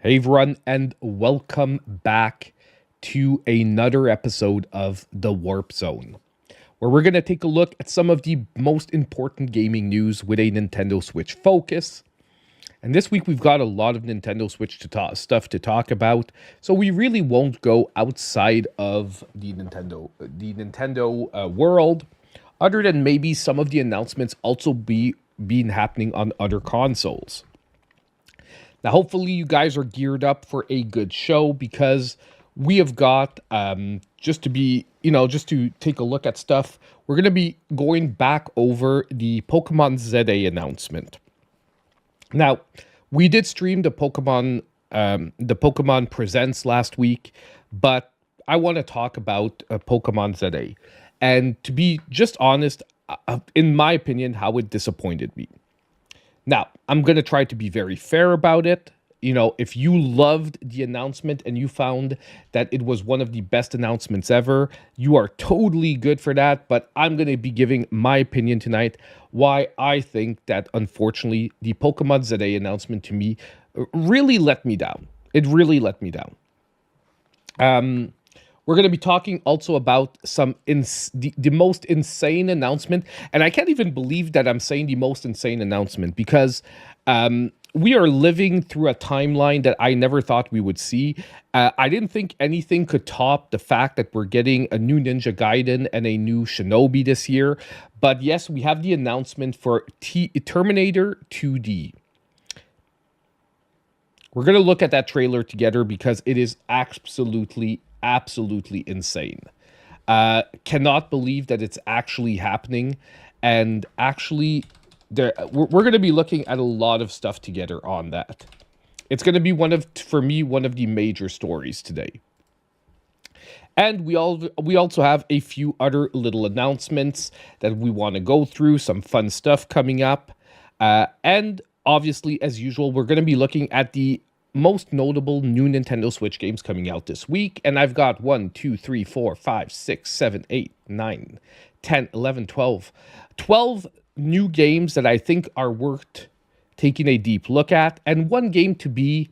Hey everyone, and welcome back to another episode of The Warp Zone, where we're going to take a look at some of the most important gaming news with a Nintendo Switch focus. And this week we've got a lot of Nintendo Switch stuff to talk about, so we really won't go outside of the Nintendo world, other than maybe some of the announcements also being happening on other consoles. Now, hopefully, you guys are geared up for a good show because we have got just to take a look at stuff. We're going to be going back over the Pokemon ZA announcement. Now, we did stream the Pokemon Presents last week, but I want to talk about Pokemon ZA, and to be just honest, in my opinion, how it disappointed me. Now, I'm going to try to be very fair about it. You know, if you loved the announcement and you found that it was one of the best announcements ever, you are totally good for that. But I'm going to be giving my opinion tonight why I think that, unfortunately, the Pokemon ZA announcement to me really let me down. It really let me down. We're going to be talking also about the most insane announcement. And I can't even believe that I'm saying the most insane announcement because we are living through a timeline that I never thought we would see. I didn't think anything could top the fact that we're getting a new Ninja Gaiden and a new Shinobi this year. But yes, we have the announcement for Terminator 2D. We're going to look at that trailer together because it is absolutely insane. Cannot believe that it's actually happening. And actually, we're going to be looking at a lot of stuff together on that. It's going to be for me, one of the major stories today. And we also have a few other little announcements that we want to go through, some fun stuff coming up. And obviously, as usual, we're going to be looking at the most notable new Nintendo Switch games coming out this week. And I've got 1, 2, 3, 4, 5, 6, 7, 8, 9, 10, 11, 12. 12 new games that I think are worth taking a deep look at, and one game to be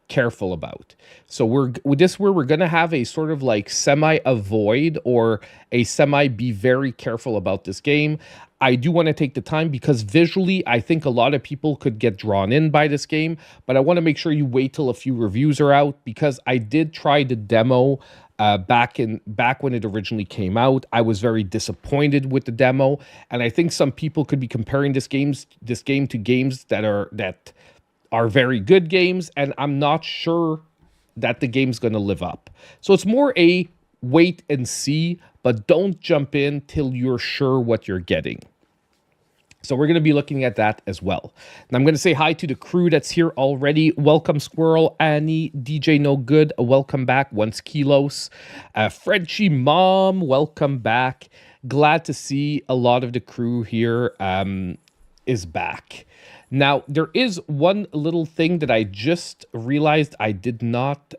careful about. So we're going to have a sort of like semi avoid or a semi be very careful about this game. I do want to take the time because visually I think a lot of people could get drawn in by this game, but I want to make sure you wait till a few reviews are out because I did try the demo back when it originally came out. I was very disappointed with the demo, and I think some people could be comparing this game to games that are very good games, and I'm not sure that the game's going to live up. So it's more a wait and see, but don't jump in till you're sure what you're getting. So we're going to be looking at that as well. And I'm going to say hi to the crew that's here already. Welcome, Squirrel, Annie, DJ No Good. Welcome back. Once Kilos. Frenchie Mom, welcome back. Glad to see a lot of the crew here is back. Now, there is one little thing that I just realized I did not...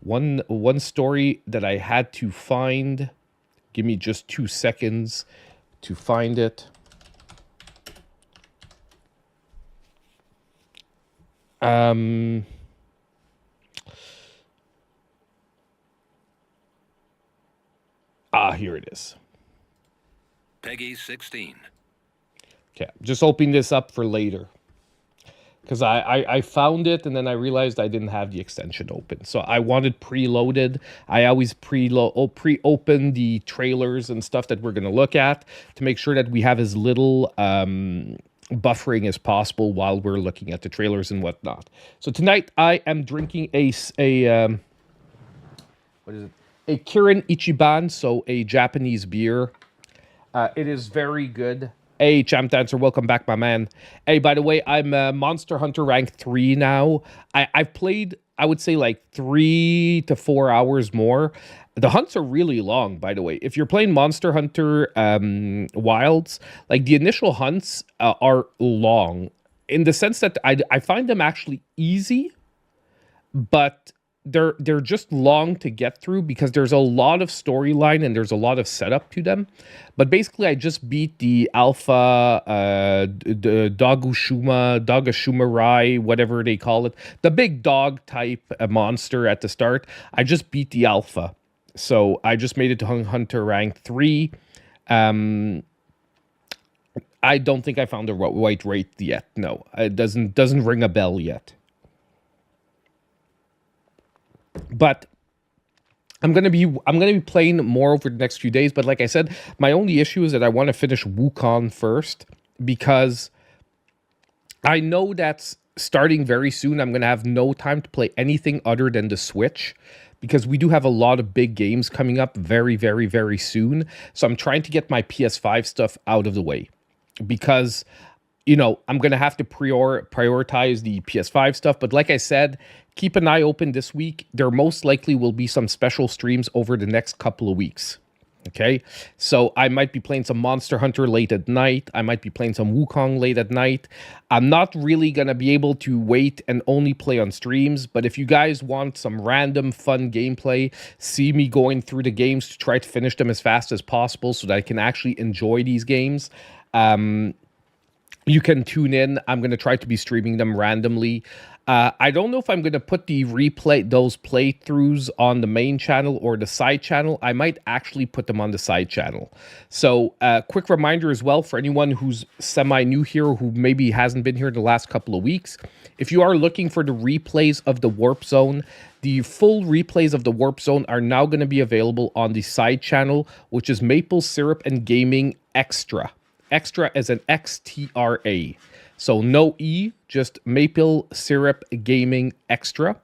One story that I had to find. Give me just 2 seconds to find it. Here it is. Peggy 16. Okay, just opening this up for later. Because I found it and then I realized I didn't have the extension open. So I wanted preloaded. I always pre-open the trailers and stuff that we're going to look at to make sure that we have as little buffering as possible while we're looking at the trailers and whatnot. So tonight I am drinking a Kirin Ichiban, so a Japanese beer. It is very good. Hey, Champ Dancer, welcome back, my man. Hey, by the way, I'm Monster Hunter rank 3 now. I've played, I would say, like 3 to 4 hours more. The hunts are really long, by the way. If you're playing Monster Hunter Wilds, like the initial hunts are long in the sense that I find them actually easy, but they're just long to get through because there's a lot of storyline and there's a lot of setup to them. But basically, I just beat the alpha, the Dogashuma Rai, whatever they call it, the big dog type monster at the start. I just beat the alpha, so I just made it to Hunter rank 3. I don't think I found the right rate yet. No, it doesn't ring a bell yet. But I'm gonna be playing more over the next few days. But like I said, my only issue is that I want to finish Wukong first, because I know that's starting very soon. I'm gonna have no time to play anything other than the Switch, because we do have a lot of big games coming up very, very, very soon. So I'm trying to get my PS5 stuff out of the way, because I'm going to have to prioritize the PS5 stuff. But like I said, keep an eye open this week. There most likely will be some special streams over the next couple of weeks. Okay, so I might be playing some Monster Hunter late at night. I might be playing some Wukong late at night. I'm not really going to be able to wait and only play on streams. But if you guys want some random fun gameplay, see me going through the games to try to finish them as fast as possible so that I can actually enjoy these games, you can tune in. I'm going to try to be streaming them randomly. I don't know if I'm going to put those playthroughs on the main channel or the side channel. I might actually put them on the side channel. So quick reminder as well for anyone who's semi-new here, who maybe hasn't been here the last couple of weeks. If you are looking for the replays of the Warp Zone, the full replays of the Warp Zone are now going to be available on the side channel, which is Maple Syrup and Gaming Extra. Extra as an XTRA. So no E, just Maple Syrup Gaming Extra.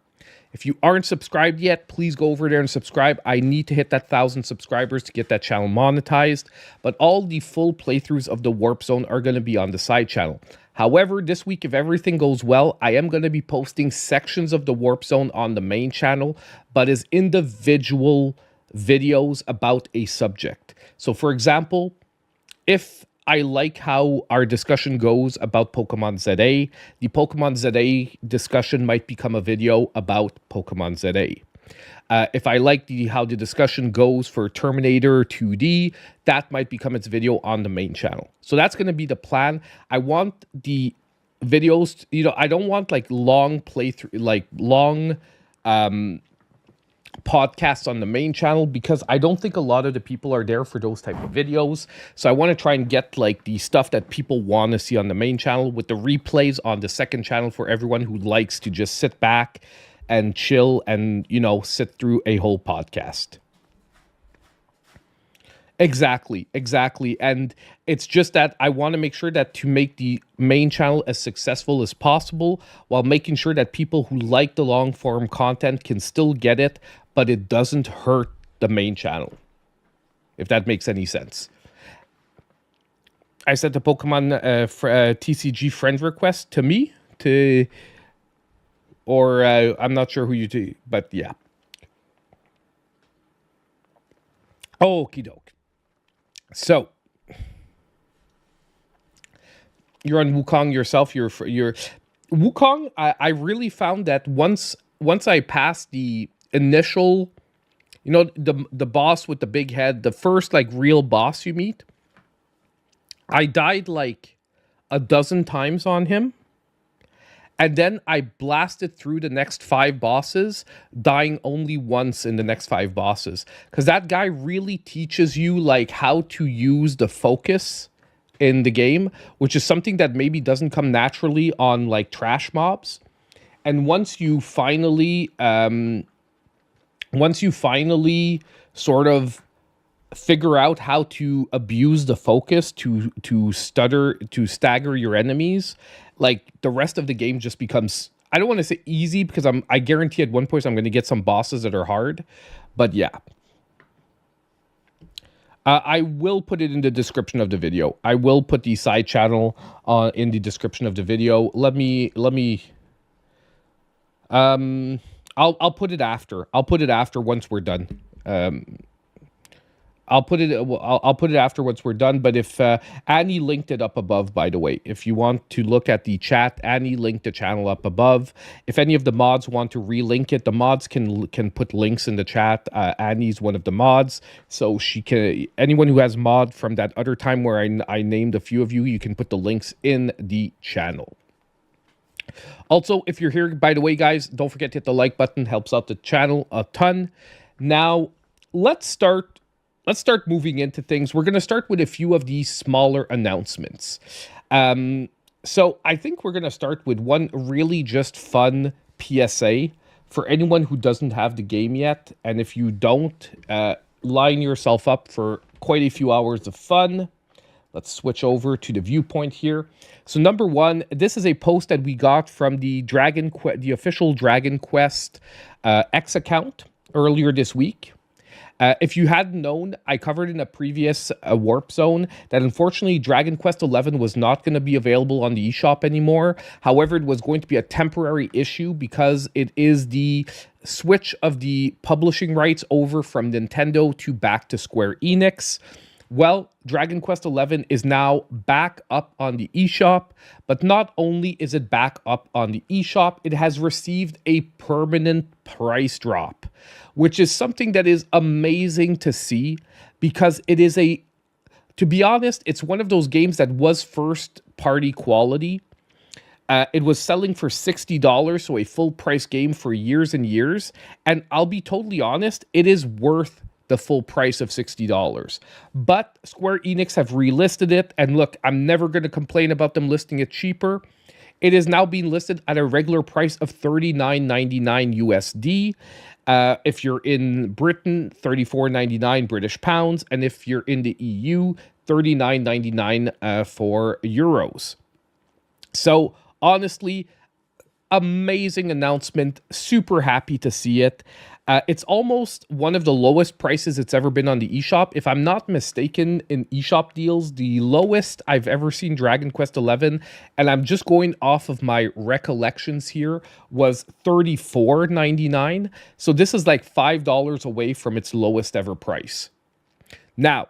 If you aren't subscribed yet, please go over there and subscribe. I need to hit that 1,000 subscribers to get that channel monetized. But all the full playthroughs of the Warp Zone are going to be on the side channel. However, this week, if everything goes well, I am going to be posting sections of the Warp Zone on the main channel, but as individual videos about a subject. So for example, if I like how our discussion goes about Pokemon ZA, the Pokemon ZA discussion might become a video about Pokemon ZA. If I like how the discussion goes for Terminator 2D, that might become its video on the main channel. So that's going to be the plan. I want the videos, I don't want like long playthrough, like long podcasts on the main channel, because I don't think a lot of the people are there for those type of videos. So I want to try and get like the stuff that people want to see on the main channel, with the replays on the second channel for everyone who likes to just sit back and chill and, sit through a whole podcast. Exactly. And it's just that I want to make sure that to make the main channel as successful as possible, while making sure that people who like the long form content can still get it, but it doesn't hurt the main channel, if that makes any sense. I sent a Pokemon TCG friend request to me, or I'm not sure who you do, but yeah. Okie doke. So you're on Wukong yourself. You're Wukong. I really found that once I passed the initial, the boss with the big head, the first like real boss you meet, I died like a dozen times on him. And then I blasted through the next 5 bosses, dying only once in the next 5 bosses. Because that guy really teaches you like how to use the focus in the game, which is something that maybe doesn't come naturally on like trash mobs. And once you finally sort of figure out how to abuse the focus to stagger your enemies, like the rest of the game just becomes, I don't want to say easy, because I guarantee at one point I'm going to get some bosses that are hard, but yeah. I will put it in the description of the video. I will put the side channel in the description of the video. I'll put it after. I'll put it after once we're done. I'll put it. I'll put it after once we're done. But if Annie linked it up above, by the way, if you want to look at the chat, Annie linked the channel up above. If any of the mods want to relink it, the mods can put links in the chat. Annie's one of the mods, so she can. Anyone who has mod from that other time where I named a few of you, you can put the links in the channel. Also, if you're here, by the way, guys, don't forget to hit the like button. Helps out the channel a ton. Now, let's start moving into things. We're going to start with a few of these smaller announcements. So I think we're going to start with one really just fun PSA for anyone who doesn't have the game yet. And if you don't, line yourself up for quite a few hours of fun. Let's switch over to the viewpoint here. So number one, this is a post that we got from the official Dragon Quest X account earlier this week. If you hadn't known, I covered in a previous Warp Zone that unfortunately Dragon Quest XI was not going to be available on the eShop anymore. However, it was going to be a temporary issue because it is the switch of the publishing rights over from Nintendo to back to Square Enix. Well, Dragon Quest XI is now back up on the eShop, but not only is it back up on the eShop, it has received a permanent price drop, which is something that is amazing to see because it is to be honest, it's one of those games that was first party quality. It was selling for $60, so a full price game for years and years. And I'll be totally honest, it is worth the full price of $60. But Square Enix have relisted it. And look, I'm never going to complain about them listing it cheaper. It is now being listed at a regular price of $39.99 USD. If you're in Britain, $34.99 British pounds. And if you're in the EU, $39.99 for euros. So honestly, amazing announcement. Super happy to see it. It's almost one of the lowest prices it's ever been on the eShop. If I'm not mistaken, in eShop deals, the lowest I've ever seen Dragon Quest XI, and I'm just going off of my recollections here, was $34.99. So this is like $5 away from its lowest ever price. Now,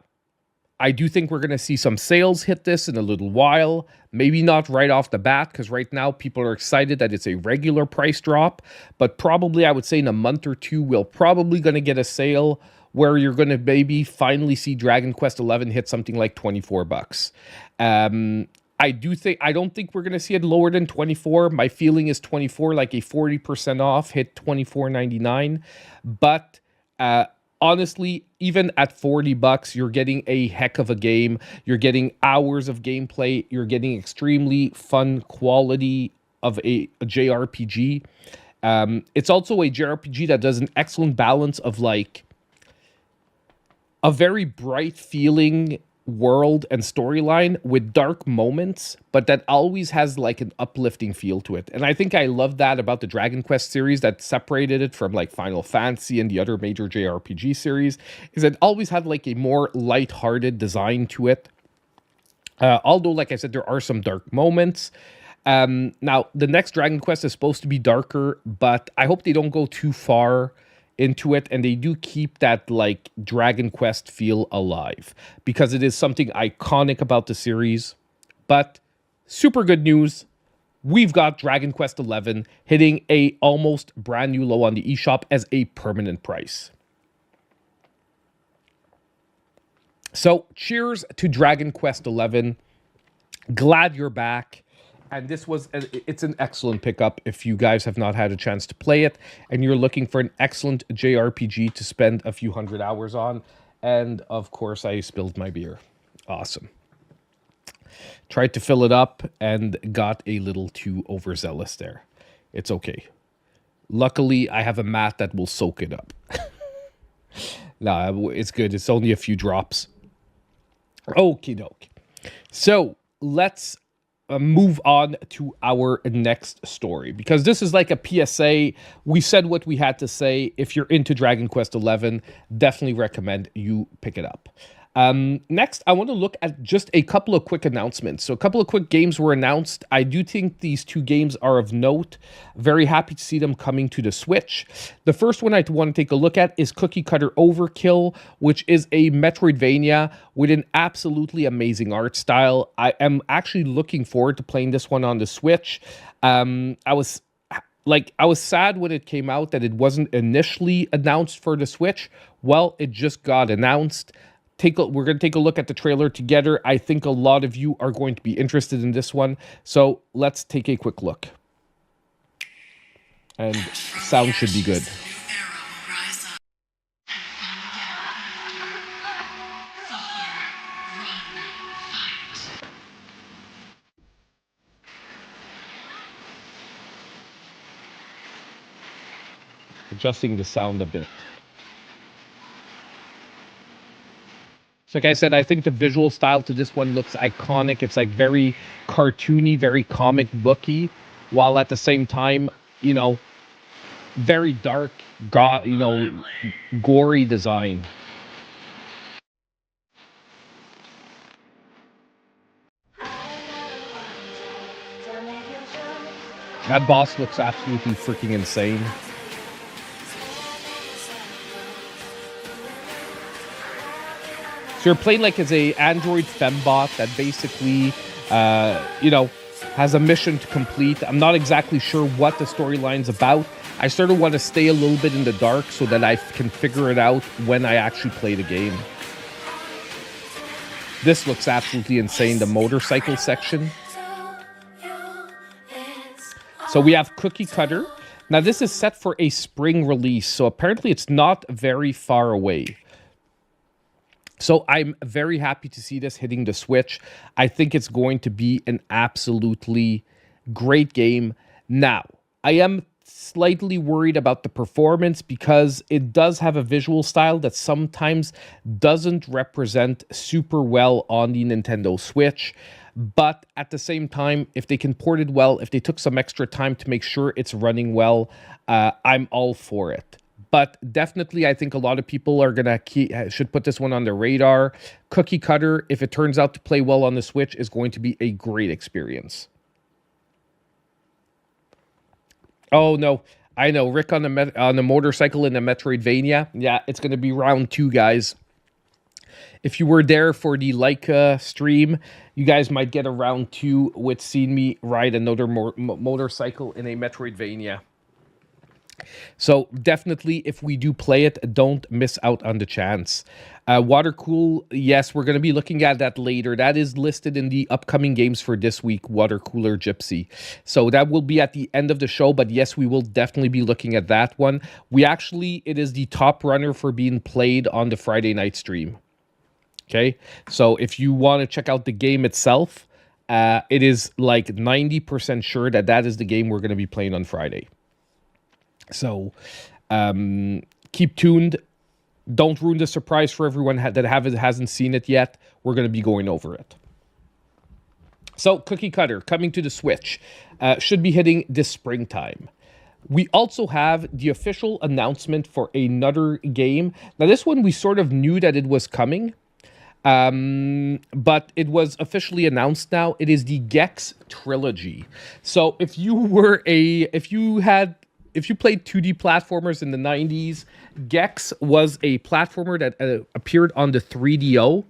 I do think we're going to see some sales hit this in a little while. Maybe not right off the bat, because right now people are excited that it's a regular price drop. But probably, I would say in a month or two, we're probably going to get a sale where you're going to maybe finally see Dragon Quest XI hit something like $24. I don't think we're going to see it lower than 24. My feeling is 24, like a 40% off, hit $24.99. But honestly, even at $40, you're getting a heck of a game. You're getting hours of gameplay. You're getting extremely fun quality of a JRPG. It's also a JRPG that does an excellent balance of like a very bright feeling world and storyline with dark moments, but that always has like an uplifting feel to it. And I think I love that about the Dragon Quest series that separated it from like Final Fantasy and the other major JRPG series, is it always had like a more lighthearted design to it. Although, like I said, there are some dark moments. Now, the next Dragon Quest is supposed to be darker, but I hope they don't go too far into it and they do keep that like Dragon Quest feel alive, because it is something iconic about the series. But super good news, we've got Dragon Quest XI hitting a almost brand new low on the eShop as a permanent price. So cheers to Dragon Quest XI. Glad you're back. And it's an excellent pickup if you guys have not had a chance to play it and you're looking for an excellent JRPG to spend a few hundred hours on. And of course, I spilled my beer. Awesome. Tried to fill it up and got a little too overzealous there. It's okay. Luckily, I have a mat that will soak it up. No, it's good. It's only a few drops. Okie doke. So let's move on to our next story, because this is like a PSA. We said what we had to say. If you're into Dragon Quest XI, definitely recommend you pick it up. Next, I want to look at just a couple of quick announcements. So a couple of quick games were announced. I do think these two games are of note. Very happy to see them coming to the Switch. The first one I want to take a look at is Cookie Cutter Overkill, which is a Metroidvania with an absolutely amazing art style. I am actually looking forward to playing this one on the Switch. I was sad when it came out that it wasn't initially announced for the Switch. Well, it just got announced. We're going to take a look at the trailer together. I think a lot of you are going to be interested in this one. So let's take a quick look. And sound should be good. Adjusting the sound a bit. So like I said, I think the visual style to this one looks iconic. It's like very cartoony, very comic booky, while at the same time, very dark, gory design. That boss looks absolutely freaking insane. So you're playing like as a android fembot that basically, has a mission to complete. I'm not exactly sure what the storyline's about. I sort of want to stay a little bit in the dark so that I can figure it out when I actually play the game. This looks absolutely insane, the motorcycle section. So we have Cookie Cutter. Now this is set for a spring release, so apparently it's not very far away. So I'm very happy to see this hitting the Switch. I think it's going to be an absolutely great game. Now, I am slightly worried about the performance because it does have a visual style that sometimes doesn't represent super well on the Nintendo Switch. But at the same time, if they can port it well, if they took some extra time to make sure it's running well, I'm all for it. But definitely, I think a lot of people are should put this one on their radar. Cookie Cutter, if it turns out to play well on the Switch, is going to be a great experience. Oh no, I know Rick on the motorcycle in the Metroidvania. Yeah, it's going to be round 2, guys. If you were there for the Leica stream, you guys might get a round 2 with seeing me ride another motorcycle in a Metroidvania. So definitely, if we do play it, don't miss out on the chance. Watercool, yes, we're going to be looking at that later. That is listed in the upcoming games for this week, Watercooler Gypsy. So that will be at the end of the show, but yes, we will definitely be looking at that one. It is the top runner for being played on the Friday night stream. Okay, so if you want to check out the game itself, it is like 90% sure that is the game we're going to be playing on Friday. So keep tuned. Don't ruin the surprise for everyone that hasn't seen it yet. We're going to be going over it. So Cookie Cutter coming to the Switch should be hitting this springtime. We also have the official announcement for another game. Now this one we sort of knew that it was coming, but it was officially announced now. It is the Gex trilogy. So if you played 2D platformers in the 90s, Gex was a platformer that appeared on the 3DO,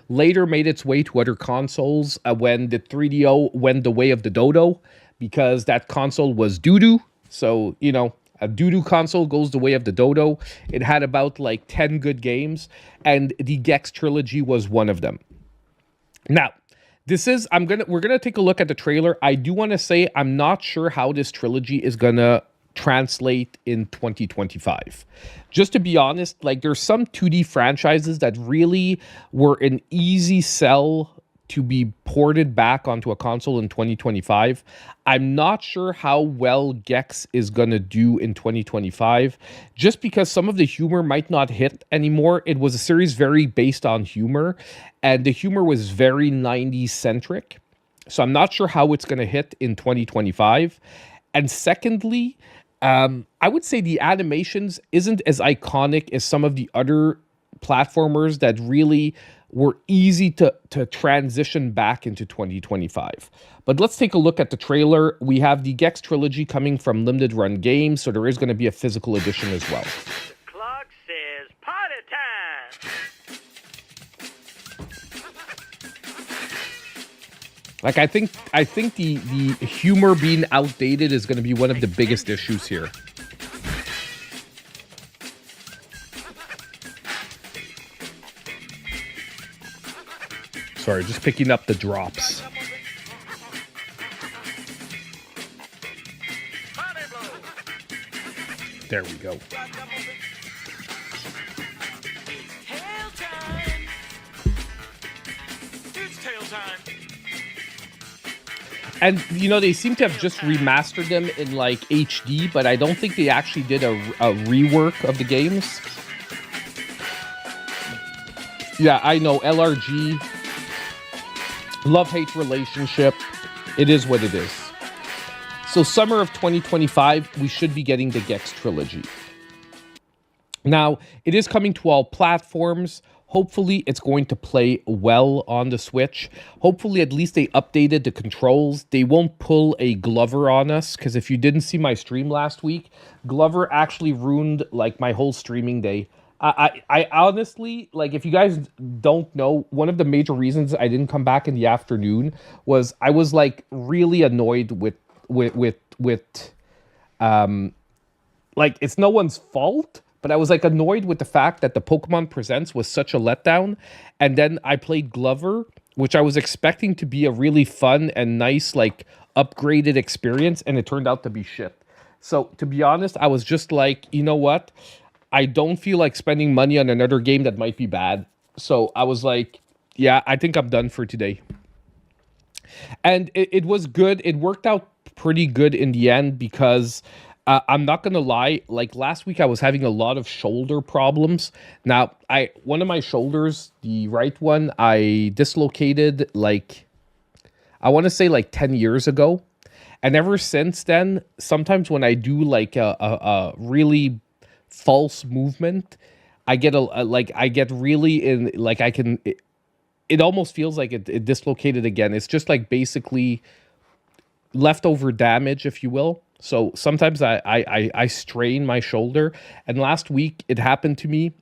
later made its way to other consoles when the 3DO went the way of the dodo, because that console was doo-doo. So, a doo-doo console goes the way of the dodo. It had about like 10 good games, and the Gex trilogy was one of them. Now, we're gonna take a look at the trailer. I do want to say I'm not sure how this trilogy is gonna translate in 2025. Just to be honest, like there's some 2D franchises that really were an easy sell to be ported back onto a console in 2025. I'm not sure how well Gex is going to do in 2025, just because some of the humor might not hit anymore. It was a series very based on humor, and the humor was very 90s centric. So I'm not sure how it's going to hit in 2025. And secondly, I would say the animations isn't as iconic as some of the other platformers that really were easy to transition back into 2025. But let's take a look at the trailer. We have the Gex trilogy coming from Limited Run Games, so there is going to be a physical edition as well. The clock says party time. Like I think the humor being outdated is going to be one of the biggest issues here. Sorry, just picking up the drops. There we go. Tail time. It's tail time. And, you know, they seem to have just remastered them in, like, HD, but I don't think they actually did a rework of the games. Yeah, I know, LRG, love-hate relationship, it is what it is. So summer of 2025, we should be getting the Gex trilogy. Now, it is coming to all platforms. Hopefully, it's going to play well on the Switch. Hopefully, at least they updated the controls. They won't pull a Glover on us, because if you didn't see my stream last week, Glover actually ruined, like, my whole streaming day. I honestly, like, if you guys don't know, one of the major reasons I didn't come back in the afternoon was I was, like, really annoyed with like, it's no one's fault, but I was, like, annoyed with the fact that the Pokemon Presents was such a letdown. And then I played Glover, which I was expecting to be a really fun and nice, like, upgraded experience, and it turned out to be shit. So, to be honest, I was just like, you know what? I don't feel like spending money on another game that might be bad. So I was like, yeah, I think I'm done for today. And it was good. It worked out pretty good in the end because I'm not going to lie. Like last week, I was having a lot of shoulder problems. Now, one of my shoulders, the right one, I dislocated like, I want to say like 10 years ago. And ever since then, sometimes when I do like a really false movement, I get I get really in, like I can, it almost feels like it dislocated again. It's just like basically leftover damage, if you will. So sometimes I strain my shoulder, and last week it happened to me.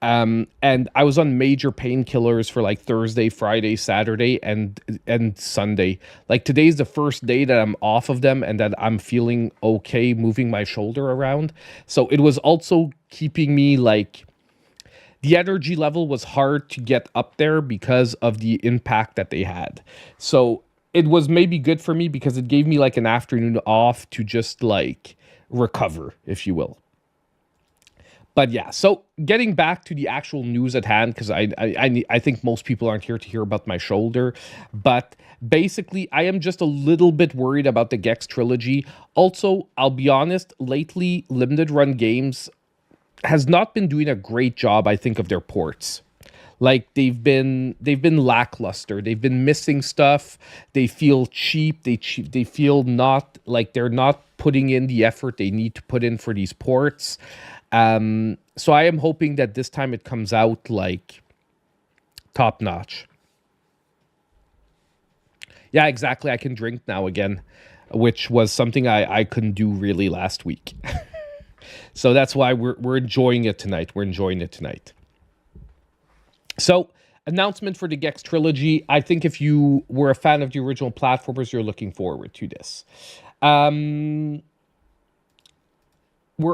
And I was on major painkillers for like Thursday, Friday, Saturday, and Sunday. Like today's the first day that I'm off of them and that I'm feeling okay moving my shoulder around. So it was also keeping me like, the energy level was hard to get up there because of the impact that they had. So it was maybe good for me because it gave me like an afternoon off to just like recover, if you will. But yeah, so getting back to the actual news at hand, because I think most people aren't here to hear about my shoulder. But basically, I am just a little bit worried about the Gex trilogy. Also, I'll be honest, lately, Limited Run Games has not been doing a great job, I think, of their ports. Like they've been lackluster. They've been missing stuff. They feel cheap. They feel not like they're not putting in the effort they need to put in for these ports. So I am hoping that this time it comes out like top notch. Yeah, exactly. I can drink now again, which was something I couldn't do really last week. So that's why we're enjoying it tonight. We're enjoying it tonight. So, announcement for the Gex trilogy. I think if you were a fan of the original platformers, you're looking forward to this. We're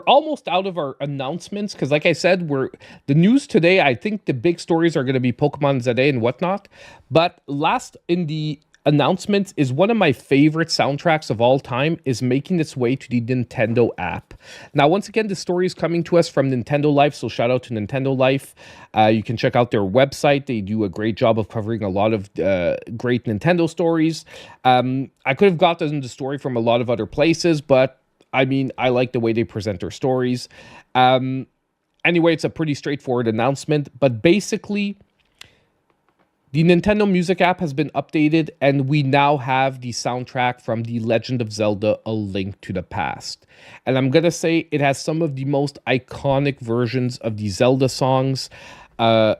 almost out of our announcements because, like I said, the news today, I think the big stories are going to be Pokemon ZA and whatnot. But last in the announcements is one of my favorite soundtracks of all time is making its way to the Nintendo app. Now, once again, the story is coming to us from Nintendo Life, so shout out to Nintendo Life. You can check out their website. They do a great job of covering a lot of great Nintendo stories. I could have gotten the story from a lot of other places, but I mean, I like the way they present their stories. Anyway, it's a pretty straightforward announcement, but basically, the Nintendo Music app has been updated, and we now have the soundtrack from The Legend of Zelda: A Link to the Past. And I'm going to say it has some of the most iconic versions of the Zelda songs. I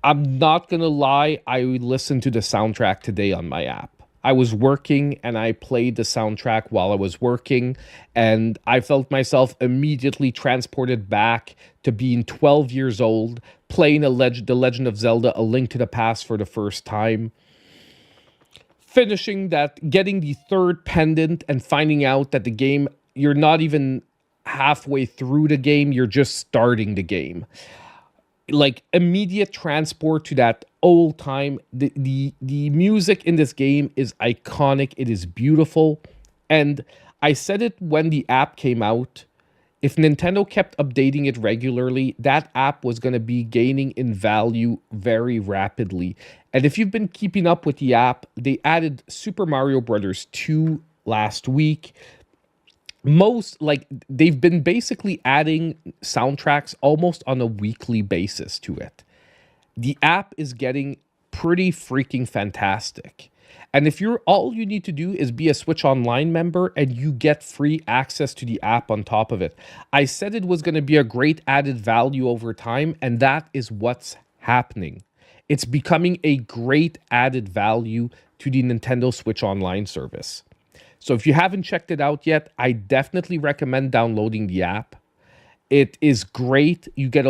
I'm not gonna lie, I listened to the soundtrack today on my app. I was working and I played the soundtrack while I was working, and I felt myself immediately transported back to being 12 years old, playing The Legend of Zelda: A Link to the Past for the first time, finishing that, getting the third pendant, and finding out that the game, you're not even halfway through the game, you're just starting the game. Like immediate transport to that old time. The music in this game is iconic. It is beautiful. And I said it when the app came out. If Nintendo kept updating it regularly, that app was going to be gaining in value very rapidly. And if you've been keeping up with the app, they added Super Mario Brothers 2 last week. They've been basically adding soundtracks almost on a weekly basis to it. The app is getting pretty freaking fantastic. And if you're, all you need to do is be a Switch Online member and you get free access to the app on top of it. I said it was going to be a great added value over time, and that is what's happening. It's becoming a great added value to the Nintendo Switch Online service. So if you haven't checked it out yet, I definitely recommend downloading the app. It is great. You get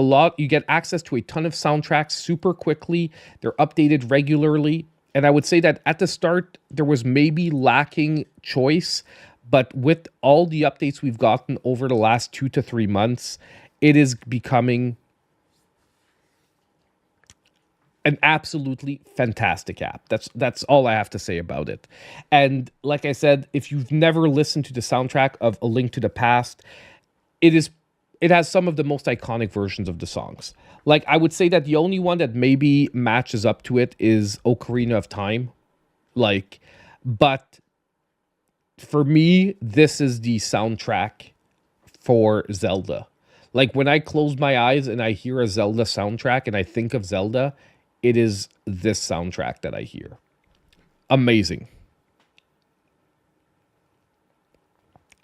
access to a ton of soundtracks super quickly. They're updated regularly. And I would say that at the start, there was maybe lacking choice, but with all the updates we've gotten over the last 2 to 3 months, it is becoming an absolutely fantastic app. That's all I have to say about it. And like I said, if you've never listened to the soundtrack of A Link to the Past, it has some of the most iconic versions of the songs. Like, I would say that the only one that maybe matches up to it is Ocarina of Time. But for me, this is the soundtrack for Zelda. Like, when I close my eyes and I hear a Zelda soundtrack and I think of Zelda, it is this soundtrack that I hear. Amazing.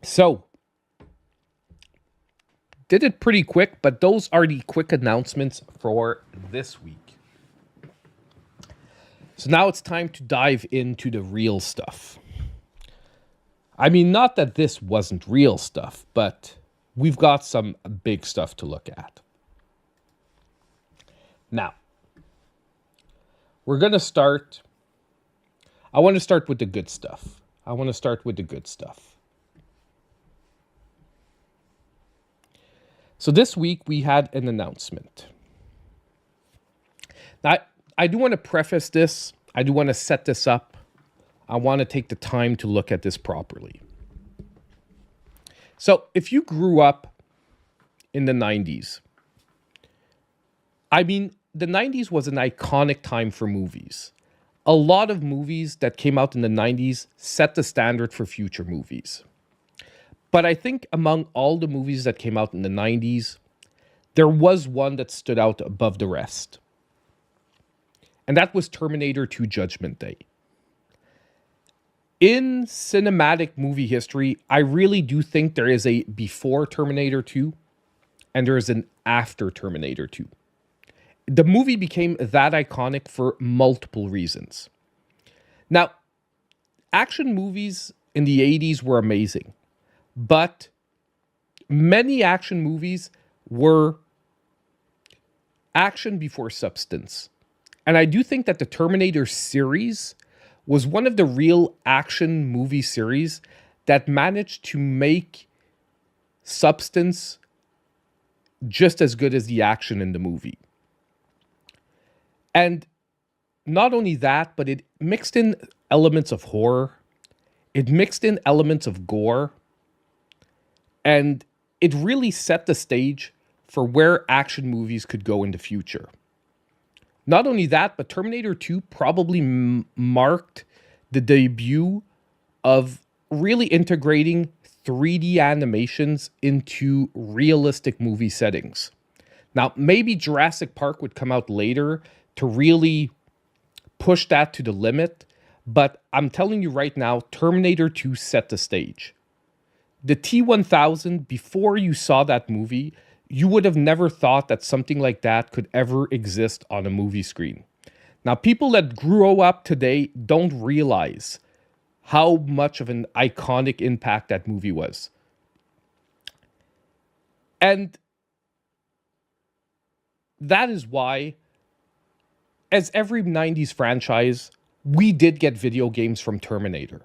So, did it pretty quick, but those are the quick announcements for this week. So now it's time to dive into the real stuff. I mean, not that this wasn't real stuff, but we've got some big stuff to look at. Now, we're going to start. I want to start with the good stuff. So this week we had an announcement. Now, I do want to preface this. I do want to set this up. I want to take the time to look at this properly. So if you grew up in the 90s, I mean, the 90s was an iconic time for movies. A lot of movies that came out in the 90s set the standard for future movies. But I think among all the movies that came out in the 90s, there was one that stood out above the rest. And that was Terminator 2: Judgment Day. In cinematic movie history, I really do think there is a before Terminator 2 and there is an after Terminator 2. The movie became that iconic for multiple reasons. Now, action movies in the 80s were amazing, but many action movies were action before substance. And I do think that the Terminator series was one of the real action movie series that managed to make substance just as good as the action in the movie. And not only that, but it mixed in elements of horror. It mixed in elements of gore. And it really set the stage for where action movies could go in the future. Not only that, but Terminator 2 probably marked the debut of really integrating 3D animations into realistic movie settings. Now, maybe Jurassic Park would come out later to really push that to the limit, but I'm telling you right now, Terminator 2 set the stage. The T-1000, before you saw that movie, you would have never thought that something like that could ever exist on a movie screen. Now, people that grew up today don't realize how much of an iconic impact that movie was. And that is why, as every 90s franchise, we did get video games from Terminator.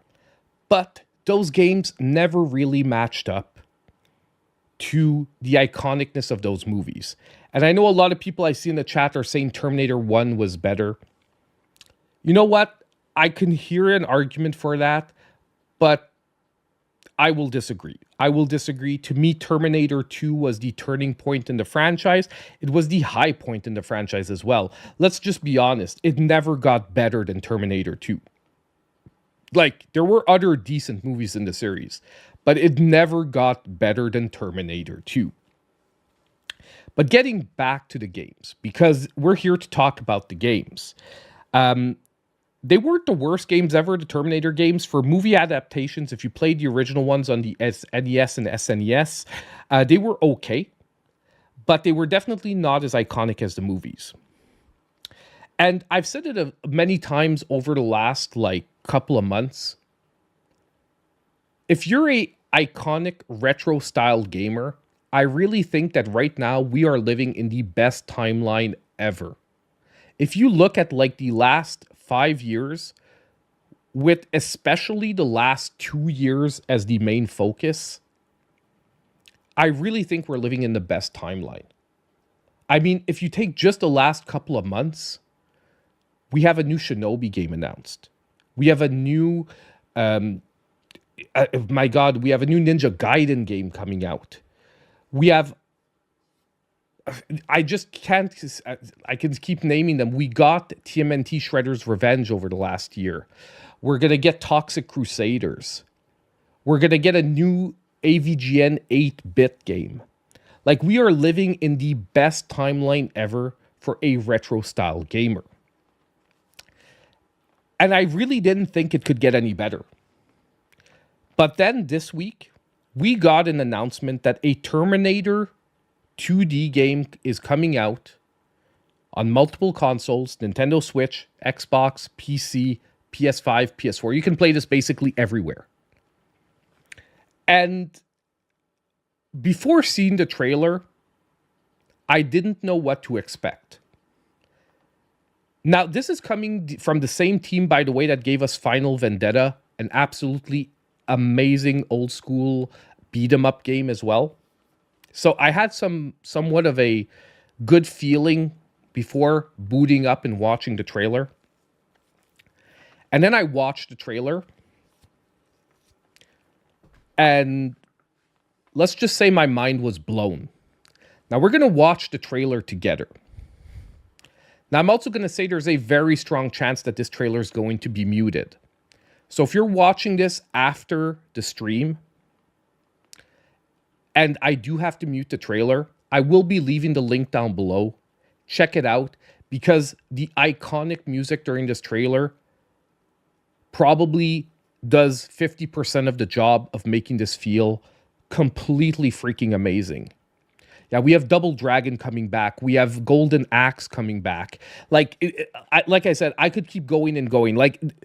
But those games never really matched up to the iconicness of those movies. And I know a lot of people I see in the chat are saying Terminator 1 was better. You know what? I can hear an argument for that, but I will disagree. I will disagree. To me, Terminator 2 was the turning point in the franchise. It was the high point in the franchise as well. Let's just be honest. It never got better than Terminator 2. Like, there were other decent movies in the series, but it never got better than Terminator 2. But getting back to the games, because we're here to talk about the games. They weren't the worst games ever, the Terminator games. For movie adaptations, if you played the original ones on the NES and SNES, they were okay, but they were definitely not as iconic as the movies. And I've said it many times over the last, couple of months. If you're a iconic retro-style gamer, I really think that right now we are living in the best timeline ever. If you look at, the last 5 years, with especially the last 2 years as the main focus, I really think we're living in the best timeline. I mean, if you take just the last couple of months, we have a new Shinobi game announced. We have a new, we have a new Ninja Gaiden game coming out. We have, I can keep naming them. We got TMNT Shredder's Revenge over the last year. We're going to get Toxic Crusaders. We're going to get a new AVGN 8-bit game. We are living in the best timeline ever for a retro-style gamer. And I really didn't think it could get any better. But then this week, we got an announcement that a Terminator 2D game is coming out on multiple consoles, Nintendo Switch, Xbox, PC, PS5, PS4. You can play this basically everywhere. And before seeing the trailer, I didn't know what to expect. Now, this is coming from the same team, by the way, that gave us Final Vendetta, an absolutely amazing old school beat 'em up game as well. So I had somewhat of a good feeling before booting up and watching the trailer. And then I watched the trailer. And let's just say my mind was blown. Now we're going to watch the trailer together. Now, I'm also going to say there's a very strong chance that this trailer is going to be muted. So if you're watching this after the stream, and I do have to mute the trailer, I will be leaving the link down below. Check it out, because the iconic music during this trailer probably does 50% of the job of making this feel completely freaking amazing. Yeah, we have Double Dragon coming back. We have Golden Axe coming back. Like I said, I could keep going and going.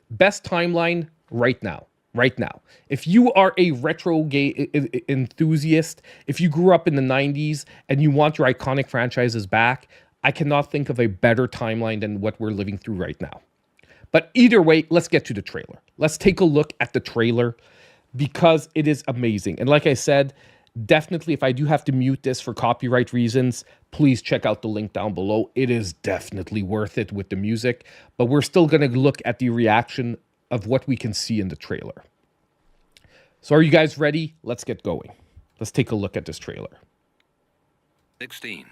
Best timeline right now. Right now. If you are a retro game enthusiast, if you grew up in the 90s and you want your iconic franchises back, I cannot think of a better timeline than what we're living through right now. But either way, let's get to the trailer. Let's take a look at the trailer, because it is amazing. And like I said, definitely, if I do have to mute this for copyright reasons, please check out the link down below. It is definitely worth it with the music, but we're still going to look at the reaction of what we can see in the trailer. So are you guys ready? Let's get going. Let's take a look at this trailer. 16.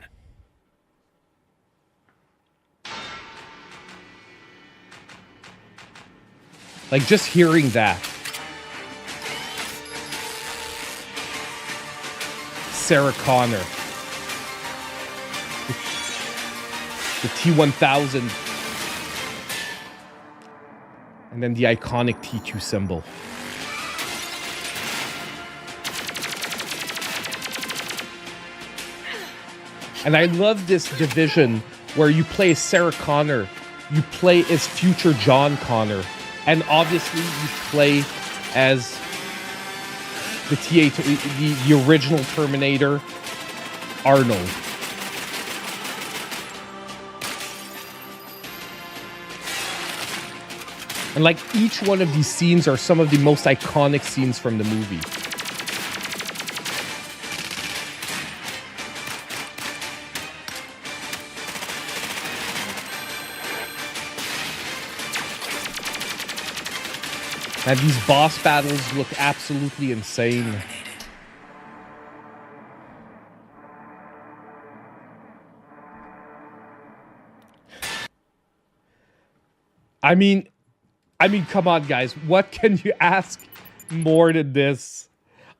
Just hearing that. Sarah Connor. The T-1000. And then the iconic T2 symbol. And I love this division where you play as Sarah Connor, you play as future John Connor, and obviously you play as the original Terminator, Arnold. And like each one of these scenes are some of the most iconic scenes from the movie. And these boss battles look absolutely insane. I mean, come on, guys. What can you ask more than this?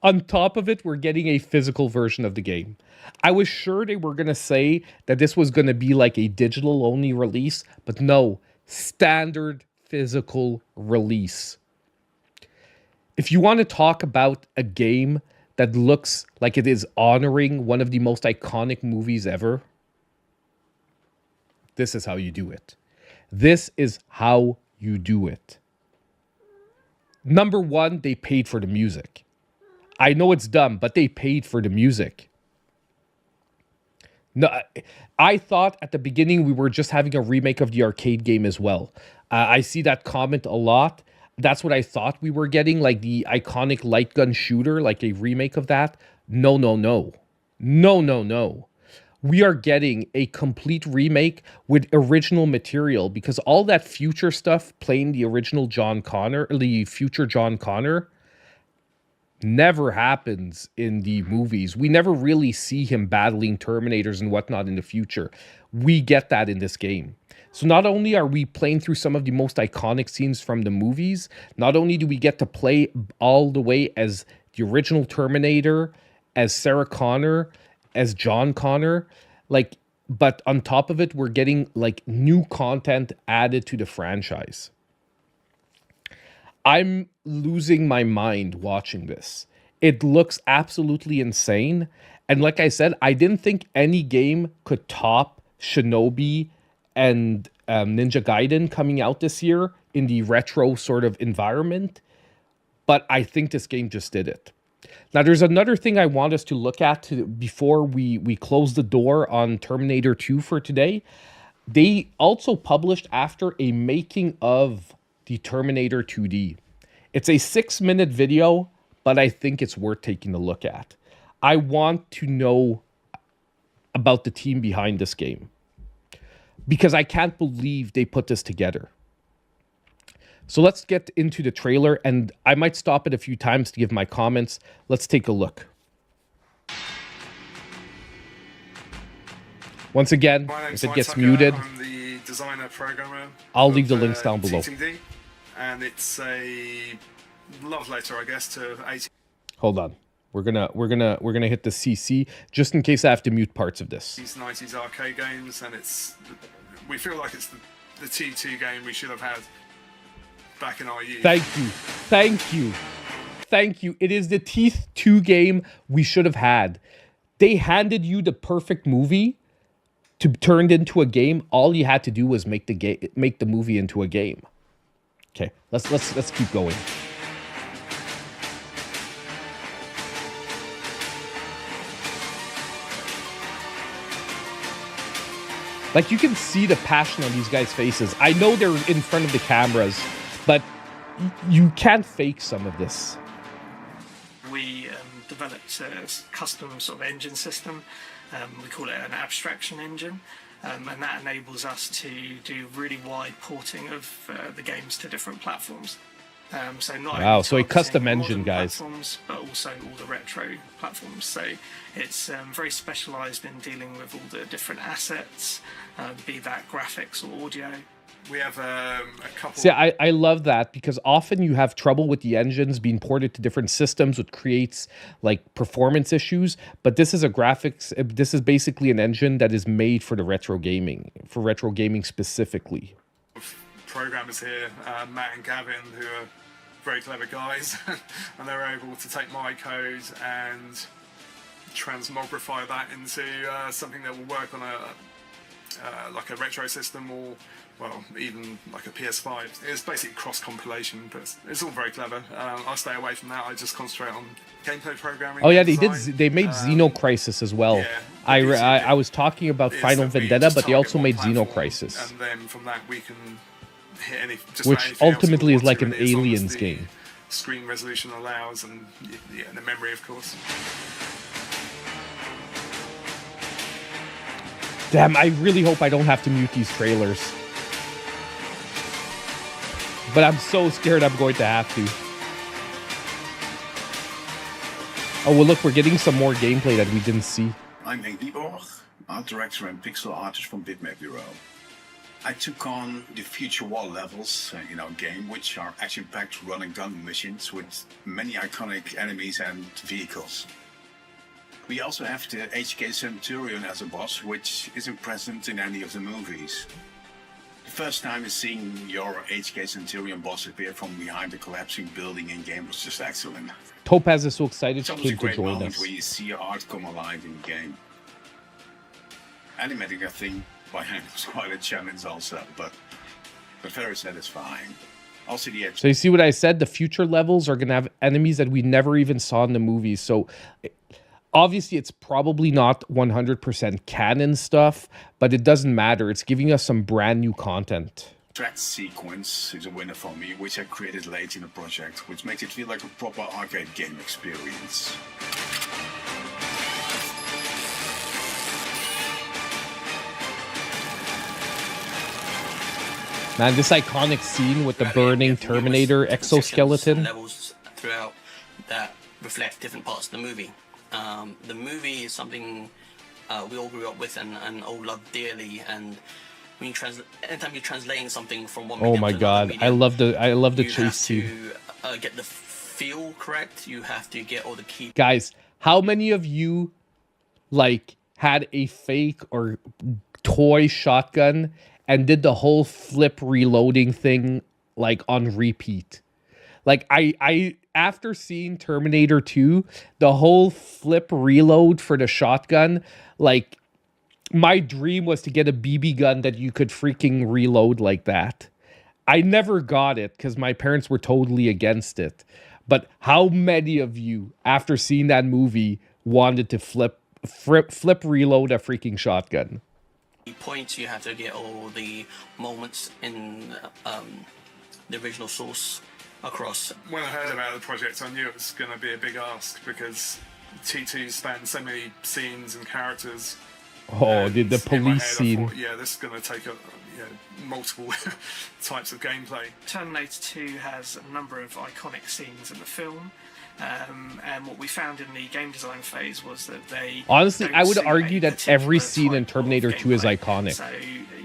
On top of it, we're getting a physical version of the game. I was sure they were going to say that this was going to be like a digital-only release, but no, standard physical release. If you want to talk about a game that looks like it is honoring one of the most iconic movies ever, this is how you do it. This is how you do it. Number one, they paid for the music. I know it's dumb, but they paid for the music. No, I thought at the beginning we were just having a remake of the arcade game as well. I see that comment a lot. That's what I thought we were getting, like the iconic light gun shooter, like a remake of that. No, no, no. No, no, no. We are getting a complete remake with original material because all that future stuff playing the original John Connor, the future John Connor, never happens in the movies. We never really see him battling Terminators and whatnot in the future. We get that in this game. So not only are we playing through some of the most iconic scenes from the movies, not only do we get to play all the way as the original Terminator, as Sarah Connor, as John Connor, but on top of it, we're getting like new content added to the franchise. I'm losing my mind watching this. It looks absolutely insane. And like I said, I didn't think any game could top Shinobi and Ninja Gaiden coming out this year in the retro sort of environment. But I think this game just did it. Now, there's another thing I want us to look at before we close the door on Terminator 2 for today. They also published after a making of the Terminator 2D. It's a 6-minute video, but I think it's worth taking a look at. I want to know about the team behind this game because I can't believe they put this together. So let's get into the trailer, and I might stop it a few times to give my comments. Let's take a look. Once again, if it gets muted, I'm the designer programmer. I'll leave the links down below. TTD, and it's a love letter, I guess, to 80s. Hold on. We're gonna hit the CC just in case I have to mute parts of this. 90s arcade games, and we feel like it's the T2 game we should have had back in our youth. Thank you. It is the Teeth 2 game we should have had. They handed you the perfect movie to turn into a game. All you had to do was make the movie into a game. Okay, let's keep going. Like, you can see the passion on these guys' faces. I know they're in front of the cameras, but you can't fake some of this. We developed a custom sort of engine system. We call it an abstraction engine, and that enables us to do really wide porting of the games to different platforms. So not wow, only so a custom engine, modern guys. Platforms, but also all the retro platforms. So it's very specialised in dealing with all the different assets, be that graphics or audio. We have a couple. See, I love that because often you have trouble with the engines being ported to different systems, which creates like performance issues. But this is this is basically an engine that is made for retro gaming specifically. Programmers here, Matt and Gavin, who are very clever guys, and they're able to take my code and transmogrify that into something that will work on like a retro system, or well, even like a PS5. It's basically cross compilation, but it's all very clever. I stay away from that. I just concentrate on gameplay programming. Oh yeah, design. they made Xenocrisis as well. Yeah, I was talking about is Final that we Vendetta, just but they target also one made platform, Xenocrisis, and then from that we can hit any, just which about anything else we ultimately is want like to, an really, as long as Aliens the game. Screen resolution allows, and yeah, and the memory, of course. Damn, I really hope I don't have to mute these trailers. But I'm so scared I'm going to have to. Oh, well, look, we're getting some more gameplay that we didn't see. I'm Henk Dieborg, art director and pixel artist from Bitmap Bureau. I took on the future war levels in our game, which are action-packed run-and-gun missions with many iconic enemies and vehicles. We also have the HK Centurion as a boss, which isn't present in any of the movies. The first time seeing your HK Centurion boss appear from behind a collapsing building in game was just excellent. Topaz is so excited It's she almost a came to great join moment us. when you see your art come alive in the game. Animating a thing by hand was quite a challenge also, but very satisfying. Also the So you see what I said? The future levels are going to have enemies that we never even saw in the movies. So obviously it's probably not 100% canon stuff, but it doesn't matter. It's giving us some brand new content. track sequence is a winner for me, which I created late in the project, which makes it feel like a proper arcade game experience. Man, this iconic scene with the burning Terminator exoskeleton. Levels throughout that reflect different parts of the movie. The movie is something we all grew up with and all love dearly. And when you anytime you're translating something from one medium Oh my to another god, medium, I love the you chase have scene. to get the feel correct. You have to get all the key. Guys, how many of you like had a fake or toy shotgun and did the whole flip reloading thing like on repeat? Like I after seeing Terminator 2, the whole flip reload for the shotgun, like my dream was to get a BB gun that you could freaking reload like that. I never got it because my parents were totally against it. But how many of you, after seeing that movie, wanted to flip reload a freaking shotgun? Points, you have to get all the moments in the original source across. When I heard about the project, I knew it was going to be a big ask, because T2 spans so many scenes and characters. Oh, And the in my police head, I scene. thought, yeah, this is going to take multiple types of gameplay. Terminator 2 has a number of iconic scenes in the film, and what we found in the game design phase was that they Honestly, don't I would simulate argue that particular every scene in type of Terminator 2 is gameplay. iconic. So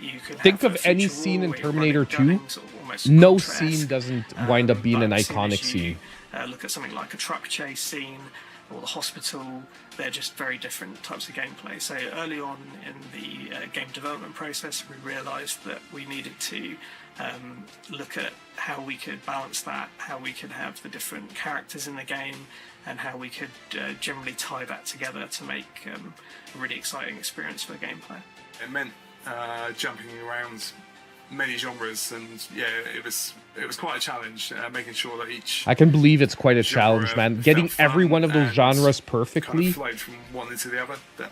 you could Think have of a any future scene war in where you're Terminator running, 2, gunning, sort of almost no contrast. scene doesn't wind up being an But as soon iconic as you, scene. Look at something like a truck chase scene or the hospital, they're just very different types of gameplay. So early on in the game development process, we realised that we needed to look at how we could balance that, how we could have the different characters in the game, and how we could generally tie that together to make a really exciting experience for the gameplay. It meant jumping around many genres, and yeah, it was quite a challenge, making sure that each I can believe it's quite a genre challenge, man. felt Getting every fun one of those and genres kind perfectly. of flowed from one into the other. But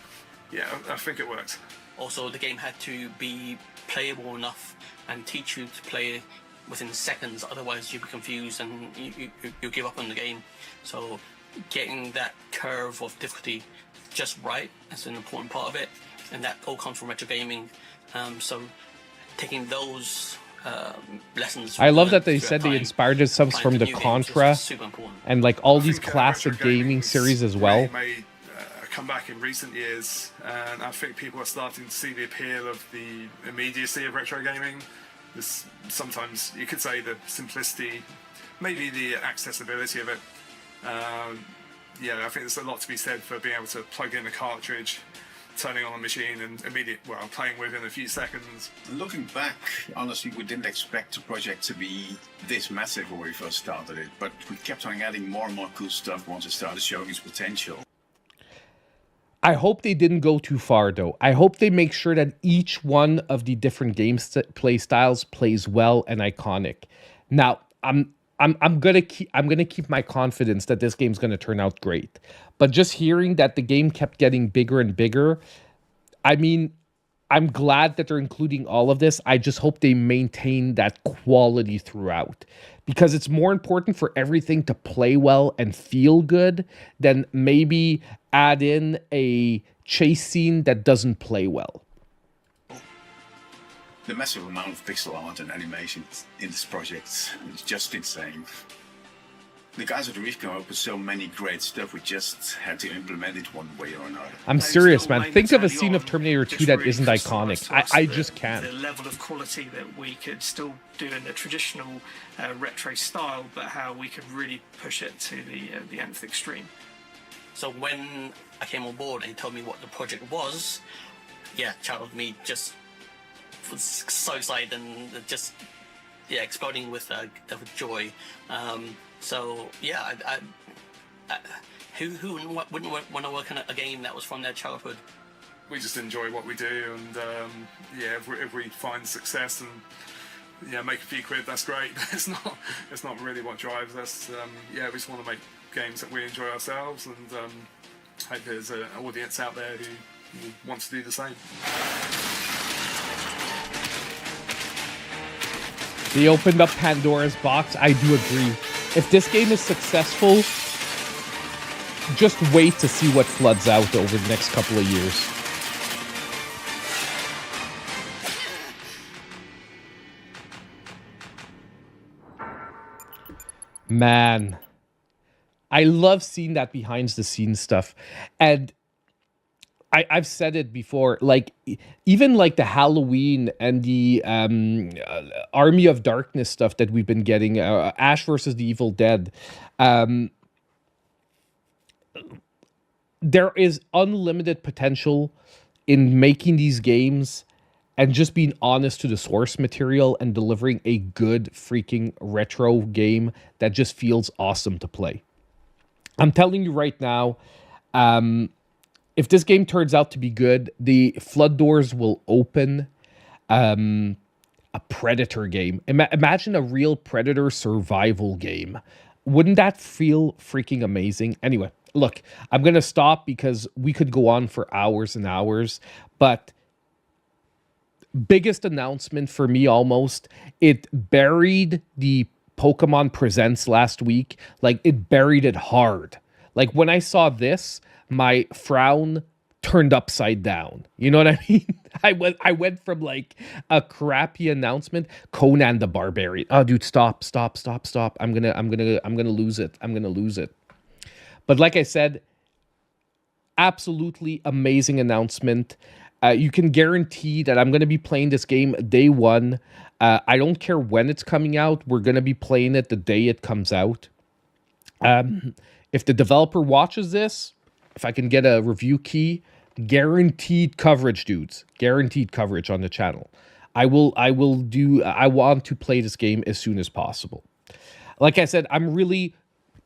yeah, I think it worked. Also, the game had to be playable enough and teach you to play within seconds, otherwise you'll be confused and you'll give up on the game. So getting that curve of difficulty just right is an important part of it, and that all comes from retro gaming. So taking those lessons. I love that they throughout said they time, inspired themselves applying from to the new games Contra is super important. and like all I these think, classic retro gaming gaming's series as well. really made a comeback in recent years, and I think people are starting to see the appeal of the immediacy of retro gaming. This, sometimes you could say the simplicity, maybe the accessibility of it. Yeah, I think there's a lot to be said for being able to plug in a cartridge, turning on a machine, and playing within a few seconds. Looking back, honestly, we didn't expect the project to be this massive when we first started it, but we kept on adding more and more cool stuff once it started showing its potential. I hope they didn't go too far, though. I hope they make sure that each one of the different play styles plays well and iconic. Now, I'm gonna keep my confidence that this game's gonna turn out great. But just hearing that the game kept getting bigger and bigger, I mean, I'm glad that they're including all of this. I just hope they maintain that quality throughout, because it's more important for everything to play well and feel good than maybe add in a chase scene that doesn't play well. The massive amount of pixel art and animation in this project is just insane. The guys at Reef came up with so many great stuff, we just had to implement it one way or another. I'm serious, man. Think of a scene of Terminator 2 that isn't iconic. I just can't. The level of quality that we could still do in the traditional retro style, but how we could really push it to the nth extreme. So when I came on board and he told me what the project was, yeah, child me just was so excited and just exploding with joy. So yeah, who wouldn't want to work on a game that was from their childhood? We just enjoy what we do, and if we find success and make a few quid, that's great. But it's not really what drives us. We just want to make games that we enjoy ourselves, and hope there's an audience out there who wants to do the same. They opened up Pandora's box. I do agree. If this game is successful, just wait to see what floods out over the next couple of years. Man, I love seeing that behind the scenes stuff. And I've said it before, like, even like the Halloween and the Army of Darkness stuff that we've been getting, Ash versus the Evil Dead. There is unlimited potential in making these games and just being honest to the source material and delivering a good freaking retro game that just feels awesome to play. I'm telling you right now, if this game turns out to be good, the flood doors will open. A Predator game. Imagine a real Predator survival game. Wouldn't that feel freaking amazing? Anyway, look, I'm going to stop because we could go on for hours and hours. But biggest announcement for me almost, it buried the Pokemon Presents last week. Like, it buried it hard. Like, when I saw this, my frown turned upside down. You know what I mean? I went from like a crappy announcement, Conan the Barbarian. Oh, dude, stop. I'm gonna lose it. I'm gonna lose it. But like I said, absolutely amazing announcement. You can guarantee that I'm gonna be playing this game day one. I don't care when it's coming out. We're gonna be playing it the day it comes out. If the developer watches this, if I can get a review key, guaranteed coverage, dudes. Guaranteed coverage on the channel. I want to play this game as soon as possible. Like I said, I'm really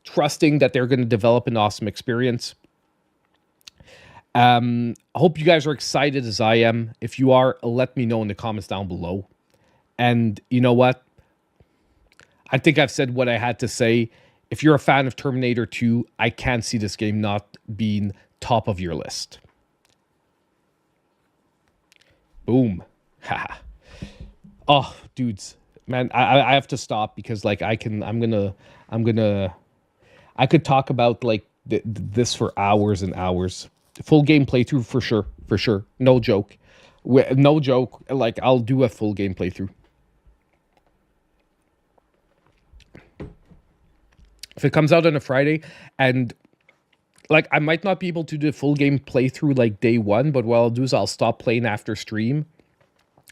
trusting that they're going to develop an awesome experience. I hope you guys are excited as I am. If you are, let me know in the comments down below. And you know what? I think I've said what I had to say. If you're a fan of Terminator 2, I can't see this game not being top of your list. Boom. Oh, dudes. Man, I have to stop because like I could talk about like this for hours and hours. Full game playthrough for sure. No joke. No joke. Like, I'll do a full game playthrough. If it comes out on a Friday, and like I might not be able to do a full game playthrough like day one, but what I'll do is I'll stop playing after stream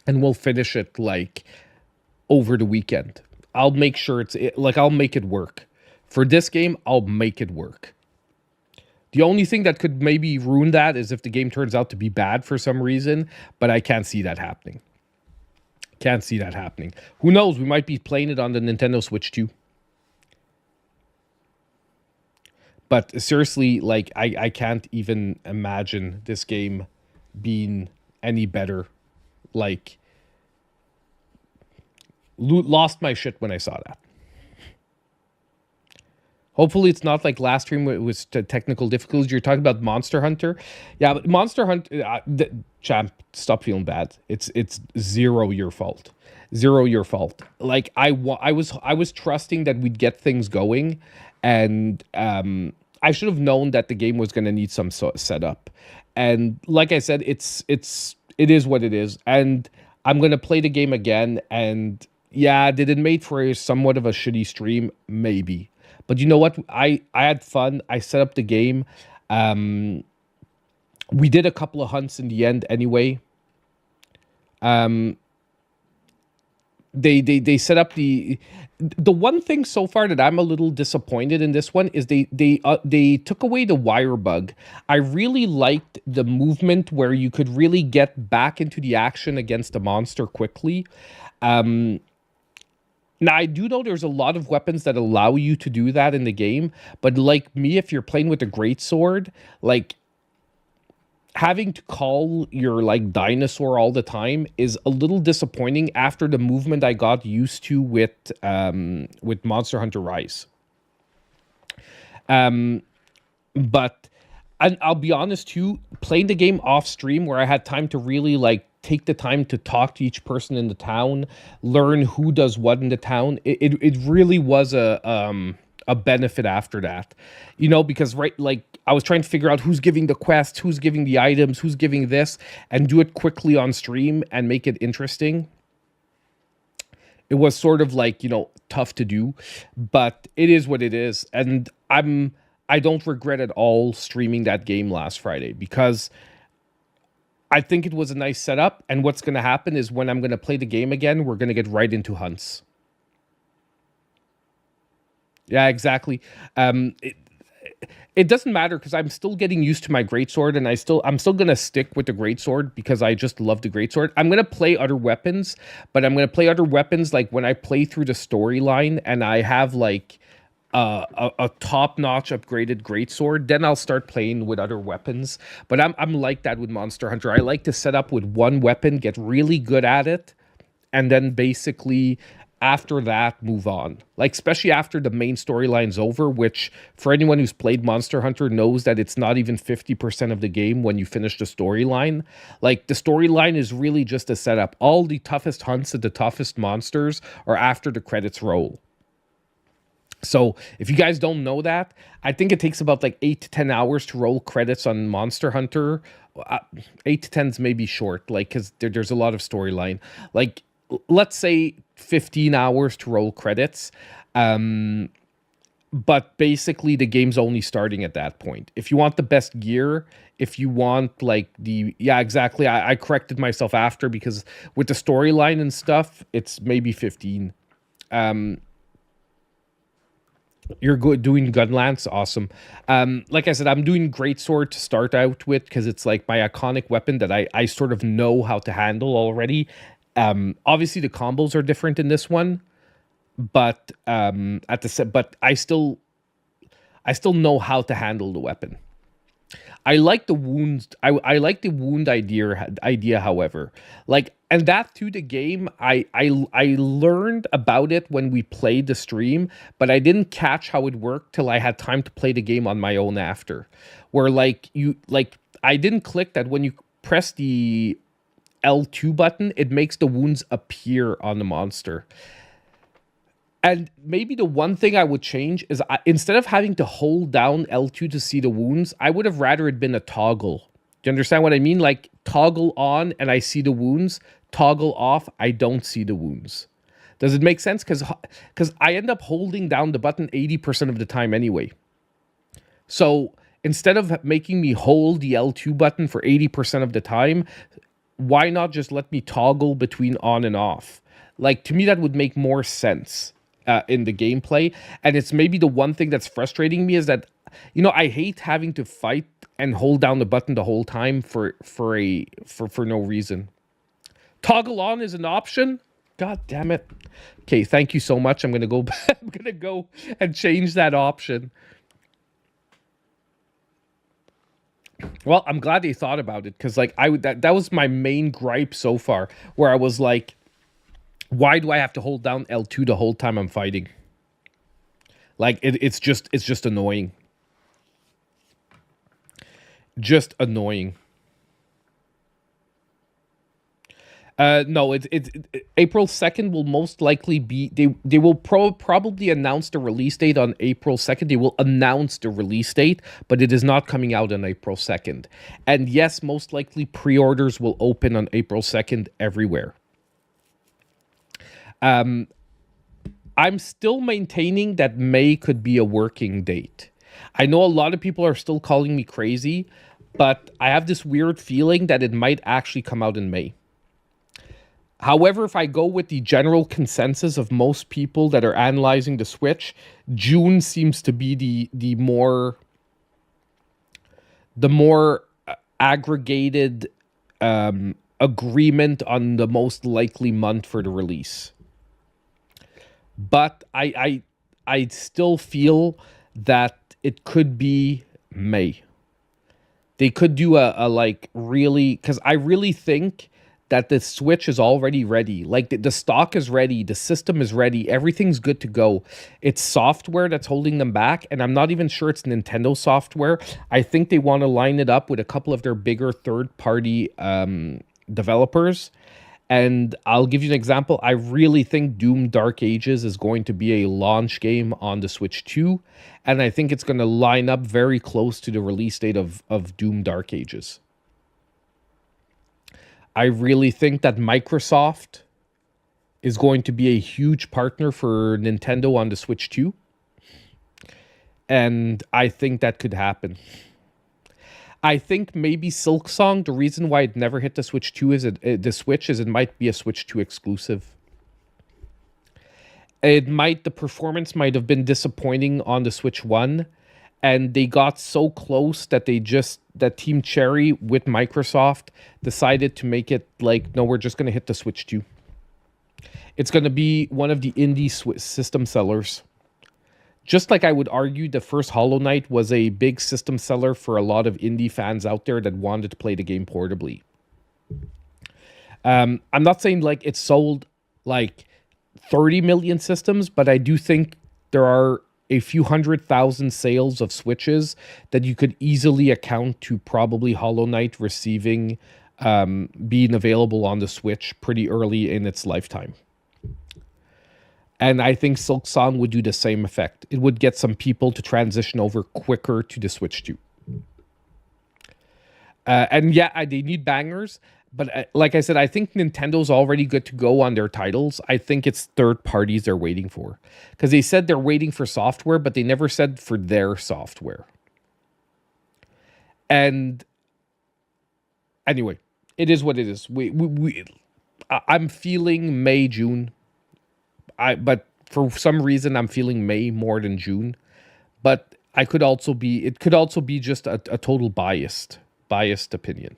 and we'll finish it like over the weekend. I'll make sure I'll make it work. For this game, I'll make it work. The only thing that could maybe ruin that is if the game turns out to be bad for some reason, but I can't see that happening. Can't see that happening. Who knows? We might be playing it on the Nintendo Switch too. But seriously, like I can't even imagine this game being any better. Like lost my shit when I saw that. Hopefully it's not like last stream where it was technical difficulties. You're talking about Monster Hunter. Yeah, but Monster Hunter, champ, stop feeling bad. It's zero your fault. Zero your fault. Like I was trusting that we'd get things going, and I should have known that the game was going to need some setup. And like I said, it is what it is. And I'm going to play the game again. And yeah, did it make for somewhat of a shitty stream? Maybe. But you know what? I had fun. I set up the game. We did a couple of hunts in the end anyway. They set up the one thing so far that I'm a little disappointed in this one is they took away the wire bug. I really liked the movement where you could really get back into the action against a monster quickly. Now, I do know there's a lot of weapons that allow you to do that in the game, but like me, if you're playing with a greatsword, like having to call your like dinosaur all the time is a little disappointing after the movement I got used to with Monster Hunter Rise. But I'll be honest too, playing the game off stream where I had time to really like take the time to talk to each person in the town, learn who does what in the town. It really was a benefit after that, you know, because like I was trying to figure out who's giving the quests, who's giving the items, who's giving this, and do it quickly on stream and make it interesting. It was sort of like, you know, tough to do, but it is what it is. And I don't regret at all streaming that game last Friday because I think it was a nice setup, and what's going to happen is when I'm going to play the game again, we're going to get right into hunts. Yeah, exactly. It doesn't matter because I'm still getting used to my greatsword, and I'm still going to stick with the greatsword because I just love the greatsword. I'm going to play other weapons, but I'm going to play other weapons like when I play through the storyline and I have like a top-notch upgraded greatsword, then I'll start playing with other weapons. But I'm like that with Monster Hunter. I like to set up with one weapon, get really good at it, and then basically after that move on. Like especially after the main storyline's over, which for anyone who's played Monster Hunter knows that it's not even 50% of the game when you finish the storyline. Like the storyline is really just a setup. All the toughest hunts and the toughest monsters are after the credits roll. So if you guys don't know that, I think it takes about like 8 to 10 hours to roll credits on Monster Hunter. 8 to 10 is maybe short, like because there's a lot of storyline. Like let's say 15 hours to roll credits. But basically the game's only starting at that point. If you want the best gear, if you want like yeah, exactly. I corrected myself after because with the storyline and stuff, it's maybe 15. You're good doing Gunlance, awesome. Like I said, I'm doing Greatsword to start out with because it's like my iconic weapon that I sort of know how to handle already. Obviously the combos are different in this one, but but I still know how to handle the weapon. I like the wounds. I like the wound idea, however. Like, and that to the game, I learned about it when we played the stream, but I didn't catch how it worked till I had time to play the game on my own after. Where I didn't click that when you press the L2 button, it makes the wounds appear on the monster. And maybe the one thing I would change is instead of having to hold down L2 to see the wounds, I would have rather it been a toggle. Do you understand what I mean? Like toggle on and I see the wounds, toggle off, I don't see the wounds. Does it make sense? Because I end up holding down the button 80% of the time anyway. So instead of making me hold the L2 button for 80% of the time, why not just let me toggle between on and off? Like, to me, that would make more sense. In the gameplay, and it's maybe the one thing that's frustrating me is that, you know, I hate having to fight and hold down the button the whole time for no reason. Toggle on is an option. God damn it. Okay, thank you so much. I'm gonna go. I'm gonna go and change that option. Well, I'm glad they thought about it, because like that was my main gripe so far, where I was like, why do I have to hold down L2 the whole time I'm fighting? Like it's just annoying. Just annoying. No, it's April 2nd will most likely be, they will probably announce the release date on April 2nd. They will announce the release date, but it is not coming out on April 2nd. And yes, most likely pre-orders will open on April 2nd everywhere. I'm still maintaining that May could be a working date. I know a lot of people are still calling me crazy, but I have this weird feeling that it might actually come out in May. However, if I go with the general consensus of most people that are analyzing the Switch, June seems to be the more aggregated agreement on the most likely month for the release. But I still feel that it could be May. They could do a like really, because I really think that the Switch is already ready. Like the stock is ready, the system is ready, everything's good to go. It's software that's holding them back, and I'm not even sure it's Nintendo software. I think they want to line it up with a couple of their bigger third-party developers. And I'll give you an example. I really think Doom Dark Ages is going to be a launch game on the Switch 2, and I think it's going to line up very close to the release date of Doom Dark Ages. I really think that Microsoft is going to be a huge partner for Nintendo on the Switch 2. And I think that could happen. I think maybe Silksong, the reason why it never hit the Switch 2 is it might be a Switch 2 exclusive. The performance might have been disappointing on the Switch 1. And they got so close that that Team Cherry with Microsoft decided to make it like, no, we're just going to hit the Switch 2. It's going to be one of the indie system sellers. Just like I would argue the first Hollow Knight was a big system seller for a lot of indie fans out there that wanted to play the game portably. I'm not saying like it sold like 30 million systems, but I do think there are a few 100,000 sales of Switches that you could easily account to probably Hollow Knight receiving, being available on the Switch pretty early in its lifetime. And I think Silksong would do the same effect. It would get some people to transition over quicker to the Switch 2. And yeah, they need bangers. But like I said, I think Nintendo's already good to go on their titles. I think it's third parties they're waiting for. Because they said they're waiting for software, but they never said for their software. And anyway, it is what it is. I'm feeling May, June. But for some reason, I'm feeling May more than June. But it could also be just a total biased opinion.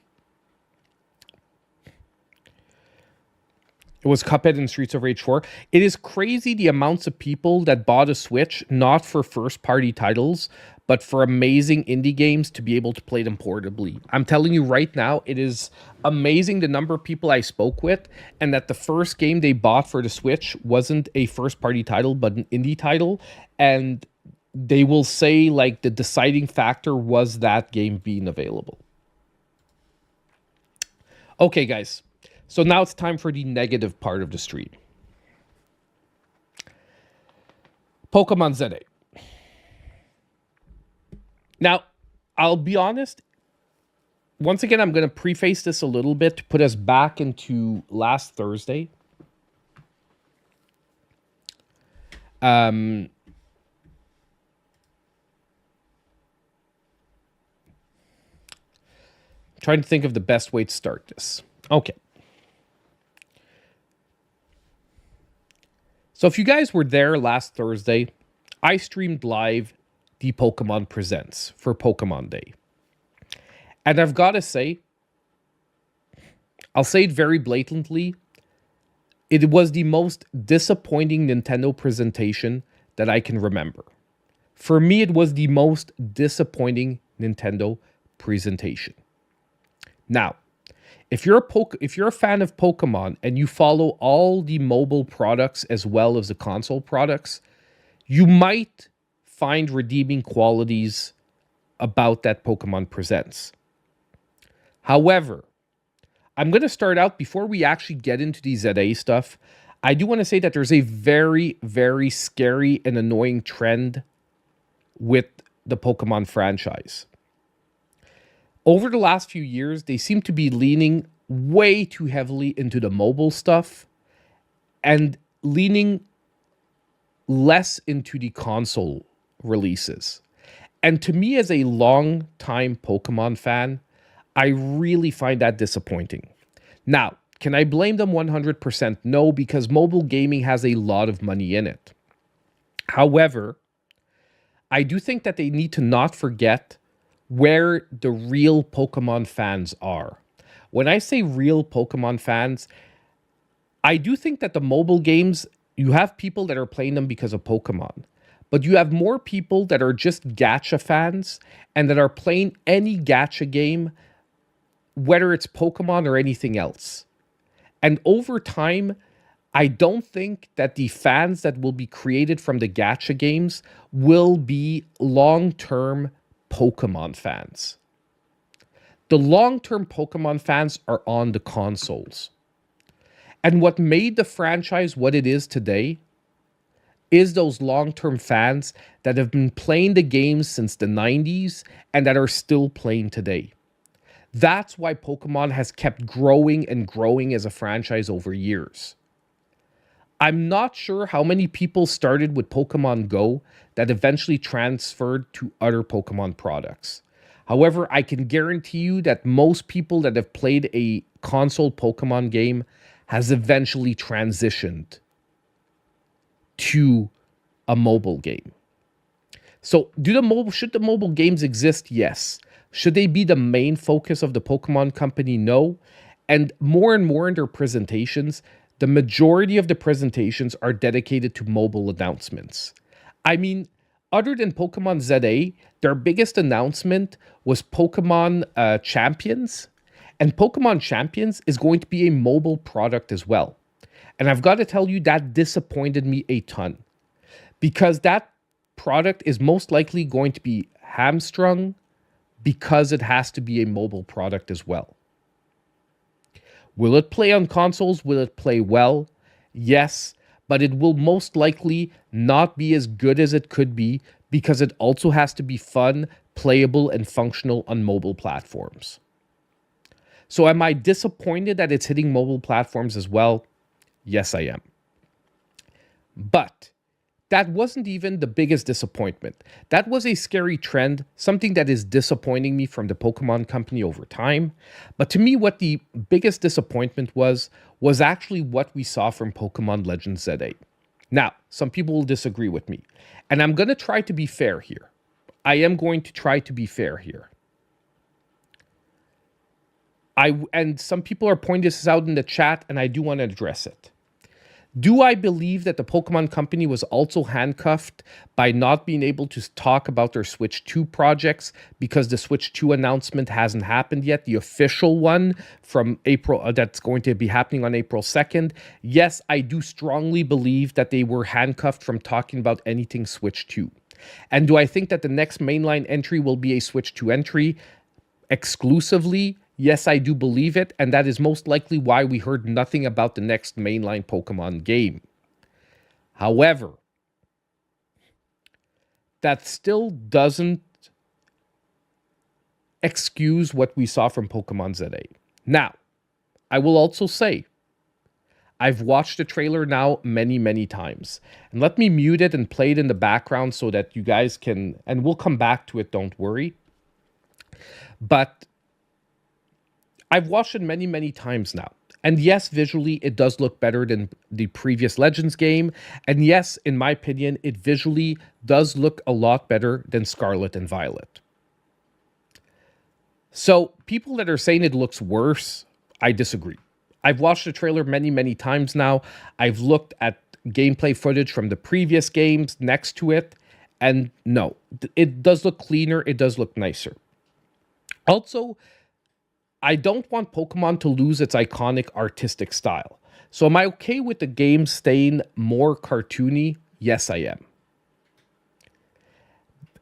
It was Cuphead and Streets of Rage 4. It is crazy the amounts of people that bought a Switch, not for first-party titles, but for amazing indie games to be able to play them portably. I'm telling you right now, it is amazing the number of people I spoke with, and that the first game they bought for the Switch wasn't a first-party title, but an indie title, and they will say, like, the deciding factor was that game being available. Okay, guys. So now it's time for the negative part of the stream. Pokemon ZA. Now, I'll be honest. Once again, I'm going to preface this a little bit to put us back into last Thursday. Trying to think of the best way to start this. Okay. So if you guys were there last Thursday, I streamed live the Pokemon Presents for Pokemon Day. And I've got to say, I'll say it very blatantly, it was the most disappointing Nintendo presentation that I can remember. For me, it was the most disappointing Nintendo presentation. Now, if you're a fan of Pokemon and you follow all the mobile products as well as the console products, you might find redeeming qualities about that Pokemon Presents. However, I'm going to start out, before we actually get into the ZA stuff, I do want to say that there's a very, very scary and annoying trend with the Pokemon franchise. Over the last few years, they seem to be leaning way too heavily into the mobile stuff and leaning less into the console releases. And to me, as a long-time Pokemon fan, I really find that disappointing. Now, can I blame them 100%? No, because mobile gaming has a lot of money in it. However, I do think that they need to not forget where the real Pokemon fans are. When I say real Pokemon fans, I do think that the mobile games, you have people that are playing them because of Pokemon, but you have more people that are just gacha fans and that are playing any gacha game, whether it's Pokemon or anything else. And over time, I don't think that the fans that will be created from the gacha games will be long-term Pokemon fans. The long-term Pokemon fans are on the consoles. And what made the franchise what it is today is those long-term fans that have been playing the games since the 90s and that are still playing today. That's why Pokemon has kept growing and growing as a franchise over years. I'm not sure how many people started with Pokemon Go that eventually transferred to other Pokemon products. However, I can guarantee you that most people that have played a console Pokemon game has eventually transitioned to a mobile game. So, should the mobile games exist? Yes. Should they be the main focus of the Pokemon Company? No. And more in their presentations, the majority of the presentations are dedicated to mobile announcements. I mean, other than Pokemon ZA, their biggest announcement was Pokemon Champions. And Pokemon Champions is going to be a mobile product as well. And I've got to tell you, that disappointed me a ton. Because that product is most likely going to be hamstrung because it has to be a mobile product as well. Will it play on consoles? Will it play well? Yes, but it will most likely not be as good as it could be because it also has to be fun, playable, and functional on mobile platforms. So am I disappointed that it's hitting mobile platforms as well? Yes, I am. But that wasn't even the biggest disappointment. That was a scary trend, something that is disappointing me from the Pokemon Company over time. But to me, what the biggest disappointment was actually what we saw from Pokemon Legends ZA. Now, some people will disagree with me, and I'm going to try to be fair here. I am going to try to be fair here. And some people are pointing this out in the chat, and I do want to address it. Do I believe that the Pokemon Company was also handcuffed by not being able to talk about their Switch 2 projects because the Switch 2 announcement hasn't happened yet, the official one from April that's going to be happening on April 2nd? Yes, I do strongly believe that they were handcuffed from talking about anything Switch 2. And do I think that the next mainline entry will be a Switch 2 entry exclusively? Yes, I do believe it, and that is most likely why we heard nothing about the next mainline Pokemon game. However, that still doesn't excuse what we saw from Pokemon ZA. Now, I will also say, I've watched the trailer now many, many times. And let me mute it and play it in the background so that you guys can, and we'll come back to it, don't worry. But I've watched it many, many times now. And yes, visually, it does look better than the previous Legends game. And yes, in my opinion, it visually does look a lot better than Scarlet and Violet. So people that are saying it looks worse, I disagree. I've watched the trailer many, many times now. I've looked at gameplay footage from the previous games next to it. And no, it does look cleaner. It does look nicer. Also, I don't want Pokemon to lose its iconic artistic style. So am I okay with the game staying more cartoony? Yes, I am.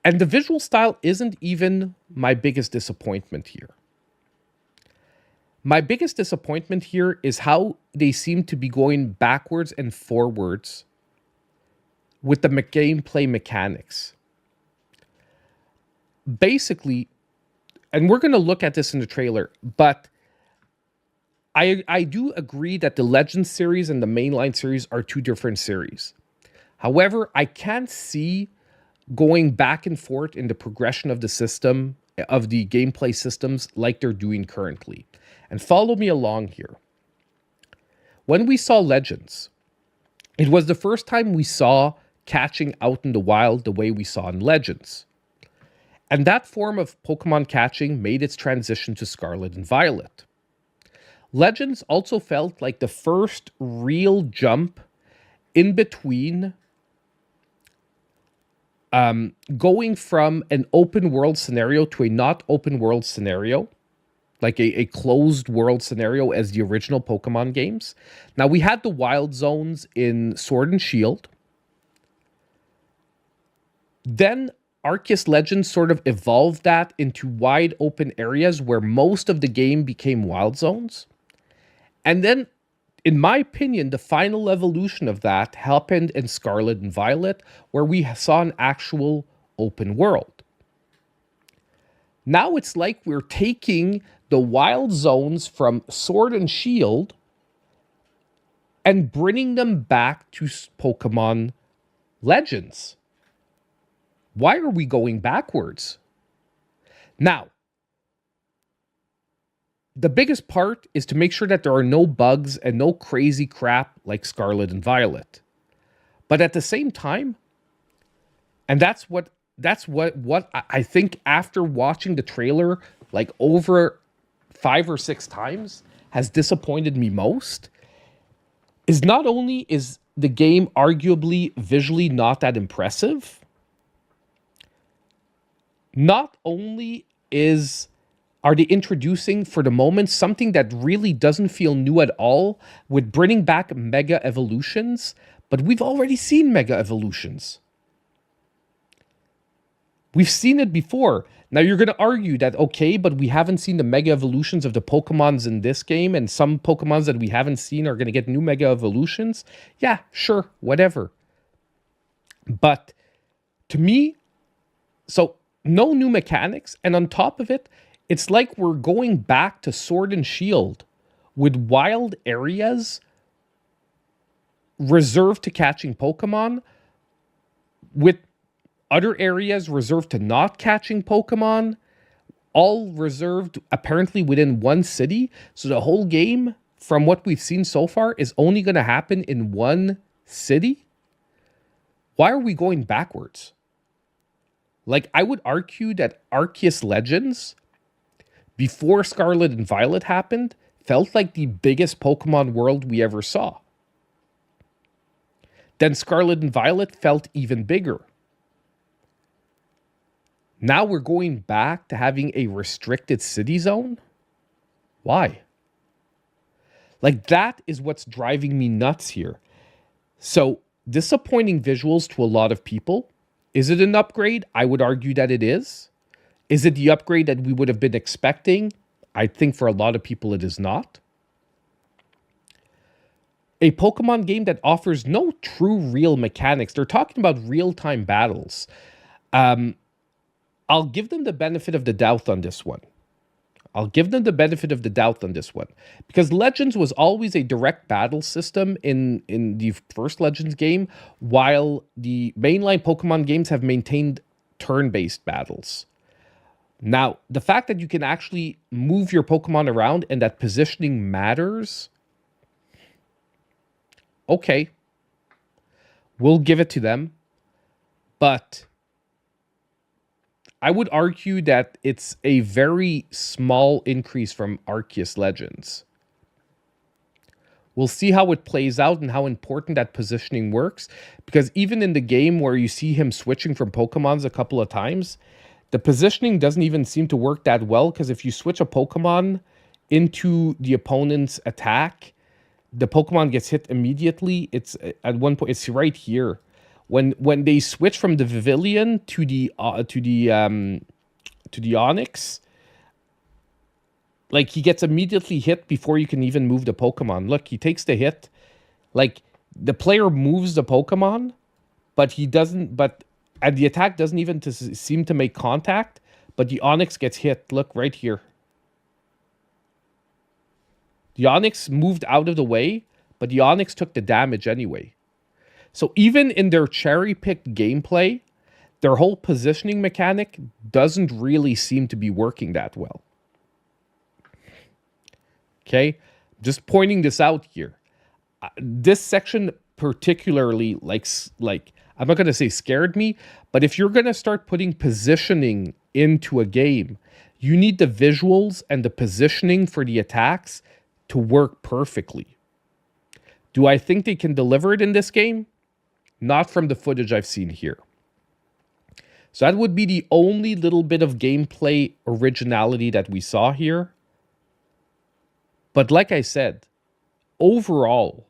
And the visual style isn't even my biggest disappointment here. My biggest disappointment here is how they seem to be going backwards and forwards with the gameplay mechanics. Basically, and we're going to look at this in the trailer, but I do agree that the Legends series and the mainline series are two different series. However, I can't see going back and forth in the progression of the system, of the gameplay systems like they're doing currently. And follow me along here. When we saw Legends, it was the first time we saw catching out in the wild the way we saw in Legends. And that form of Pokemon catching made its transition to Scarlet and Violet. Legends also felt like the first real jump in between going from an open world scenario to a not open world scenario, like a closed world scenario as the original Pokemon games. Now, we had the wild zones in Sword and Shield. Then Arceus Legends sort of evolved that into wide open areas where most of the game became wild zones. And then, in my opinion, the final evolution of that happened in Scarlet and Violet, where we saw an actual open world. Now it's like we're taking the wild zones from Sword and Shield and bringing them back to Pokemon Legends. Why are we going backwards? Now, the biggest part is to make sure that there are no bugs and no crazy crap like Scarlet and Violet. But at the same time, and that's what I think after watching the trailer like over 5 or 6 times has disappointed me most, is not only is the game arguably visually not that impressive, not only are they introducing for the moment something that really doesn't feel new at all with bringing back Mega Evolutions, but we've already seen Mega Evolutions. We've seen it before. Now you're going to argue that, okay, but we haven't seen the Mega Evolutions of the Pokemons in this game, and some Pokemons that we haven't seen are going to get new Mega Evolutions. Yeah, sure, whatever. But to me, so no new mechanics, and on top of it, it's like we're going back to Sword and Shield with wild areas reserved to catching Pokemon, with other areas reserved to not catching Pokemon, all reserved apparently within one city. So the whole game, from what we've seen so far, is only going to happen in one city. Why are we going backwards? Like, I would argue that Arceus Legends, before Scarlet and Violet happened, felt like the biggest Pokemon world we ever saw. Then Scarlet and Violet felt even bigger. Now we're going back to having a restricted city zone? Why? Like, that is what's driving me nuts here. So, disappointing visuals to a lot of people. Is it an upgrade? I would argue that it is. Is it the upgrade that we would have been expecting? I think for a lot of people it is not. A Pokemon game that offers no true real mechanics. They're talking about real-time battles. I'll give them the benefit of the doubt on this one. Because Legends was always a direct battle system in the first Legends game, while the mainline Pokemon games have maintained turn-based battles. Now, the fact that you can actually move your Pokemon around and that positioning matters, okay, we'll give it to them. But I would argue that it's a very small increase from Arceus Legends. We'll see how it plays out and how important that positioning works. Because even in the game where you see him switching from Pokemons a couple of times, The positioning doesn't even seem to work that well, because if you switch a Pokemon into the opponent's attack, the Pokemon gets hit immediately. It's at one point, it's right here. When they switch from the Vivillon to the Onix, like, he gets immediately hit before you can even move the Pokemon. Look, he takes the hit. Like, the player moves the Pokemon, but he doesn't. And the attack doesn't even seem to make contact. But the Onix gets hit. Look right here. The Onix moved out of the way, but the Onix took the damage anyway. So even in their cherry-picked gameplay, their whole positioning mechanic doesn't really seem to be working that well. Okay? Just pointing this out here. This section particularly, like I'm not going to say scared me, but if you're going to start putting positioning into a game, you need the visuals and the positioning for the attacks to work perfectly. Do I think they can deliver it in this game? Not from the footage I've seen here. So that would be the only little bit of gameplay originality that we saw here. But like I said, overall,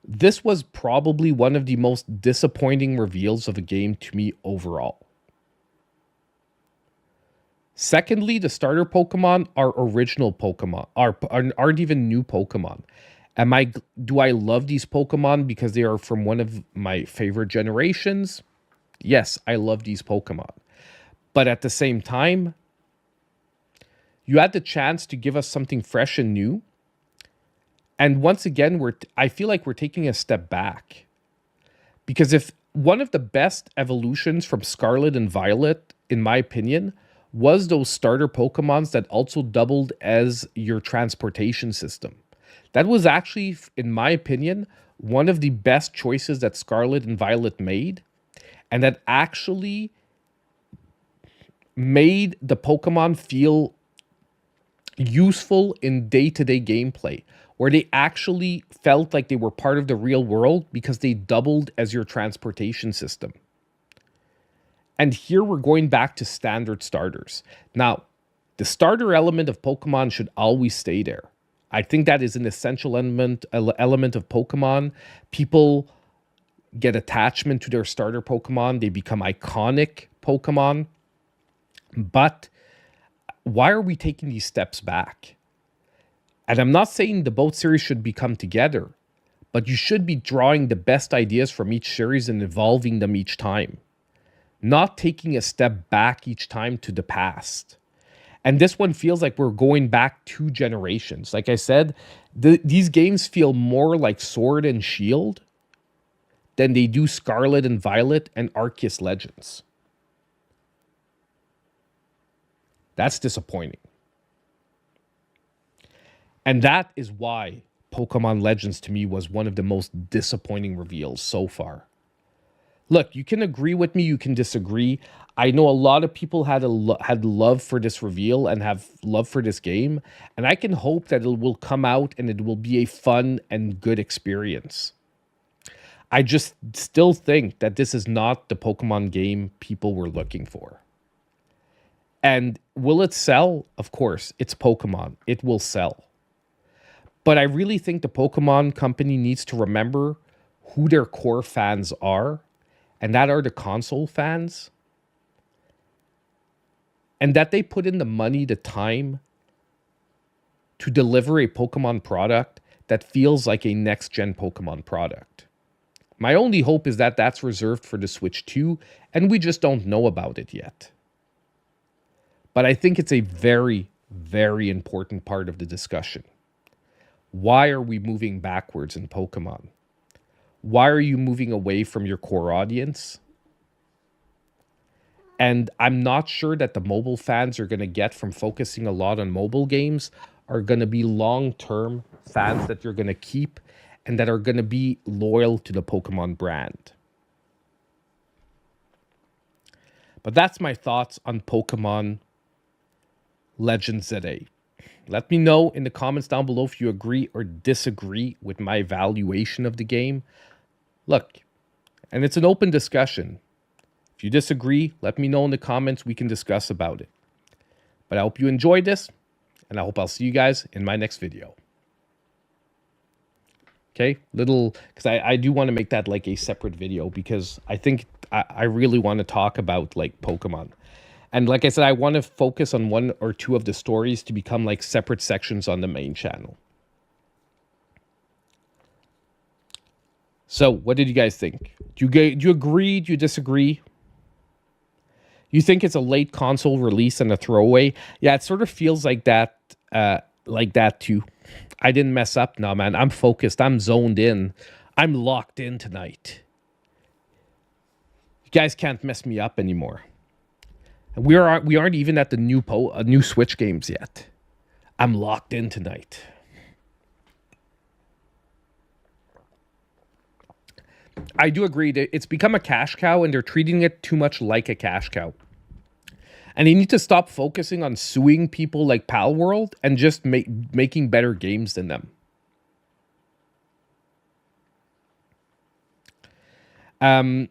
this was probably one of the most disappointing reveals of a game to me overall. Secondly, the starter Pokemon are original Pokemon, aren't even new Pokemon. Do I love these Pokemon because they are from one of my favorite generations? Yes, I love these Pokemon. But at the same time, you had the chance to give us something fresh and new. And once again, I feel like we're taking a step back. Because if one of the best evolutions from Scarlet and Violet, in my opinion, was those starter Pokemons that also doubled as your transportation system. That was actually, in my opinion, one of the best choices that Scarlet and Violet made. And that actually made the Pokemon feel useful in day-to-day gameplay, where they actually felt like they were part of the real world because they doubled as your transportation system. And here we're going back to standard starters. Now, the starter element of Pokemon should always stay there. I think that is an essential element of Pokemon. People get attachment to their starter Pokemon. They become iconic Pokemon. But why are we taking these steps back? And I'm not saying the both series should become together, but you should be drawing the best ideas from each series and evolving them each time. Not taking a step back each time to the past. And this one feels like we're going back 2 generations. Like I said, these games feel more like Sword and Shield than they do Scarlet and Violet and Arceus Legends. That's disappointing. And that is why Pokemon Legends to me was one of the most disappointing reveals so far. Look, you can agree with me, you can disagree. I know a lot of people had love for this reveal and have love for this game, and I can hope that it will come out and it will be a fun and good experience. I just still think that this is not the Pokemon game people were looking for. And will it sell? Of course, it's Pokemon. It will sell. But I really think the Pokemon company needs to remember who their core fans are, and that are the console fans. And that they put in the money, the time to deliver a Pokemon product that feels like a next-gen Pokemon product. My only hope is that that's reserved for the Switch 2, and we just don't know about it yet. But I think it's a very, very important part of the discussion. Why are we moving backwards in Pokemon? Why are you moving away from your core audience? And I'm not sure that the mobile fans are going to get from focusing a lot on mobile games are going to be long-term fans that you're going to keep and that are going to be loyal to the Pokemon brand. But that's my thoughts on Pokemon Legends ZA. Let me know in the comments down below if you agree or disagree with my evaluation of the game. Look, and it's an open discussion. If you disagree, let me know in the comments. We can discuss about it. But I hope you enjoyed this, and I hope I'll see you guys in my next video. Okay, because I do want to make that like a separate video, because I think I really want to talk about like Pokemon. And like I said, I want to focus on one or two of the stories to become like separate sections on the main channel. So what did you guys think? Do you agree? Do you disagree? You think it's a late console release and a throwaway? Yeah, it sort of feels like that too. I didn't mess up. No, man, I'm focused. I'm zoned in. I'm locked in tonight. You guys can't mess me up anymore. We aren't even at the new Switch games yet. I'm locked in tonight. I do agree that it's become a cash cow, and they're treating it too much like a cash cow. And they need to stop focusing on suing people like Pal World and just making better games than them. And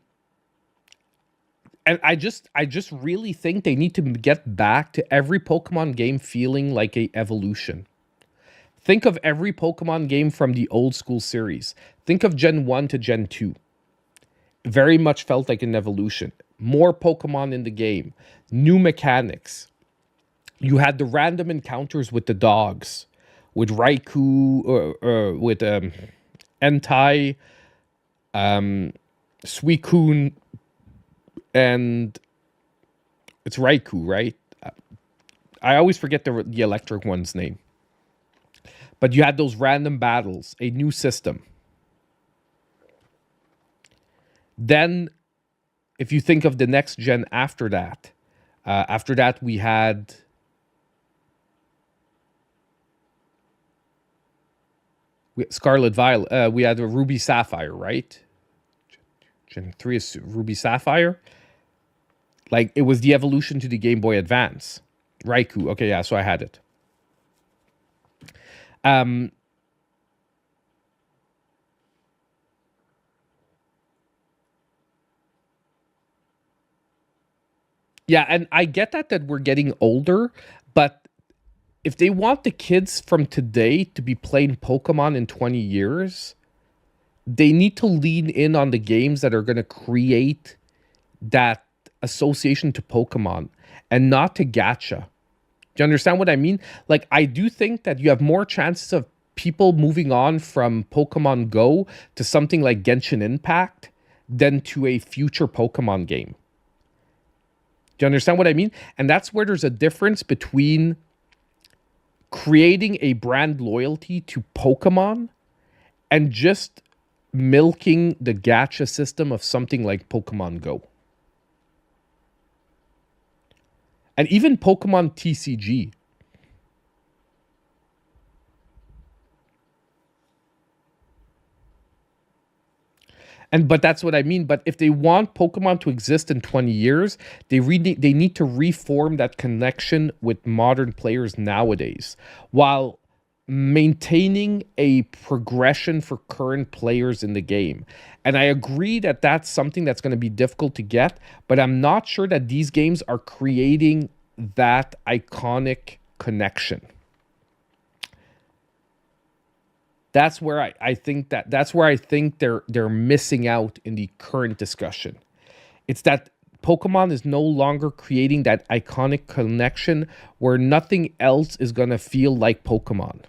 I just really think they need to get back to every Pokemon game feeling like a evolution. Think of every Pokemon game from the old school series. Think of Gen 1 to Gen 2. Very much felt like an evolution. More Pokemon in the game. New mechanics. You had the random encounters with the dogs. With Raikou, with Entei, Suicune, and it's Raikou, right? I always forget the electric one's name. But you had those random battles, a new system. Then, if you think of the next gen after that we had Scarlet Violet. We had a Ruby Sapphire, right? Gen 3 is Ruby Sapphire. Like, it was the evolution to the Game Boy Advance. Raikou. Okay, yeah, so I had it. Yeah, and I get that we're getting older, but if they want the kids from today to be playing Pokemon in 20 years, they need to lean in on the games that are going to create that association to Pokemon and not to gacha. Do you understand what I mean? Like, I do think that you have more chances of people moving on from Pokemon Go to something like Genshin Impact than to a future Pokemon game. Do you understand what I mean? And that's where there's a difference between creating a brand loyalty to Pokemon and just milking the gacha system of something like Pokemon Go. And even Pokemon TCG. But that's what I mean. But if they want Pokemon to exist in 20 years, they need to reform that connection with modern players nowadays, while maintaining a progression for current players in the game. And I agree that that's something that's going to be difficult to get, but I'm not sure that these games are creating that iconic connection. That's where I think they're missing out in the current discussion. It's that Pokemon is no longer creating that iconic connection where nothing else is going to feel like Pokemon.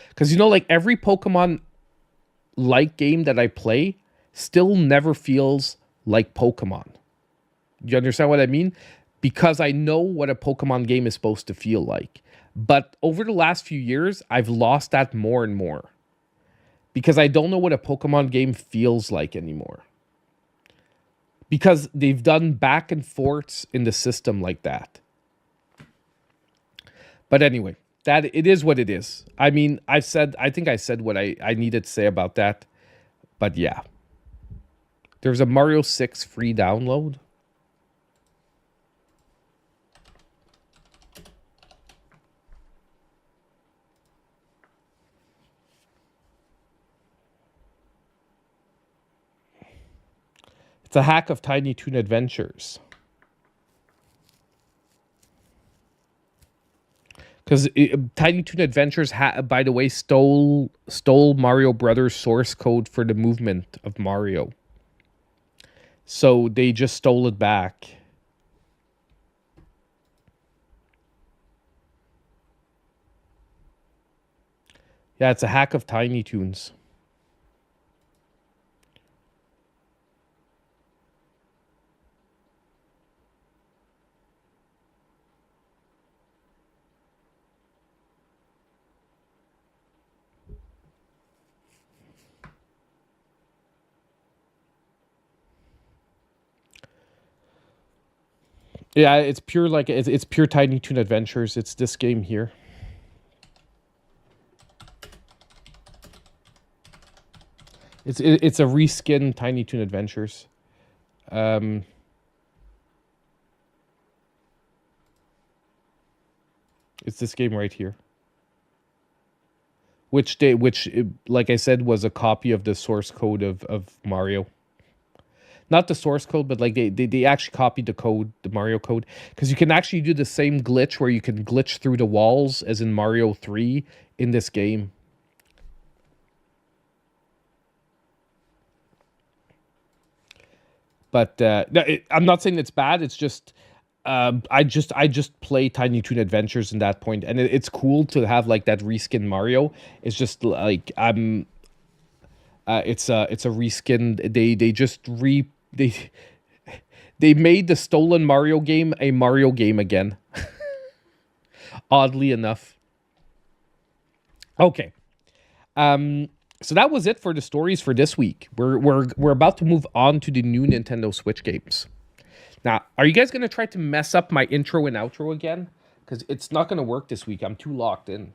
Because, like every Pokemon-like game that I play still never feels like Pokemon. Do you understand what I mean? Because I know what a Pokemon game is supposed to feel like. But over the last few years, I've lost that more and more. Because I don't know what a Pokemon game feels like anymore. Because they've done back and forths in the system like that. But anyway, that it is what it is. I mean, I think I said what I needed to say about that. But yeah. There's a Mario 6 free download. It's a hack of Tiny Toon Adventures. Because Tiny Toon Adventures, by the way, stole Mario Brothers source code for the movement of Mario. So they just stole it back. Yeah, it's a hack of Tiny Toons. Yeah, it's pure like it's pure Tiny Toon Adventures. It's this game here. It's a reskin Tiny Toon Adventures. It's this game right here. Which like I said, was a copy of the source code of Mario. Not the source code, but like they actually copied the code, the Mario code. Because you can actually do the same glitch where you can glitch through the walls as in Mario 3 in this game. But I'm not saying it's bad. It's just I just play Tiny Toon Adventures in that point, and it's cool to have like that reskin Mario. It's just like it's a reskin. They made the stolen Mario game a Mario game again. Oddly enough. Okay. So that was it for the stories for this week. We're about to move on to the new Nintendo Switch games. Now, are you guys gonna try to mess up my intro and outro again? Because it's not gonna work this week. I'm too locked in.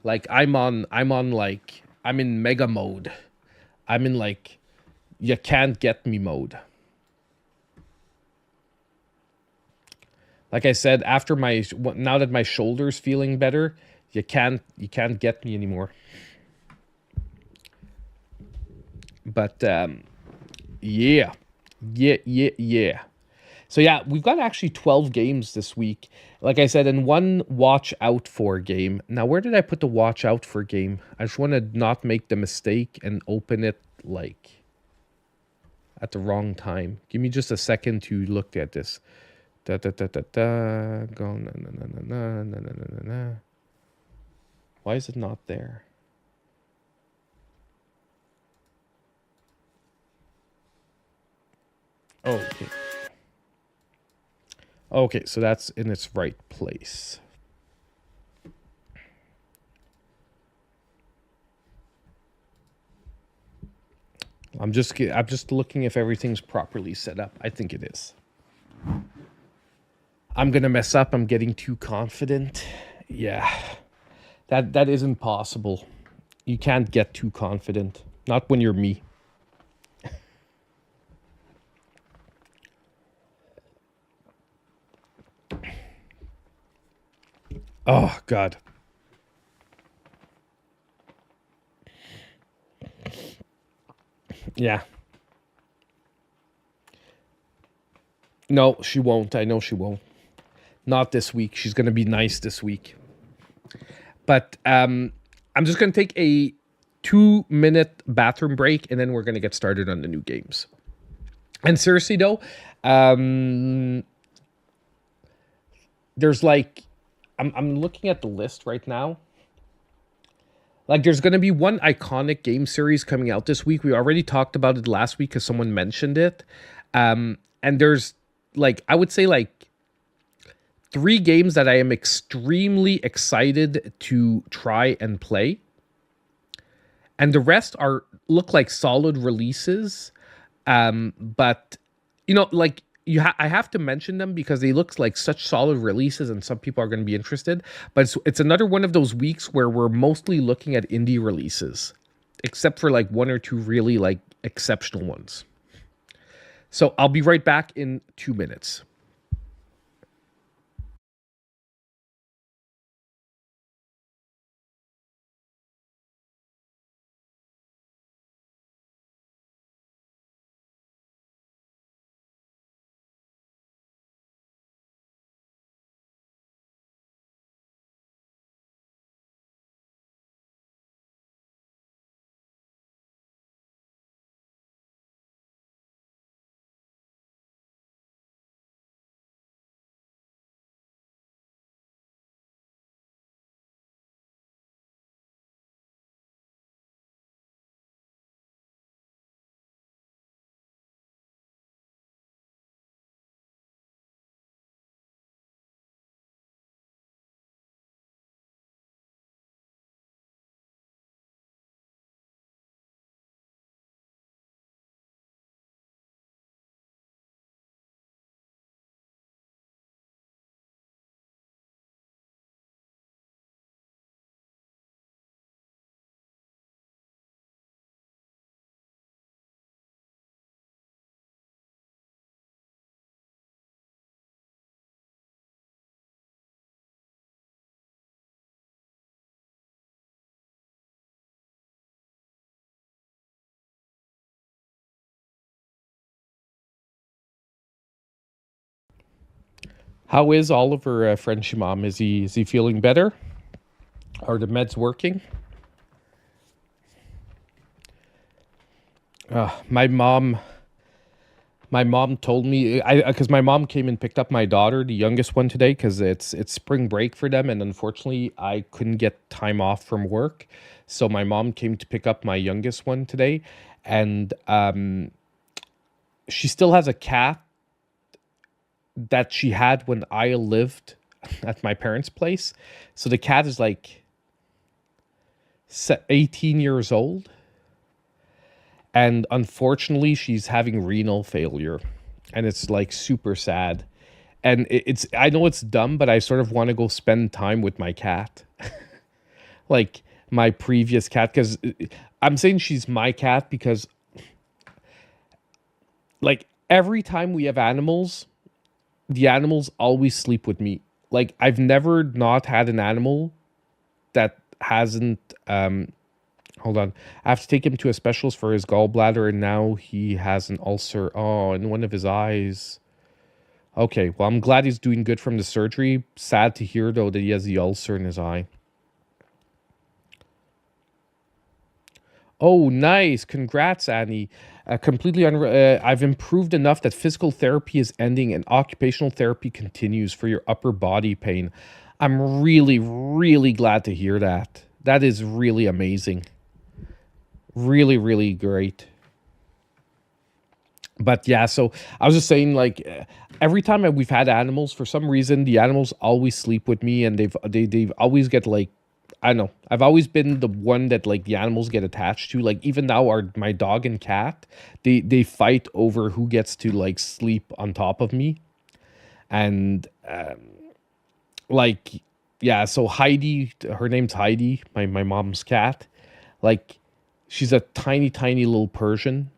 Like I'm in mega mode. I'm in like you can't get me mode. Like I said, now that my shoulder's feeling better, you can't get me anymore. But yeah. So yeah, we've got actually 12 games this week. Like I said, and one watch out for game. Now, where did I put the watch out for game? I just want to not make the mistake and open it like at the wrong time. Give me just a second to look at this. Go na. Why is it not there? Oh, okay. Okay, so that's in its right place. I'm just looking if everything's properly set up. I think it is. I'm gonna mess up. I'm getting too confident. Yeah, that isn't possible. You can't get too confident. Not when you're me. Oh, God. Yeah. No, she won't. I know she won't. Not this week. She's going to be nice this week. But I'm just going to take a 2-minute bathroom break, and then we're going to get started on the new games. And seriously, though, there's like... I'm looking at the list right now. Like, there's going to be one iconic game series coming out this week. We already talked about it last week because someone mentioned it. And there's, like, I would say, like, 3 games that I am extremely excited to try and play. And the rest look like solid releases. But, you know, like... I have to mention them because they look like such solid releases and some people are going to be interested. But it's another one of those weeks where we're mostly looking at indie releases, except for like 1 or 2 really like exceptional ones. So I'll be right back in 2 minutes. How is Oliver, Frenchy Mom? Is he feeling better? Are the meds working? My mom told me, because my mom came and picked up my daughter, the youngest one, today, because it's spring break for them, and unfortunately I couldn't get time off from work, so my mom came to pick up my youngest one today, and she still has a cat that she had when I lived at my parents' place. So the cat is like 18 years old. And unfortunately, she's having renal failure. And it's like super sad. And it's, I know it's dumb, but I sort of want to go spend time with my cat. Like my previous cat. Because I'm saying she's my cat because, like, every time we have animals, the animals always sleep with me. Like, I've never not had an animal that hasn't, hold on. I have to take him to a specialist for his gallbladder, and now he has an ulcer. Oh, in one of his eyes. Okay, well, I'm glad he's doing good from the surgery. Sad to hear, though, that he has the ulcer in his eye. Oh, nice. Congrats, Annie. I've improved enough that physical therapy is ending and occupational therapy continues for your upper body pain. I'm really, really glad to hear that. That is really amazing. Really, really great. But yeah, so I was just saying, like, every time we've had animals, for some reason, the animals always sleep with me, and they've always get, like, I don't know. I've always been the one that, like, the animals get attached to. Like, even now, my dog and cat, they fight over who gets to, like, sleep on top of me. And like, yeah. So Heidi, her name's Heidi, my mom's cat. Like, she's a tiny, tiny little Persian.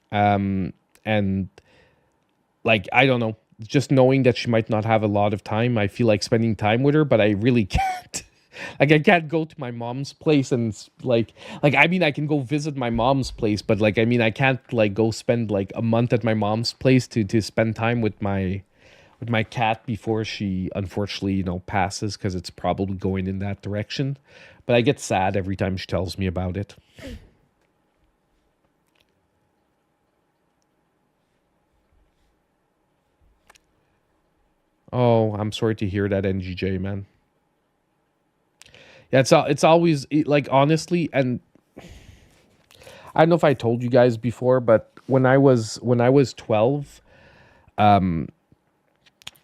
And like, I don't know. Just knowing that she might not have a lot of time, I feel like spending time with her, but I really can't. Like, I can't go to my mom's place and like, I mean, I can go visit my mom's place, but like, I mean, I can't like go spend like a month at my mom's place to spend time with my cat before she unfortunately, you know, passes, because it's probably going in that direction. But I get sad every time she tells me about it. Oh, I'm sorry to hear that, NGJ, man. Yeah, it's always like, honestly, and I don't know if I told you guys before, but when I was 12,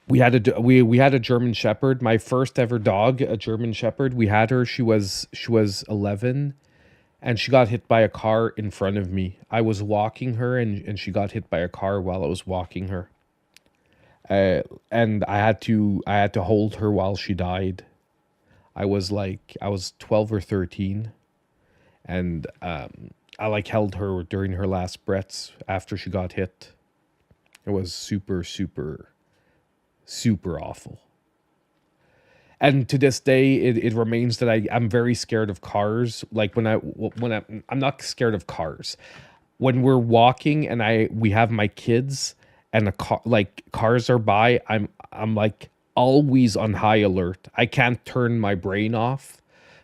we had a German Shepherd, my first ever dog, a German Shepherd. We had her. She was 11, and she got hit by a car in front of me. I was walking her, and she got hit by a car while I was walking her. And I had to hold her while she died. I was 12 or 13, and I like held her during her last breaths after she got hit. It was super, super, super awful. And to this day, it remains that I'm very scared of cars. Like, I'm not scared of cars. When we're walking and we have my kids and cars are by, I'm like always on high alert. I can't turn my brain off.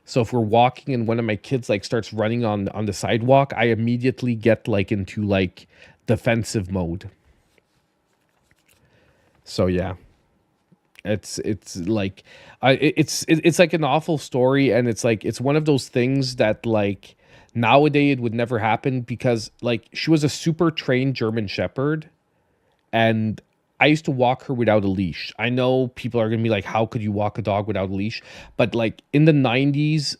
So if we're walking and one of my kids like starts running on the sidewalk, I immediately get like into like defensive mode. So yeah, it's like it's like an awful story, and it's like it's one of those things that like nowadays it would never happen, because like she was a super trained German Shepherd, and I used to walk her without a leash. I know people are going to be like, how could you walk a dog without a leash? But like in the 90s,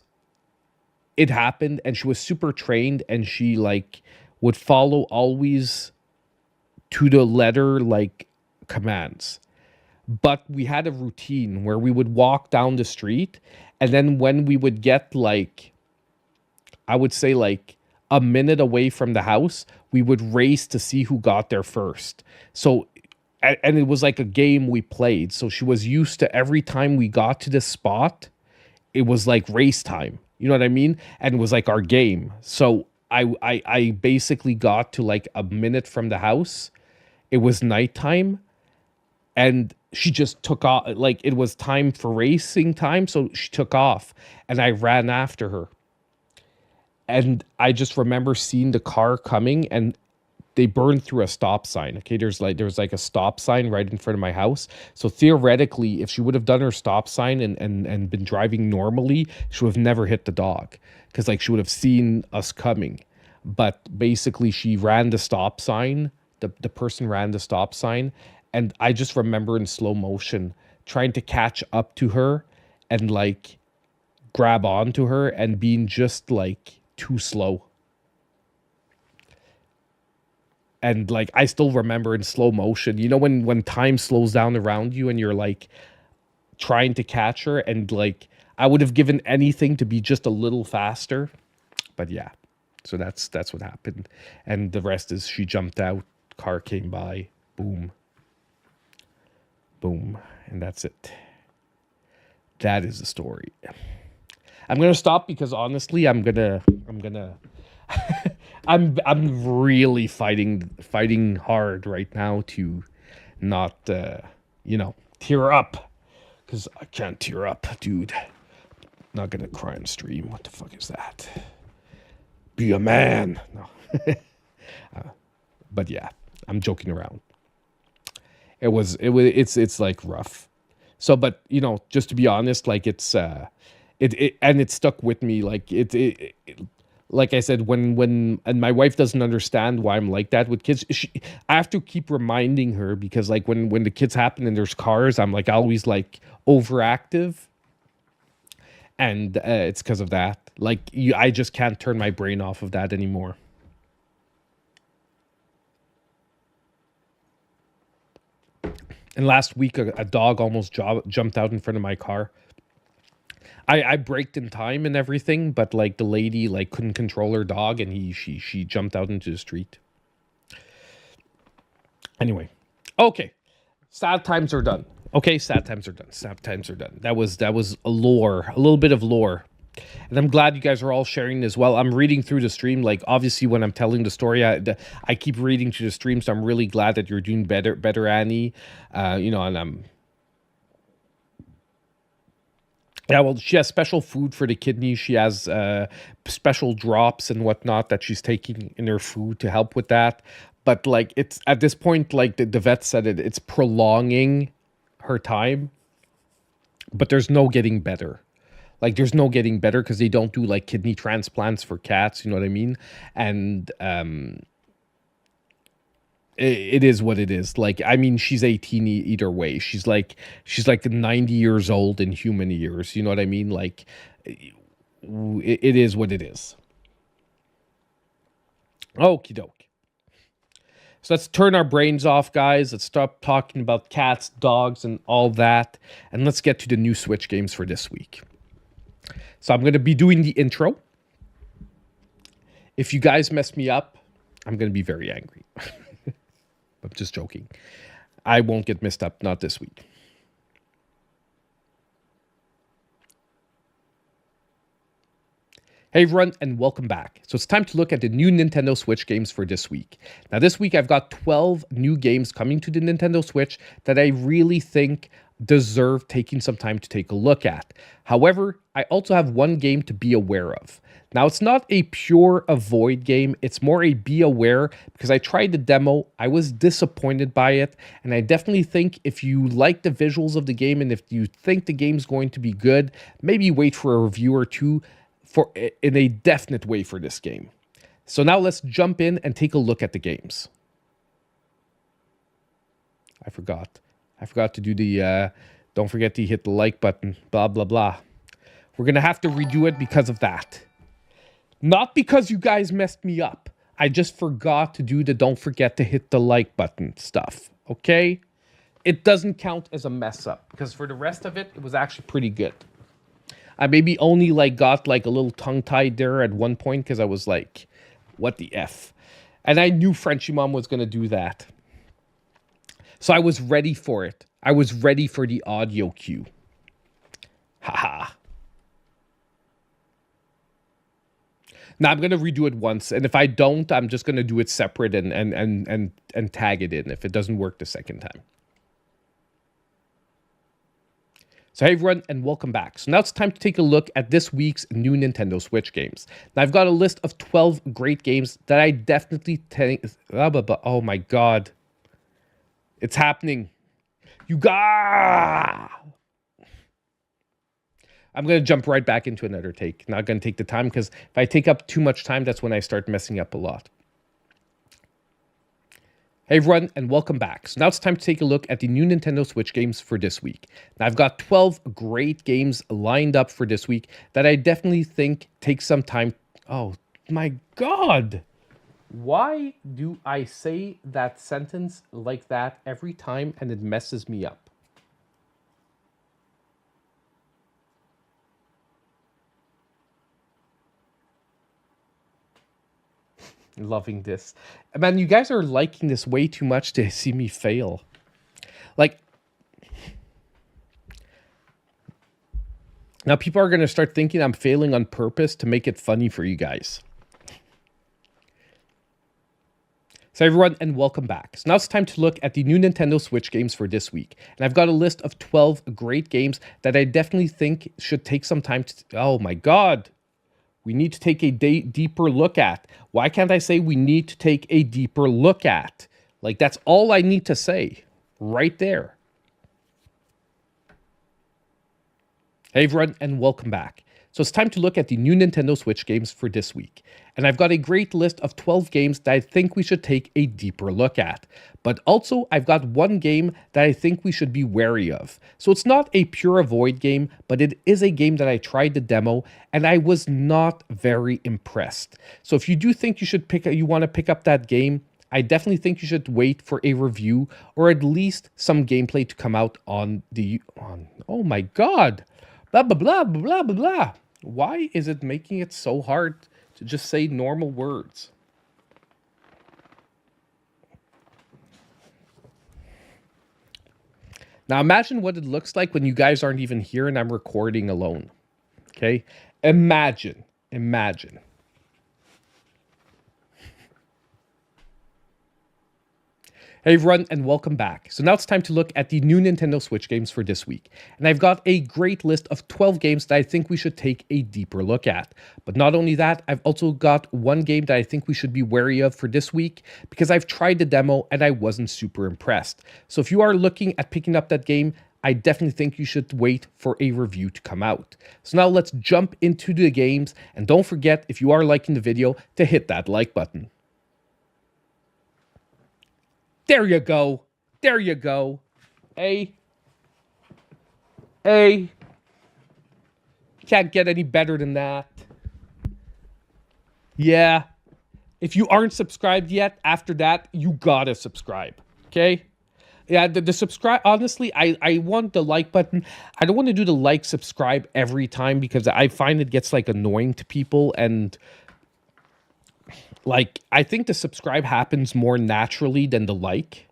it happened, and she was super trained, and she like would follow always to the letter like commands. But we had a routine where we would walk down the street, and then when we would get like, I would say like a minute away from the house, we would race to see who got there first. So, and it was like a game we played. So she was used to every time we got to this spot, it was like race time. You know what I mean? And it was like our game. So I basically got to like a minute from the house. It was nighttime. And she just took off. Like, it was time for racing time, so she took off, and I ran after her. And I just remember seeing the car coming, and they burned through a stop sign. Okay, there's like a stop sign right in front of my house. So theoretically, if she would have done her stop sign and been driving normally, she would have never hit the dog, because like she would have seen us coming. But basically, she ran the stop sign. The person ran the stop sign, and I just remember in slow motion trying to catch up to her and like grab onto her, and being just like too slow. And like, I still remember in slow motion, you know, when time slows down around you and you're like trying to catch her, and like I would have given anything to be just a little faster. But yeah, so that's what happened. And the rest is, she jumped out, car came by, boom, boom, and that's it. That is the story. I'm gonna stop because honestly, I'm really fighting hard right now to not tear up, because I can't tear up, dude. Not gonna cry on stream. What the fuck is that? Be a man. No. But yeah, I'm joking around. It's like rough. So, but you know, just to be honest, like it stuck with me. Like like I said, when my wife doesn't understand why I'm like that with kids, I have to keep reminding her, because like when the kids happen and there's cars, I'm like always like overactive, and it's because of that. Like I just can't turn my brain off of that anymore. And last week, a dog almost jumped out in front of my car. I braked in time and everything, but like the lady like couldn't control her dog, and she jumped out into the street. Anyway, okay, sad times are done. Okay, sad times are done. Sad times are done. That was a little bit of lore, and I'm glad you guys are all sharing as well. I'm reading through the stream. Like obviously, when I'm telling the story, I keep reading through the stream, so I'm really glad that you're doing better, Annie. And I'm. Yeah, well, she has special food for the kidney. She has special drops and whatnot that she's taking in her food to help with that. But like, it's at this point, like the vet said, it's prolonging her time. But there's no getting better. Like, there's no getting better, because they don't do like kidney transplants for cats. You know what I mean? And it is what it is. Like, I mean, she's 18 either way. She's like 90 years old in human years. You know what I mean? Like, it is what it is. Okie doke. So let's turn our brains off, guys. Let's stop talking about cats, dogs, and all that. And let's get to the new Switch games for this week. So I'm going to be doing the intro. If you guys mess me up, I'm going to be very angry. I'm just joking. I won't get messed up, not this week. Hey everyone, and welcome back. So it's time to look at the new Nintendo Switch games for this week. Now this week I've got 12 new games coming to the Nintendo Switch that I really think deserve taking some time to take a look at. However, I also have one game to be aware of. Now, it's not a pure avoid game. It's more a be aware, because I tried the demo. I was disappointed by it. And I definitely think if you like the visuals of the game and if you think the game's going to be good, maybe wait for a review or two in a definite way for this game. So now let's jump in and take a look at the games. I forgot to do the, don't forget to hit the like button, blah, blah, blah. We're going to have to redo it because of that. Not because you guys messed me up. I just forgot to do the don't forget to hit the like button stuff, okay? It doesn't count as a mess up, because for the rest of it, it was actually pretty good. I maybe only like got like a little tongue-tied there at one point, because I was like, what the F? And I knew Frenchie Mom was going to do that. So I was ready for it. I was ready for the audio cue. Haha. Now I'm gonna redo it once, and if I don't, I'm just gonna do it separate and tag it in if it doesn't work the second time. So hey everyone, and welcome back. So now it's time to take a look at this week's new Nintendo Switch games. Now I've got a list of 12 great games that I definitely think... Oh my god. It's happening. You got... I'm going to jump right back into another take. Not going to take the time, because if I take up too much time, that's when I start messing up a lot. Hey everyone, and welcome back. So now it's time to take a look at the new Nintendo Switch games for this week. Now I've got 12 great games lined up for this week that I definitely think take some time. Oh my god! Why do I say that sentence like that every time and it messes me up? Loving this. Man, you guys are liking this way too much to see me fail. Like, now people are going to start thinking I'm failing on purpose to make it funny for you guys. So everyone, and welcome back. So now it's time to look at the new Nintendo Switch games for this week. And I've got a list of 12 great games that I definitely think should take some time to... Oh my god. We need to take a deeper look at. Why can't I say we need to take a deeper look at? Like, that's all I need to say. Right there. Hey everyone, and welcome back. So it's time to look at the new Nintendo Switch games for this week. And I've got a great list of 12 games that I think we should take a deeper look at. But also, I've got one game that I think we should be wary of. So it's not a pure avoid game, but it is a game that I tried the demo, and I was not very impressed. So if you do think you want to pick up that game, I definitely think you should wait for a review, or at least some gameplay to come out on the... Oh my god! Blah, blah, blah, blah, blah, blah. Why is it making it so hard to just say normal words? Now imagine what it looks like when you guys aren't even here and I'm recording alone. Okay? Imagine. Hey everyone, and welcome back. So now it's time to look at the new Nintendo Switch games for this week. And I've got a great list of 12 games that I think we should take a deeper look at. But not only that, I've also got one game that I think we should be wary of for this week, because I've tried the demo and I wasn't super impressed. So if you are looking at picking up that game, I definitely think you should wait for a review to come out. So now let's jump into the games, and don't forget, if you are liking the video, to hit that like button. There you go. There you go. Hey. Can't get any better than that. Yeah. If you aren't subscribed yet, after that, you gotta subscribe. Okay? Yeah, the subscribe... Honestly, I want the like button. I don't want to do the like, subscribe every time, because I find it gets, like, annoying to people, and... Like, I think the subscribe happens more naturally than the like.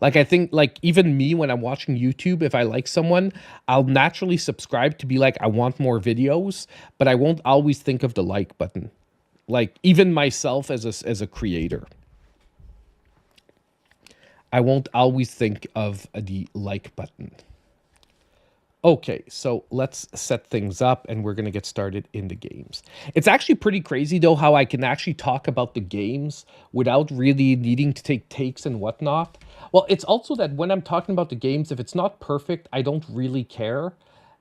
Like, I think, like, even me, when I'm watching YouTube, if I like someone, I'll naturally subscribe to be like, I want more videos, but I won't always think of the like button. Like, even myself as a creator, I won't always think of the like button. Okay, so let's set things up, and we're going to get started in the games. It's actually pretty crazy, though, how I can actually talk about the games without really needing to take takes and whatnot. Well, it's also that when I'm talking about the games, if it's not perfect, I don't really care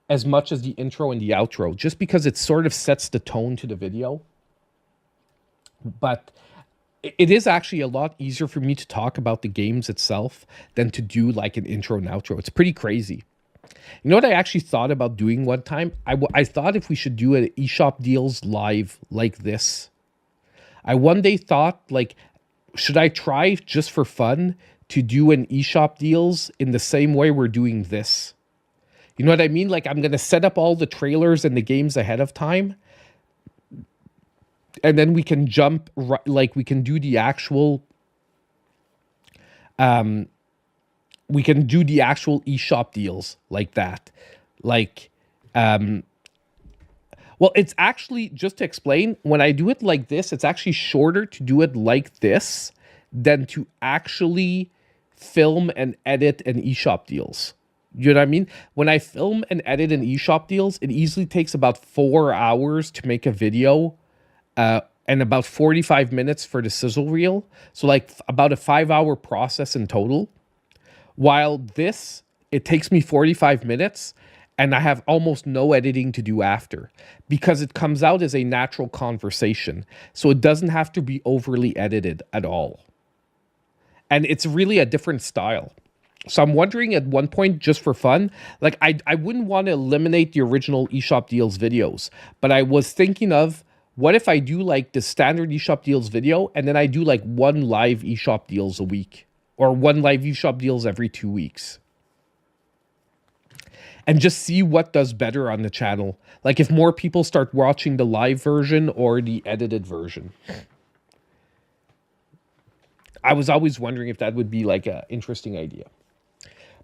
as much as the intro and the outro, just because it sort of sets the tone to the video. But it is actually a lot easier for me to talk about the games itself than to do, like, an intro and outro. It's pretty crazy. You know what I actually thought about doing one time? I thought if we should do an eShop Deals live like this. I one day thought, like, should I try just for fun to do an eShop Deals in the same way we're doing this? You know what I mean? Like, I'm going to set up all the trailers and the games ahead of time. And then we can jump, like, we can do the actual... we can do the actual eShop Deals like that. Like, well, it's actually, just to explain, when I do it like this, it's actually shorter to do it like this than to actually film and edit an eShop Deals. You know what I mean? When I film and edit in eShop Deals, it easily takes about 4 hours to make a video, and about 45 minutes for the sizzle reel. So like about a 5-hour process in total. While this, it takes me 45 minutes and I have almost no editing to do after because it comes out as a natural conversation. So it doesn't have to be overly edited at all. And it's really a different style. So I'm wondering at one point, just for fun, like I wouldn't want to eliminate the original eShop Deals videos, but I was thinking of, what if I do like the standard eShop Deals video and then I do like one live eShop Deals a week or one live eShop Deals every 2 weeks? And just see what does better on the channel. Like if more people start watching the live version or the edited version. I was always wondering if that would be like an interesting idea.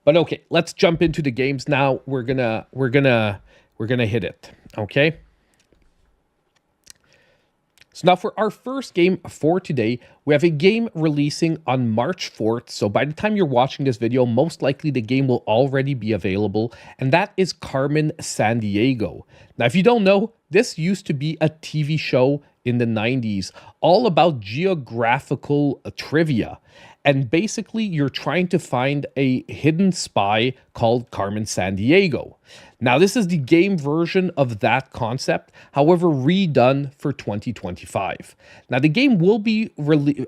But okay, let's jump into the games now. We're gonna hit it. Okay. So now for our first game for today, we have a game releasing on March 4th. So by the time you're watching this video, most likely the game will already be available. And that is Carmen Sandiego. Now, if you don't know, this used to be a TV show in the 90s, all about geographical trivia. And basically, you're trying to find a hidden spy called Carmen Sandiego. Now, this is the game version of that concept, however, redone for 2025. Now, the game will be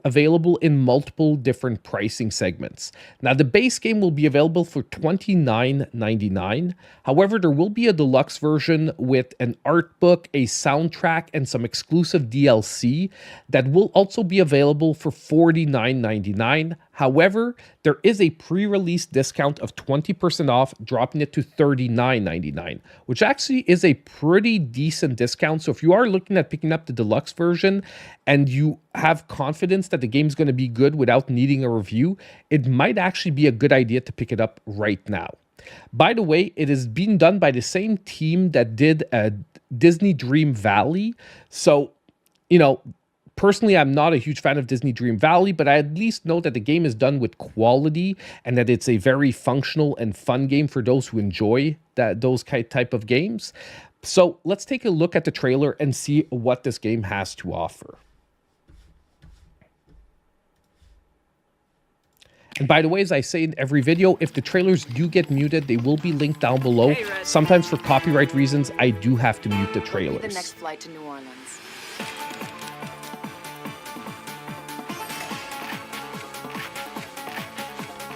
available in multiple different pricing segments. Now, the base game will be available for $29.99. However, there will be a deluxe version with an art book, a soundtrack, and some exclusive DLC that will also be available for $49.99. However, there is a pre-release discount of 20% off, dropping it to $39.99, which actually is a pretty decent discount. So if you are looking at picking up the deluxe version and you have confidence that the game's going to be good without needing a review, it might actually be a good idea to pick it up right now. By the way, it is being done by the same team that did Disney Dream Valley. So, you know, personally, I'm not a huge fan of Disney Dream Valley, but I at least know that the game is done with quality and that it's a very functional and fun game for those who enjoy those type of games. So let's take a look at the trailer and see what this game has to offer. And by the way, as I say in every video, if the trailers do get muted, they will be linked down below. Sometimes for copyright reasons, I do have to mute the trailers. The next flight to New Orleans.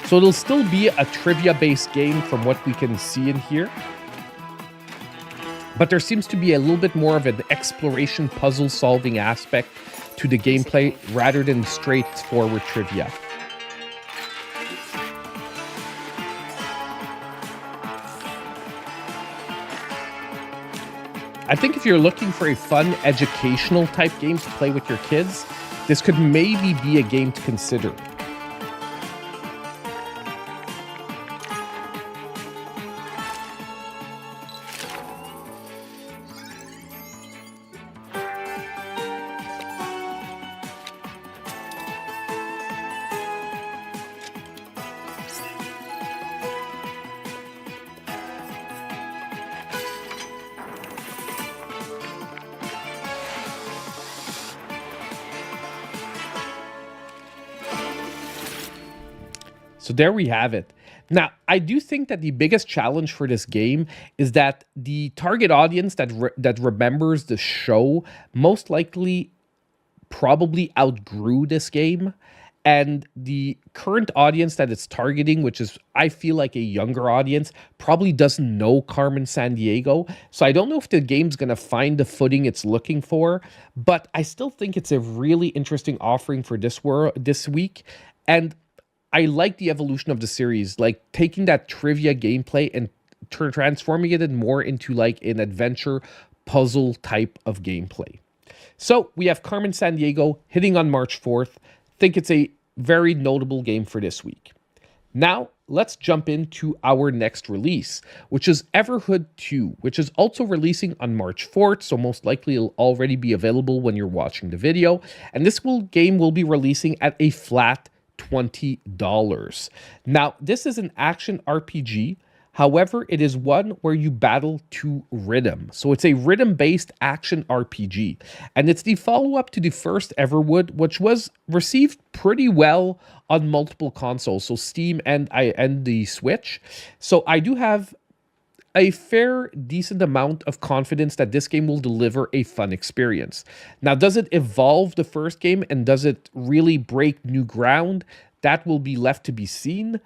So it'll still be a trivia-based game from what we can see in here. But there seems to be a little bit more of an exploration puzzle-solving aspect to the gameplay rather than straightforward trivia. I think if you're looking for a fun educational type game to play with your kids, this could maybe be a game to consider. So there we have it. Now, I do think that the biggest challenge for this game is that the target audience that remembers the show most likely probably outgrew this game. And the current audience that it's targeting, which is, I feel like, a younger audience, probably doesn't know Carmen Sandiego. So I don't know if the game's going to find the footing it's looking for, but I still think it's a really interesting offering for this week. And I like the evolution of the series, like taking that trivia gameplay and transforming it more into like an adventure puzzle type of gameplay. So we have Carmen Sandiego hitting on March 4th. Think it's a very notable game for this week. Now, let's jump into our next release, which is Everhood 2, which is also releasing on March 4th, so most likely it'll already be available when you're watching the video. And this game will be releasing at a flat $20. Now, this is an action RPG. However, it is one where you battle to rhythm. So it's a rhythm-based action RPG. And it's the follow-up to the first Everwood, which was received pretty well on multiple consoles, so Steam and the Switch. So I do have a fair, decent amount of confidence that this game will deliver a fun experience. Now, does it evolve the first game and does it really break new ground? That will be left to be seen.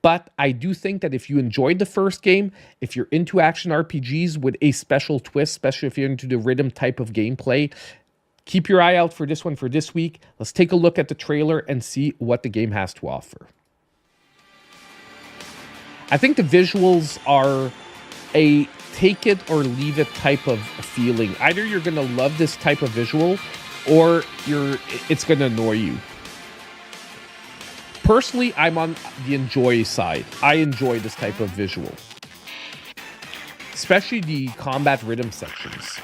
But I do think that if you enjoyed the first game, if you're into action RPGs with a special twist, especially if you're into the rhythm type of gameplay, keep your eye out for this one for this week. Let's take a look at the trailer and see what the game has to offer. I think the visuals are a take it or leave it type of feeling. Either you're going to love this type of visual or it's going to annoy you. Personally, I'm on the enjoy side. I enjoy this type of visual, especially the combat rhythm sections.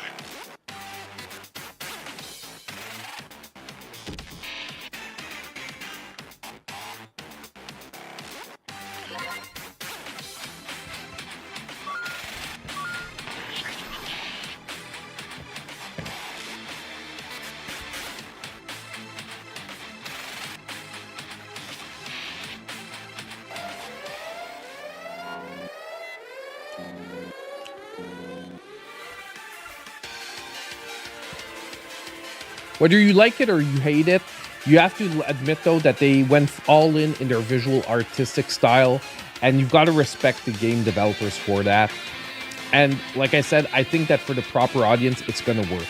Whether you like it or you hate it, you have to admit, though, that they went all in their visual artistic style, and you've got to respect the game developers for that. And like I said, I think that for the proper audience, it's going to work.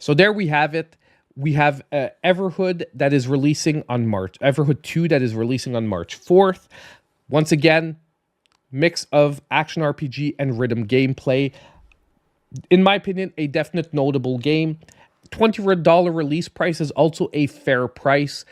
So there we have it. We have Everhood that is releasing on Everhood 2 that is releasing on March 4th. Once again, mix of action RPG and rhythm gameplay. In my opinion, a definite notable game. $20 release price is also a fair price.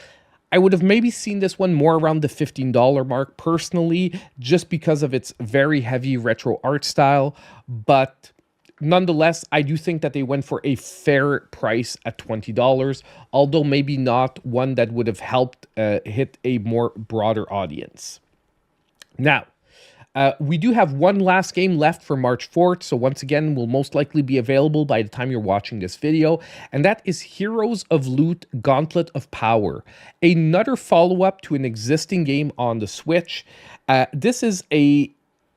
I would have maybe seen this one more around the $15 mark personally, just because of its very heavy retro art style. But nonetheless, I do think that they went for a fair price at $20, although maybe not one that would have helped hit a more broader audience. Now, we do have one last game left for March 4th, so once again, will most likely be available by the time you're watching this video, and that is Heroes of Loot Gauntlet of Power, another follow-up to an existing game on the Switch. This is a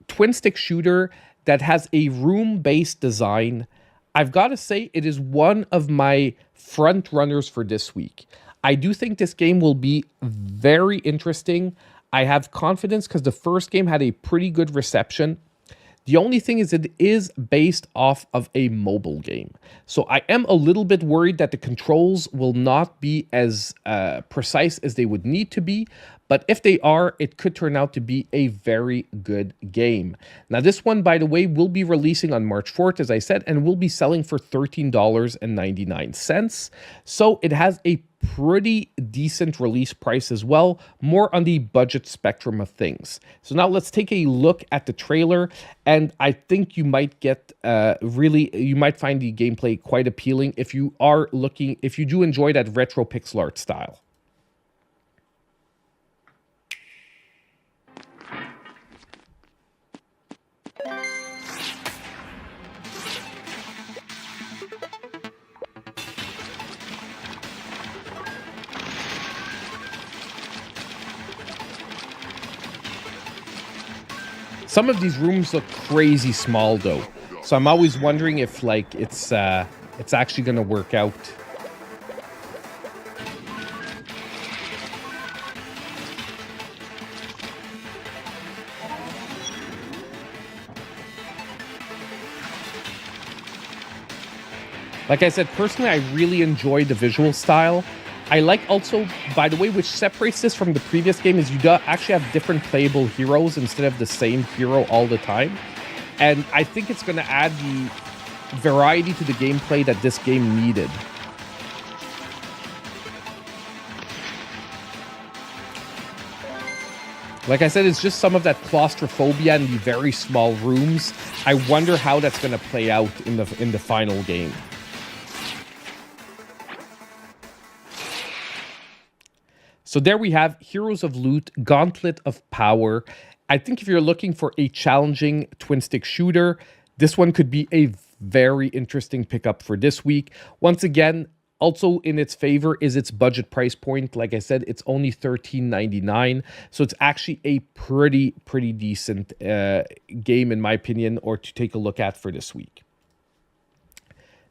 twin-stick shooter that has a room-based design. I've got to say, it is one of my front runners for this week. I do think this game will be very interesting. I have confidence because the first game had a pretty good reception. The only thing is it is based off of a mobile game. So I am a little bit worried that the controls will not be as precise as they would need to be. But if they are, it could turn out to be a very good game. Now, this one, by the way, will be releasing on March 4th, as I said, and will be selling for $13.99. So it has a pretty decent release price as well, more on the budget spectrum of things. So now let's take a look at the trailer, and I think you might get you might find the gameplay quite appealing if you do enjoy that retro pixel art style. Some of these rooms look crazy small though, so I'm always wondering if it's actually going to work out. Like I said, personally, I really enjoy the visual style. I like also, by the way, which separates this from the previous game, is you do actually have different playable heroes instead of the same hero all the time. And I think it's going to add variety to the gameplay that this game needed. Like I said, it's just some of that claustrophobia in the very small rooms. I wonder how that's going to play out in the final game. So there we have Heroes of Loot, Gauntlet of Power. I think if you're looking for a challenging twin-stick shooter, this one could be a very interesting pickup for this week. Once again, also in its favor is its budget price point. Like I said, it's only $13.99. So it's actually a pretty decent game, in my opinion, or to take a look at for this week.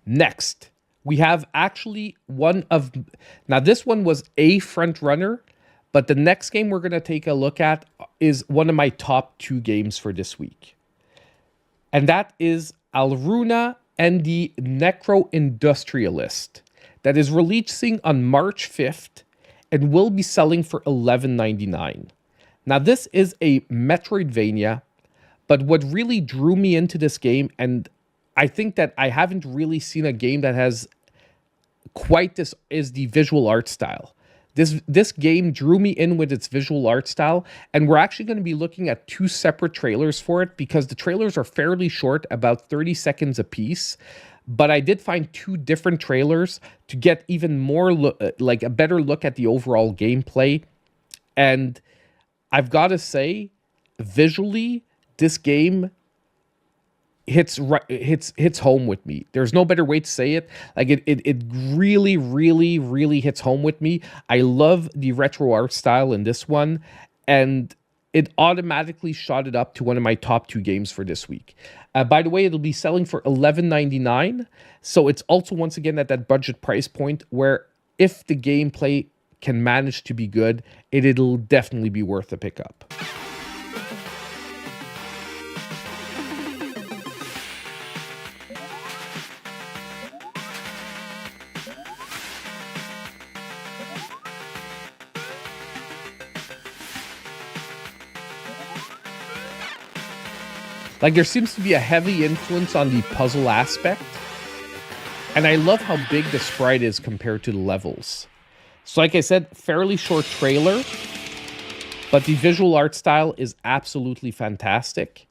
Next, we have actually one of... Now, this one was a front runner, but the next game we're going to take a look at is one of my top 2 games for this week. And that is Alruna and the Necro-Industrialist, that is releasing on March 5th and will be selling for $11.99. Now, this is a Metroidvania, but what really drew me into this game, and I think that I haven't really seen a game that has quite this, is the visual art style. This game drew me in with its visual art style, and we're actually going to be looking at 2 separate trailers for it because the trailers are fairly short, about 30 seconds apiece. But I did find 2 different trailers to get even more, like a better look at the overall gameplay. And I've got to say, visually, this game hits home with me. There's no better way to say it. Like it really hits home with me. I love the retro art style in this one, and it automatically shot it up to one of my top 2 games for this week. By the way, it'll be selling for $11.99. So it's also, once again, at that budget price point where if the gameplay can manage to be good, it'll definitely be worth a pickup. Like, there seems to be a heavy influence on the puzzle aspect. And I love how big the sprite is compared to the levels. So like I said, fairly short trailer, but the visual art style is absolutely fantastic.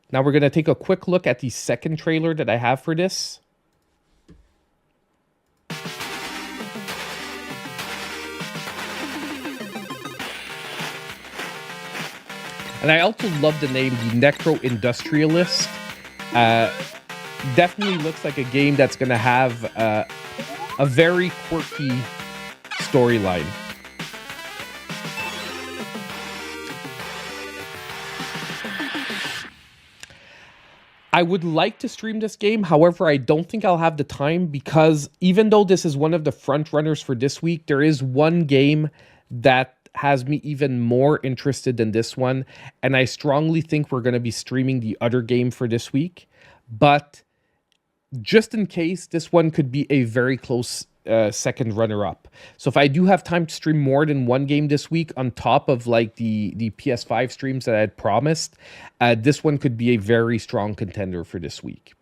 Now we're going to take a quick look at the second trailer that I have for this. And I also love the name, the Necro-Industrialist. Definitely looks like a game that's going to have a very quirky storyline. I would like to stream this game. However, I don't think I'll have the time because even though this is one of the front runners for this week, there is one game that has me even more interested than this one, and I strongly think we're going to be streaming the other game for this week. But just in case, this one could be a very close second runner-up. So if I do have time to stream more than one game this week on top of like the PS5 streams that I had promised, this one could be a very strong contender for this week.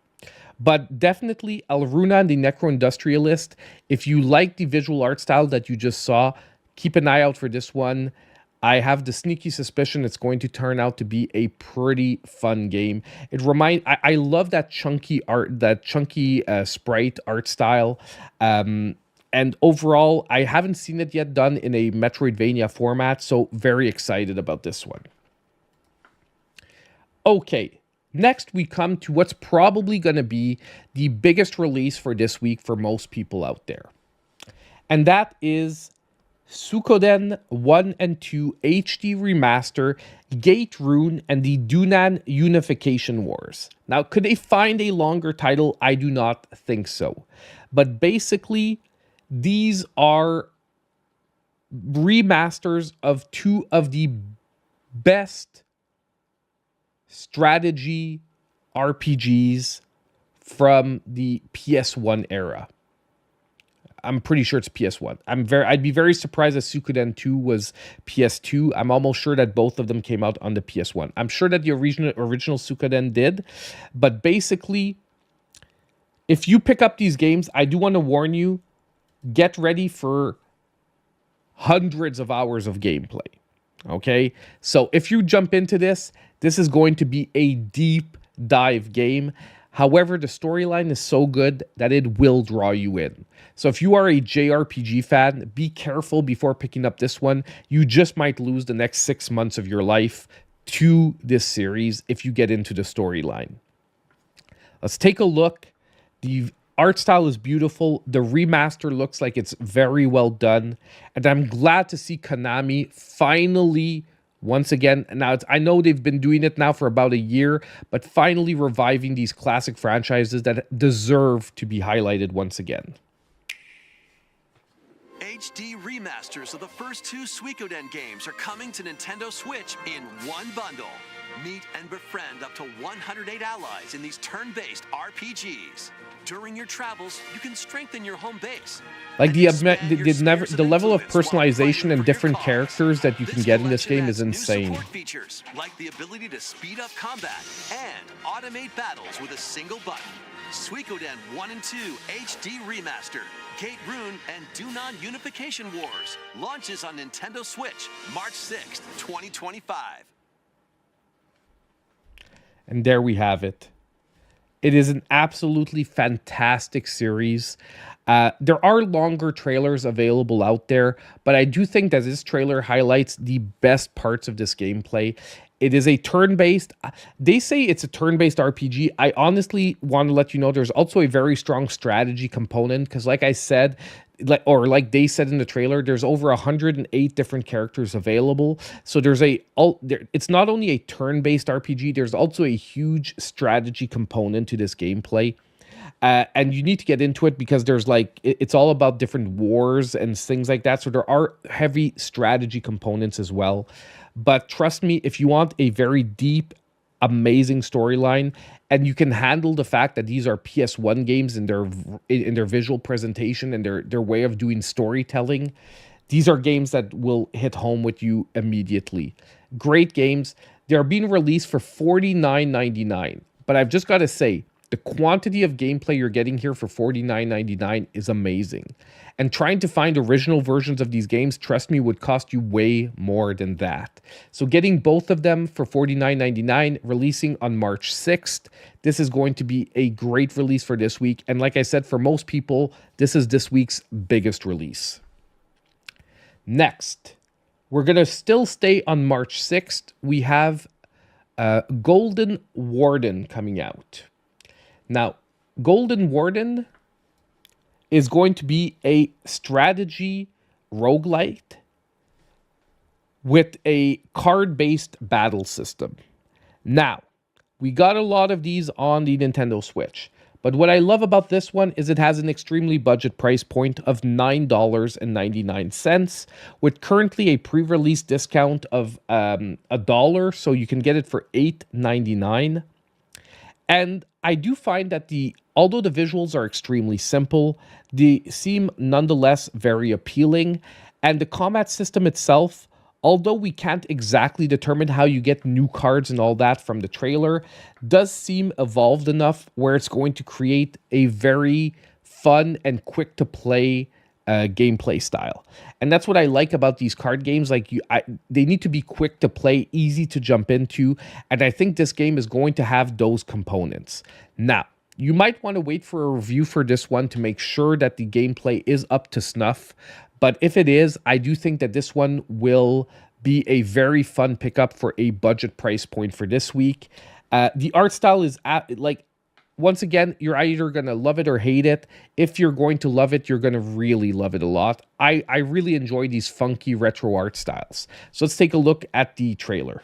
But definitely Alruna and the Necro-Industrialist, if you like the visual art style that you just saw, keep an eye out for this one. I have the sneaky suspicion it's going to turn out to be a pretty fun game. I love that chunky art, that chunky sprite art style. And overall, I haven't seen it yet done in a Metroidvania format, so very excited about this one. Okay, next we come to what's probably going to be the biggest release for this week for most people out there. And that is Suikoden 1 and 2 HD Remaster, Gate Rune, and the Dunan Unification Wars. Now, could they find a longer title? I do not think so. But basically, these are remasters of 2 of the best strategy RPGs from the PS1 era. I'm pretty sure it's PS1. I'd be very surprised if Suikoden 2 was PS2. I'm almost sure that both of them came out on the PS1. I'm sure that the original Suikoden did, but basically if you pick up these games, I do want to warn you, get ready for hundreds of hours of gameplay. Okay? So if you jump into this, this is going to be a deep dive game. However, the storyline is so good that it will draw you in. So if you are a JRPG fan, be careful before picking up this one. You just might lose the next 6 months of your life to this series if you get into the storyline. Let's take a look. The art style is beautiful. The remaster looks like it's very well done. And I'm glad to see Konami finally, once again, now I know they've been doing it now for about a year, but finally reviving these classic franchises that deserve to be highlighted once again. HD remasters of the first 2 Suikoden games are coming to Nintendo Switch in one bundle. Meet and befriend up to 108 allies in these turn-based RPGs. During your travels, you can strengthen your home base. Like the level of personalization and different characters that you can get in this game is insane. Support features like the ability to speed up combat and automate battles with a single button. Suikoden 1 and 2 HD Remastered, Gate Rune, and Dunan Unification Wars launches on Nintendo Switch March 6th, 2025. And there we have it. It is an absolutely fantastic series. There are longer trailers available out there, but I do think that this trailer highlights the best parts of this gameplay. It is a turn-based, they say it's a turn-based RPG. I honestly want to let you know there's also a very strong strategy component, because like I said, like they said in the trailer, there's over 108 different characters available. So it's not only a turn-based RPG, there's also a huge strategy component to this gameplay. And you need to get into it because there's it's all about different wars and things like that. So there are heavy strategy components as well. But trust me, if you want a very deep, amazing storyline, and you can handle the fact that these are PS1 games in their visual presentation and their way of doing storytelling, these are games that will hit home with you immediately. Great games. They're being released for $49.99. But I've just got to say, the quantity of gameplay you're getting here for $49.99 is amazing. And trying to find original versions of these games, trust me, would cost you way more than that. So getting both of them for $49.99, releasing on March 6th, this is going to be a great release for this week. And like I said, for most people, this is this week's biggest release. Next, we're going to still stay on March 6th. We have Golden Warden coming out. Now, Golden Warden is going to be a strategy roguelite with a card-based battle system. Now, we got a lot of these on the Nintendo Switch, but what I love about this one is it has an extremely budget price point of $9.99, with currently a pre-release discount of $1, so you can get it for $8.99. And I do find that although the visuals are extremely simple, they seem nonetheless very appealing. And the combat system itself, although we can't exactly determine how you get new cards and all that from the trailer, does seem evolved enough where it's going to create a very fun and quick to play gameplay style. And that's what I like about these card games. They need to be quick to play, easy to jump into, and I think this game is going to have those components. Now, you might want to wait for a review for this one to make sure that the gameplay is up to snuff, but if it is, I do think that this one will be a very fun pickup for a budget price point for this week. The art style is once again, you're either going to love it or hate it. If you're going to love it, you're going to really love it a lot. I really enjoy these funky retro art styles. So let's take a look at the trailer.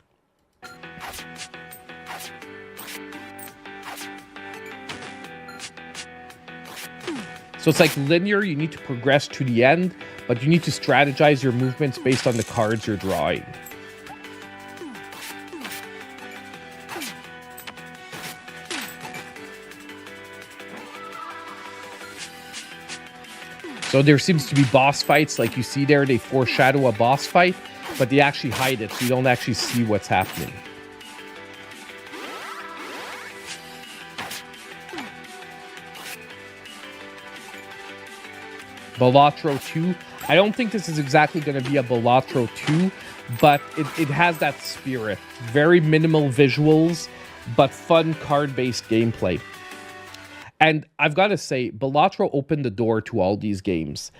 So it's like linear, you need to progress to the end, but you need to strategize your movements based on the cards you're drawing. So there seems to be boss fights, like you see there, they foreshadow a boss fight, but they actually hide it, so you don't actually see what's happening. Balatro 2. I don't think this is exactly going to be a Balatro 2, but it has that spirit. Very minimal visuals, but fun card-based gameplay. And I've got to say, Balatro opened the door to all these games.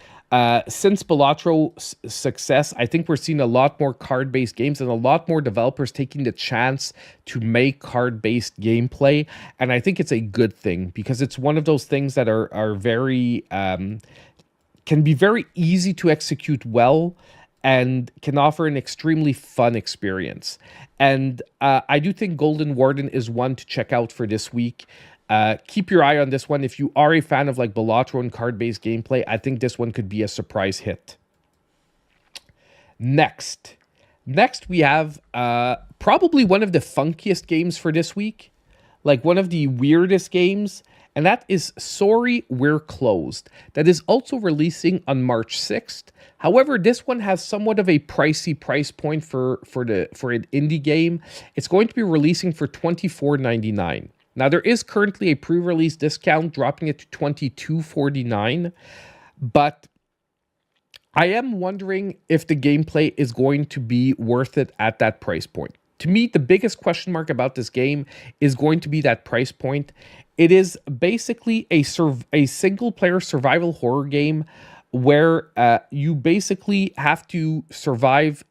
Since Balatro's success, I think we're seeing a lot more card-based games and a lot more developers taking the chance to make card-based gameplay. And I think it's a good thing because it's one of those things that are very, can be very easy to execute well and can offer an extremely fun experience. And I do think Golden Warden is one to check out for this week. Keep your eye on this one. If you are a fan of like Balatro and card-based gameplay, I think this one could be a surprise hit. Next we have probably one of the funkiest games for this week, like one of the weirdest games, and that is Sorry We're Closed. That is also releasing on March 6th. However, this one has somewhat of a pricey price point for an indie game. It's going to be releasing for $24.99. Now, there is currently a pre-release discount, dropping it to $22.49, but I am wondering if the gameplay is going to be worth it at that price point. To me, the biggest question mark about this game is going to be that price point. It is basically a single-player survival horror game where you basically have to survive.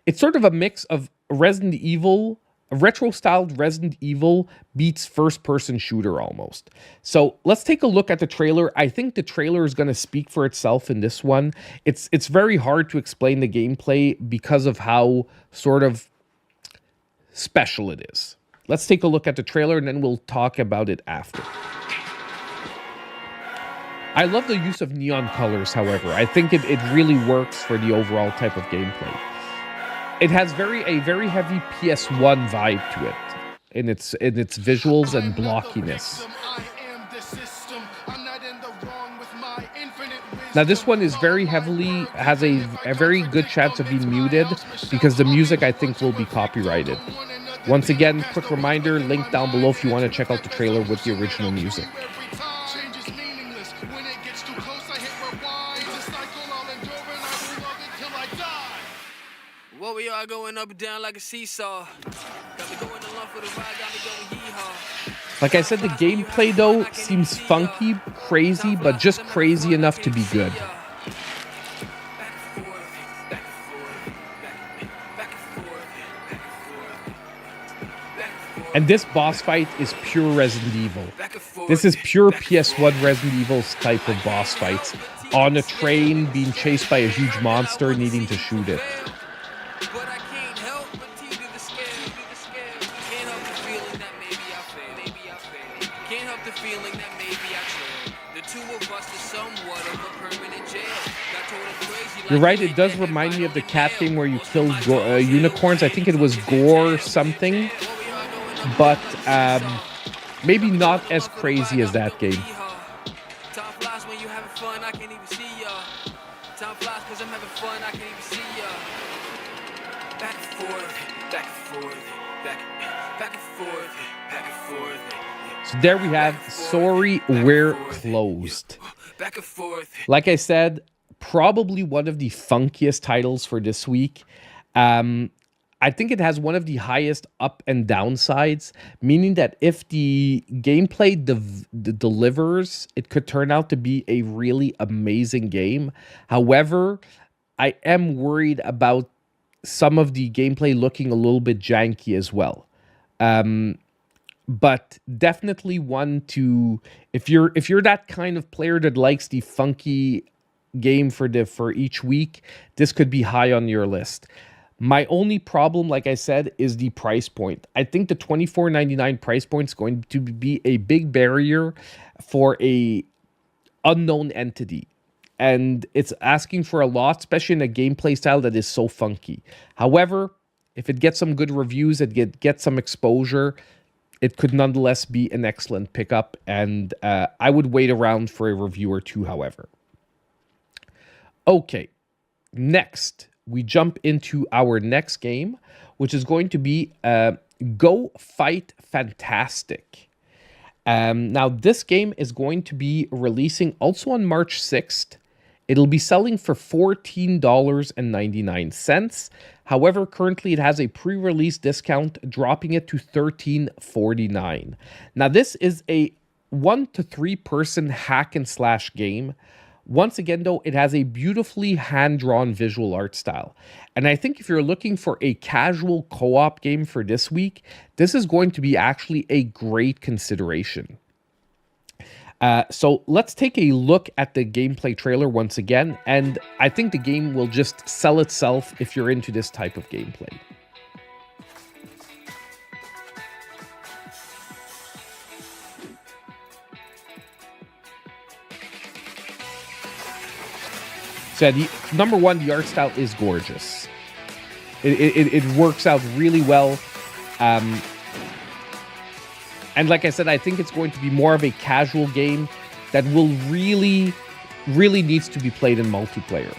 It's sort of a mix of Resident Evil, a retro-styled Resident Evil beats first-person shooter almost. So let's take a look at the trailer. I think the trailer is going to speak for itself in this one. It's very hard to explain the gameplay because of how sort of special it is. Let's take a look at the trailer and then we'll talk about it after. I love the use of neon colors, however. I think it really works for the overall type of gameplay. It has a very heavy PS1 vibe to it in its visuals and blockiness. Now this one is has a very good chance of being muted because the music I think will be copyrighted. Once again, quick reminder, link down below if you want to check out the trailer with the original music. What we are going up and down like a seesaw. Got me going along for the ride, got me going yeehaw. Like I said, the gameplay though seems funky, crazy, but just crazy enough to be good. And this boss fight is pure Resident Evil. This is pure PS1 Resident Evil type of boss fights. On a train, being chased by a huge monster, needing to shoot it. But I can't help but to do the scale. Can't help the feeling that maybe I fail. Can't help the feeling that maybe I trail. The two of us is somewhat of a permanent jail. Got told I'm crazy. You're right, it does remind me of the cat game where you kill unicorns. I think it was Gore something. But maybe not as crazy as that game. Time flies when you having fun, I can't even see ya. Time flies cause I'm having fun, I can't even see ya. Back and forth, back and forth, back and forth, back and forth. So there we have Sorry We're Closed. Back and forth. Like I said, probably one of the funkiest titles for this week. I think it has one of the highest up and down sides, meaning that if the gameplay delivers, it could turn out to be a really amazing game. However, I am worried about some of the gameplay looking a little bit janky as well. But definitely one to, if you're that kind of player that likes the funky game for each week, this could be high on your list. My only problem, like I said, is the price point. I think the $24.99 price point is going to be a big barrier for a unknown entity. And it's asking for a lot, especially in a gameplay style that is so funky. However, if it gets some good reviews, it gets some exposure, it could nonetheless be an excellent pickup. And I would wait around for a review or two, however. Okay, next. We jump into our next game, which is going to be Go Fight Fantastic. Now, this game is going to be releasing also on March 6th. It'll be selling for $14.99. However, currently it has a pre-release discount, dropping it to $13.49. Now, this is a 1 to 3 person hack and slash game. Once again, though, it has a beautifully hand-drawn visual art style. And I think if you're looking for a casual co-op game for this week, this is going to be actually a great consideration. So let's take a look at the gameplay trailer once again, and I think the game will just sell itself if you're into this type of gameplay. So number one, the art style is gorgeous. It works out really well. And like I said, I think it's going to be more of a casual game that will really needs to be played in multiplayer.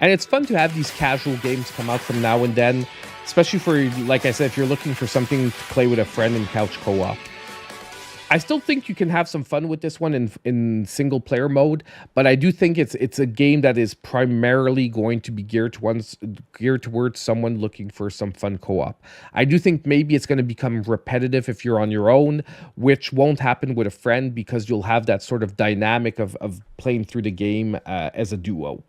And it's fun to have these casual games come out from now and then, especially for, like I said, if you're looking for something to play with a friend in couch co-op. I still think you can have some fun with this one in single player mode, but I do think it's a game that is primarily going to be geared towards someone looking for some fun co-op. I do think maybe it's going to become repetitive if you're on your own, which won't happen with a friend because you'll have that sort of dynamic of playing through the game as a duo.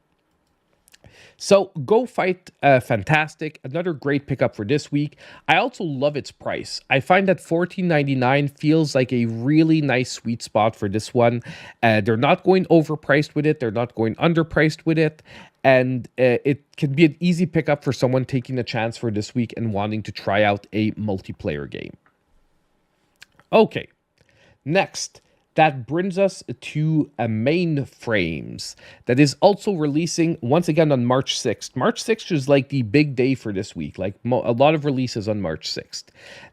So Go Fight, fantastic. Another great pickup for this week. I also love its price. I find that $14.99 feels like a really nice sweet spot for this one. They're not going overpriced with it. They're not going underpriced with it. And it can be an easy pickup for someone taking a chance for this week and wanting to try out a multiplayer game. Okay, next. That brings us to Mainframes that is also releasing once again on March 6th. March 6th is like the big day for this week, like a lot of releases on March 6th.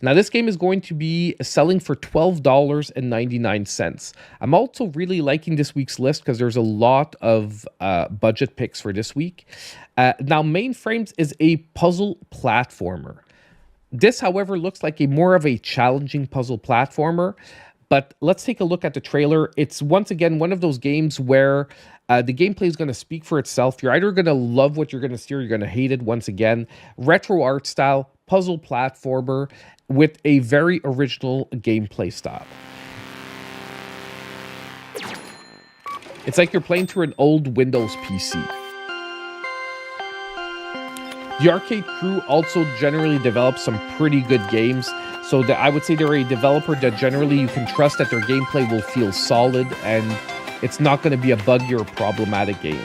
Now, this game is going to be selling for $12.99. I'm also really liking this week's list because there's a lot of budget picks for this week. Now, Mainframes is a puzzle platformer. This, however, looks like more of a challenging puzzle platformer. But let's take a look at the trailer. It's once again one of those games where the gameplay is going to speak for itself. You're either going to love what you're going to see or you're going to hate it once again. Retro art style, puzzle platformer with a very original gameplay style. It's like you're playing through an old Windows PC. The Arcade Crew also generally develops some pretty good games. So I would say they're a developer that generally you can trust that their gameplay will feel solid and it's not going to be a buggy or problematic game.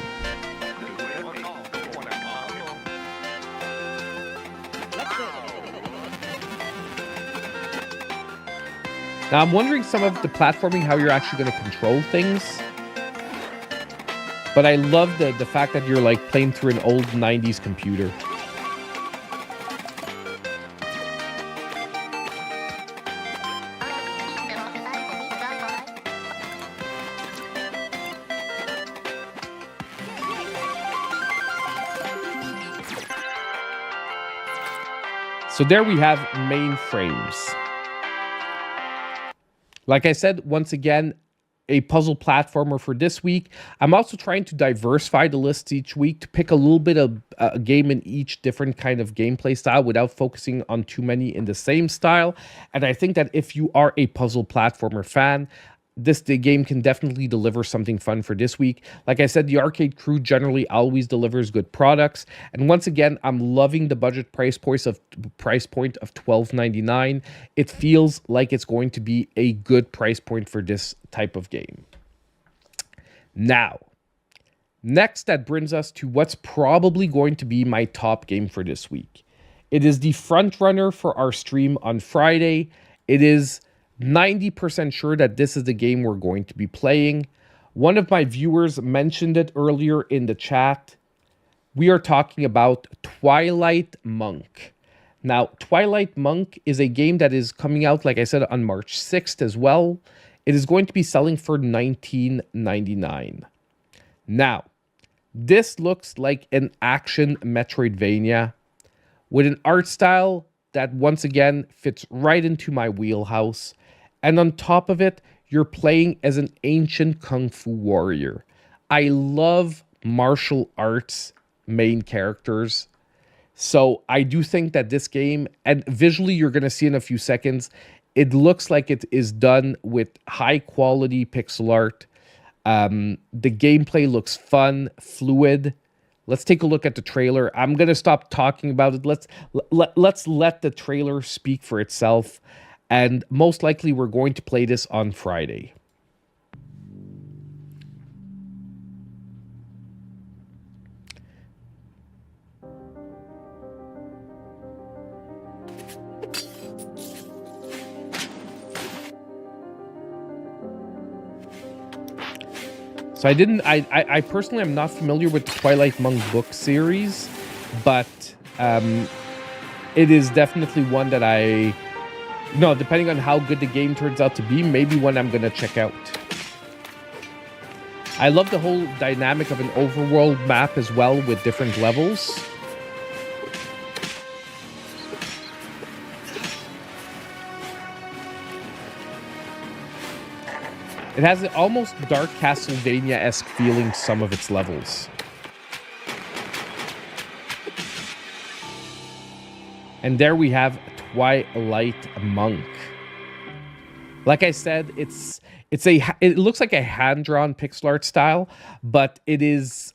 Now I'm wondering some of the platforming, how you're actually going to control things. But I love the fact that you're like playing through an old 90s computer. So there we have Mainframes. Like I said, once again, a puzzle platformer for this week. I'm also trying to diversify the lists each week to pick a little bit of a game in each different kind of gameplay style without focusing on too many in the same style. And I think that if you are a puzzle platformer fan, the game can definitely deliver something fun for this week. Like I said, the Arcade Crew generally always delivers good products. And once again, I'm loving the budget price point of $12.99. It feels like it's going to be a good price point for this type of game. Now, next, that brings us to what's probably going to be my top game for this week. It is the front runner for our stream on Friday. It is 90% sure that this is the game we're going to be playing. One of my viewers mentioned it earlier in the chat. We are talking about Twilight Monk. Now, Twilight Monk is a game that is coming out, like I said, on March 6th as well. It is going to be selling for $19.99. Now, this looks like an action Metroidvania with an art style that once again fits right into my wheelhouse. And on top of it, you're playing as an ancient kung fu warrior. I love martial arts main characters. So I do think that this game, and visually you're going to see in a few seconds, it looks like it is done with high quality pixel art. The gameplay looks fun, fluid. Let's take a look at the trailer. I'm going to stop talking about it. Let's let the trailer speak for itself. And most likely we're going to play this on Friday. So I personally am not familiar with the Twilight Monk book series, but it is definitely one that depending on how good the game turns out to be, maybe one I'm going to check out. I love the whole dynamic of an overworld map as well with different levels. It has an almost dark Castlevania-esque feeling some of its levels. And there we have Twilight Monk. Like I said, it looks like a hand-drawn pixel art style, but it is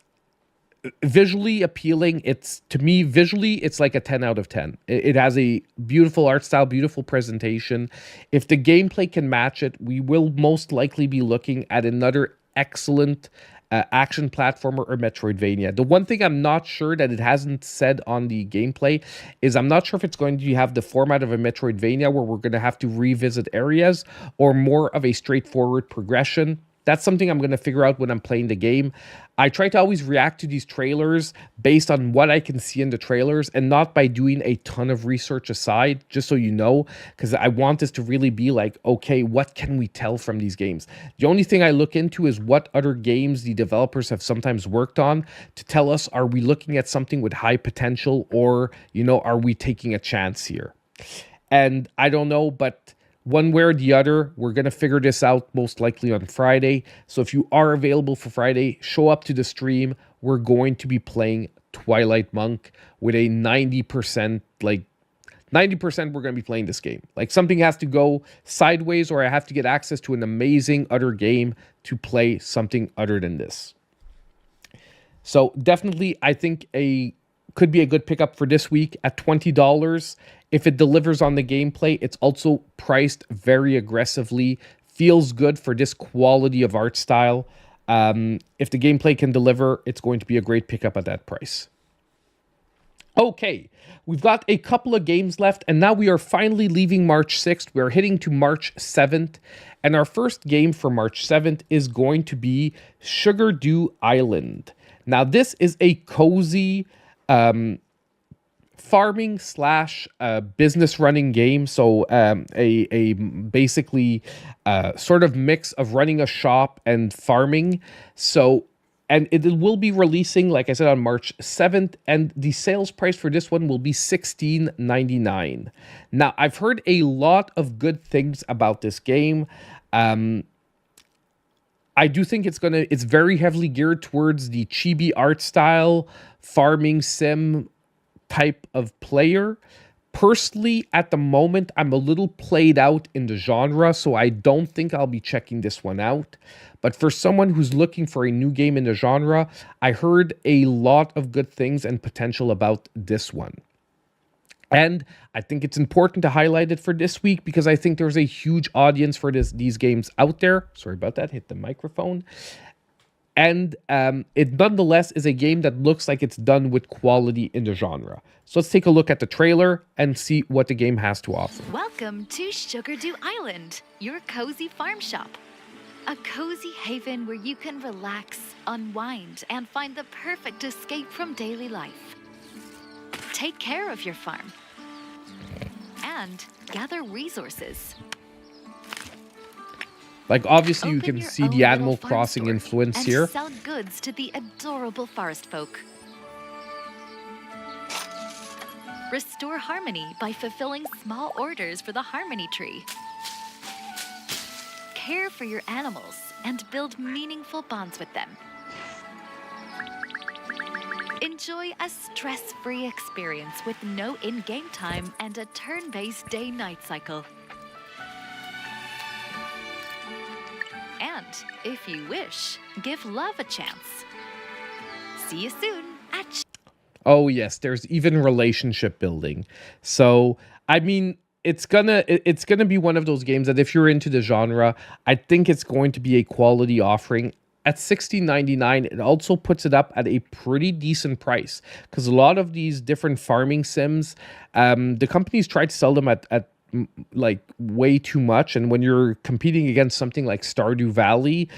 visually appealing. To me, visually, it's like a 10 out of 10. It has a beautiful art style, beautiful presentation. If the gameplay can match it, we will most likely be looking at another excellent action platformer or Metroidvania. The one thing I'm not sure that it hasn't said on the gameplay is I'm not sure if it's going to have the format of a Metroidvania where we're going to have to revisit areas or more of a straightforward progression. That's something I'm going to figure out when I'm playing the game. I try to always react to these trailers based on what I can see in the trailers and not by doing a ton of research aside, just so you know, because I want this to really be like, okay, what can we tell from these games? The only thing I look into is what other games the developers have sometimes worked on to tell us, are we looking at something with high potential or, are we taking a chance here? And I don't know, but one way or the other, we're going to figure this out most likely on Friday. So if you are available for Friday, show up to the stream. We're going to be playing Twilight Monk with a 90%, 90% we're going to be playing this game. Like something has to go sideways or I have to get access to an amazing other game to play something other than this. So definitely, I think could be a good pickup for this week at $20. If it delivers on the gameplay, it's also priced very aggressively. Feels good for this quality of art style. If the gameplay can deliver, it's going to be a great pickup at that price. Okay, we've got a couple of games left, and now we are finally leaving March 6th. We're heading to March 7th, and our first game for March 7th is going to be Sugar Dew Island. Now, this is a cozy farming / business running game. So a basically sort of mix of running a shop and farming. So, and it will be releasing, like I said, on March 7th. And the sales price for this one will be $16.99. Now, I've heard a lot of good things about this game. I do think it's very heavily geared towards the chibi art style, farming sim type of player. Personally, at the moment, I'm a little played out in the genre, so I don't think I'll be checking this one out. But for someone who's looking for a new game in the genre, I heard a lot of good things and potential about this one. And I think it's important to highlight it for this week because I think there's a huge audience for these games out there. Sorry about that, hit the microphone. And it nonetheless is a game that looks like it's done with quality in the genre. So let's take a look at the trailer and see what the game has to offer. Welcome to Sugar Dew Island, your cozy farm shop. A cozy haven where you can relax, unwind, and find the perfect escape from daily life. Take care of your farm and gather resources. Like, obviously, you Open can your see own the little Animal farm Crossing store influence and here. sell goods to the adorable forest folk. Restore harmony by fulfilling small orders for the harmony tree. Care for your animals and build meaningful bonds with them. Enjoy a stress-free experience with no in-game time and a turn-based day-night cycle. And, if you wish, give love a chance. See you soon at... Oh yes, there's even relationship building. So, I mean, it's gonna be one of those games that if you're into the genre, I think it's going to be a quality offering. At $16.99, it also puts it up at a pretty decent price, because a lot of these different farming sims, the companies try to sell them at like way too much, and when you're competing against something like Stardew Valley,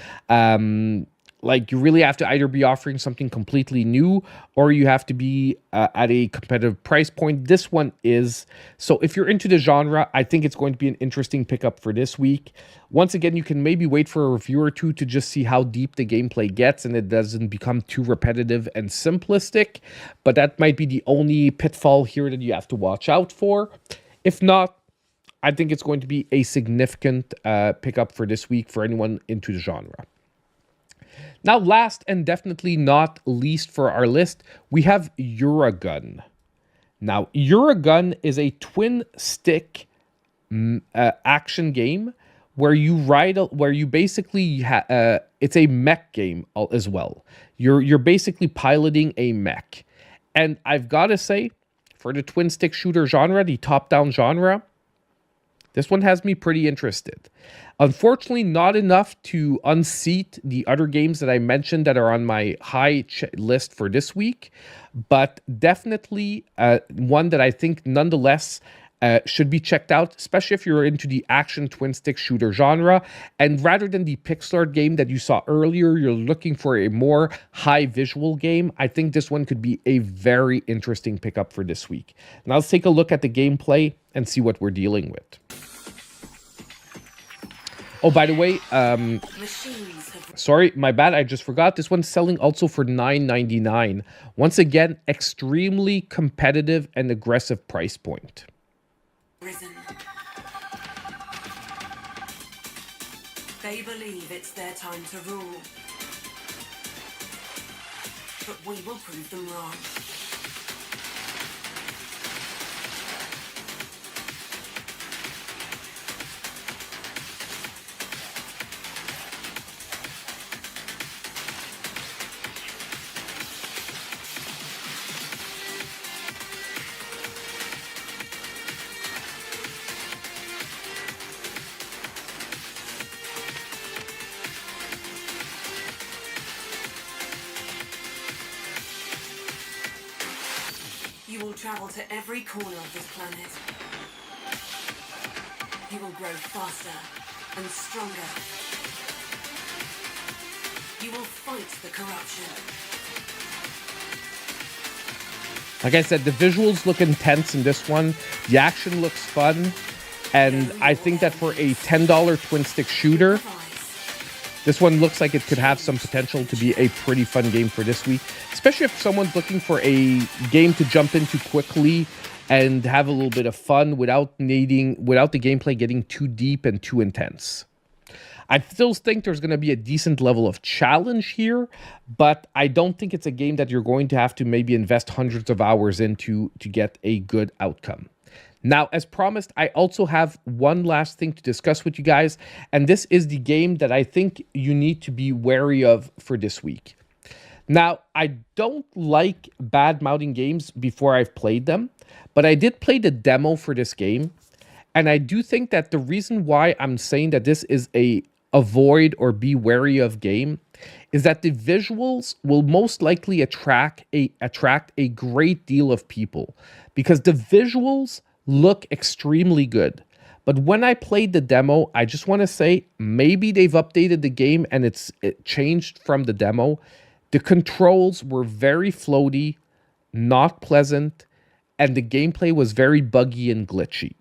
like you really have to either be offering something completely new or you have to be at a competitive price point. This one is. So if you're into the genre, I think it's going to be an interesting pickup for this week. Once again, you can maybe wait for a review or two to just see how deep the gameplay gets and it doesn't become too repetitive and simplistic. But that might be the only pitfall here that you have to watch out for. If not, I think it's going to be a significant pickup for this week for anyone into the genre. Now, last and definitely not least for our list, we have Eurogun. Now, Eurogun is a twin-stick action game where you basically it's a mech game as well. You're basically piloting a mech, and I've got to say, for the twin-stick shooter genre, the top-down genre, this one has me pretty interested. Unfortunately, not enough to unseat the other games that I mentioned that are on my high list for this week, but definitely one that I think nonetheless should be checked out, especially if you're into the action twin-stick shooter genre. And rather than the pixel art game that you saw earlier, you're looking for a more high visual game. I think this one could be a very interesting pickup for this week. Now let's take a look at the gameplay and see what we're dealing with. Oh, by the way, sorry, my bad, I just forgot. This one's selling also for $9.99. Once again, extremely competitive and aggressive price point. They believe it's their time to rule. But we will prove them wrong. You will travel to every corner of this planet. You will grow faster and stronger. You will fight the corruption. Like I said, the visuals look intense in this one. The action looks fun. And I think that for a $10 twin-stick shooter, this one looks like it could have some potential to be a pretty fun game for this week, especially if someone's looking for a game to jump into quickly and have a little bit of fun without the gameplay getting too deep and too intense. I still think there's going to be a decent level of challenge here, but I don't think it's a game that you're going to have to maybe invest hundreds of hours into to get a good outcome. Now, as promised, I also have one last thing to discuss with you guys, and this is the game that I think you need to be wary of for this week. Now, I don't like bad-mouthing games before I've played them, but I did play the demo for this game, and I do think that the reason why I'm saying that this is a avoid or be wary of game is that the visuals will most likely attract a great deal of people, because the visuals look extremely good. But when I played the demo, I just want to say maybe they've updated the game and it changed from the demo. The controls were very floaty, not pleasant, and the gameplay was very buggy and glitchy.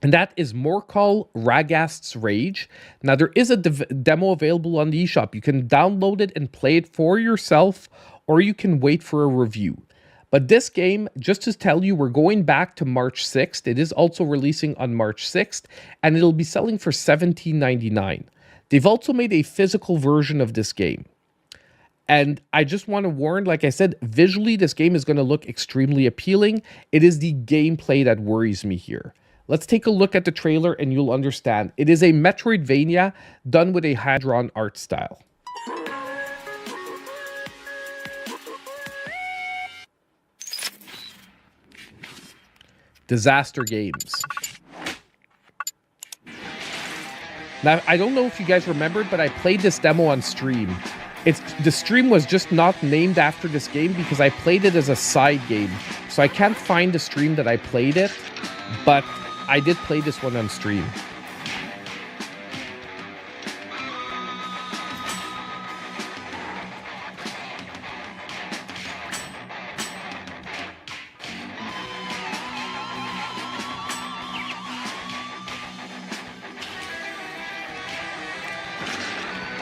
And that is Morkal Ragast's Rage. Now, there is a demo available on the eShop. You can download it and play it for yourself, or you can wait for a review. But this game, just to tell you, we're going back to March 6th. It is also releasing on March 6th, and it'll be selling for $17.99. They've also made a physical version of this game. And I just want to warn, like I said, visually, this game is going to look extremely appealing. It is the gameplay that worries me here. Let's take a look at the trailer and you'll understand. It is a Metroidvania done with a hand-drawn art style. Disaster Games. Now, I don't know if you guys remembered, but I played this demo on stream. The stream was just not named after this game because I played it as a side game. So I can't find the stream that I played it, but I did play this one on stream.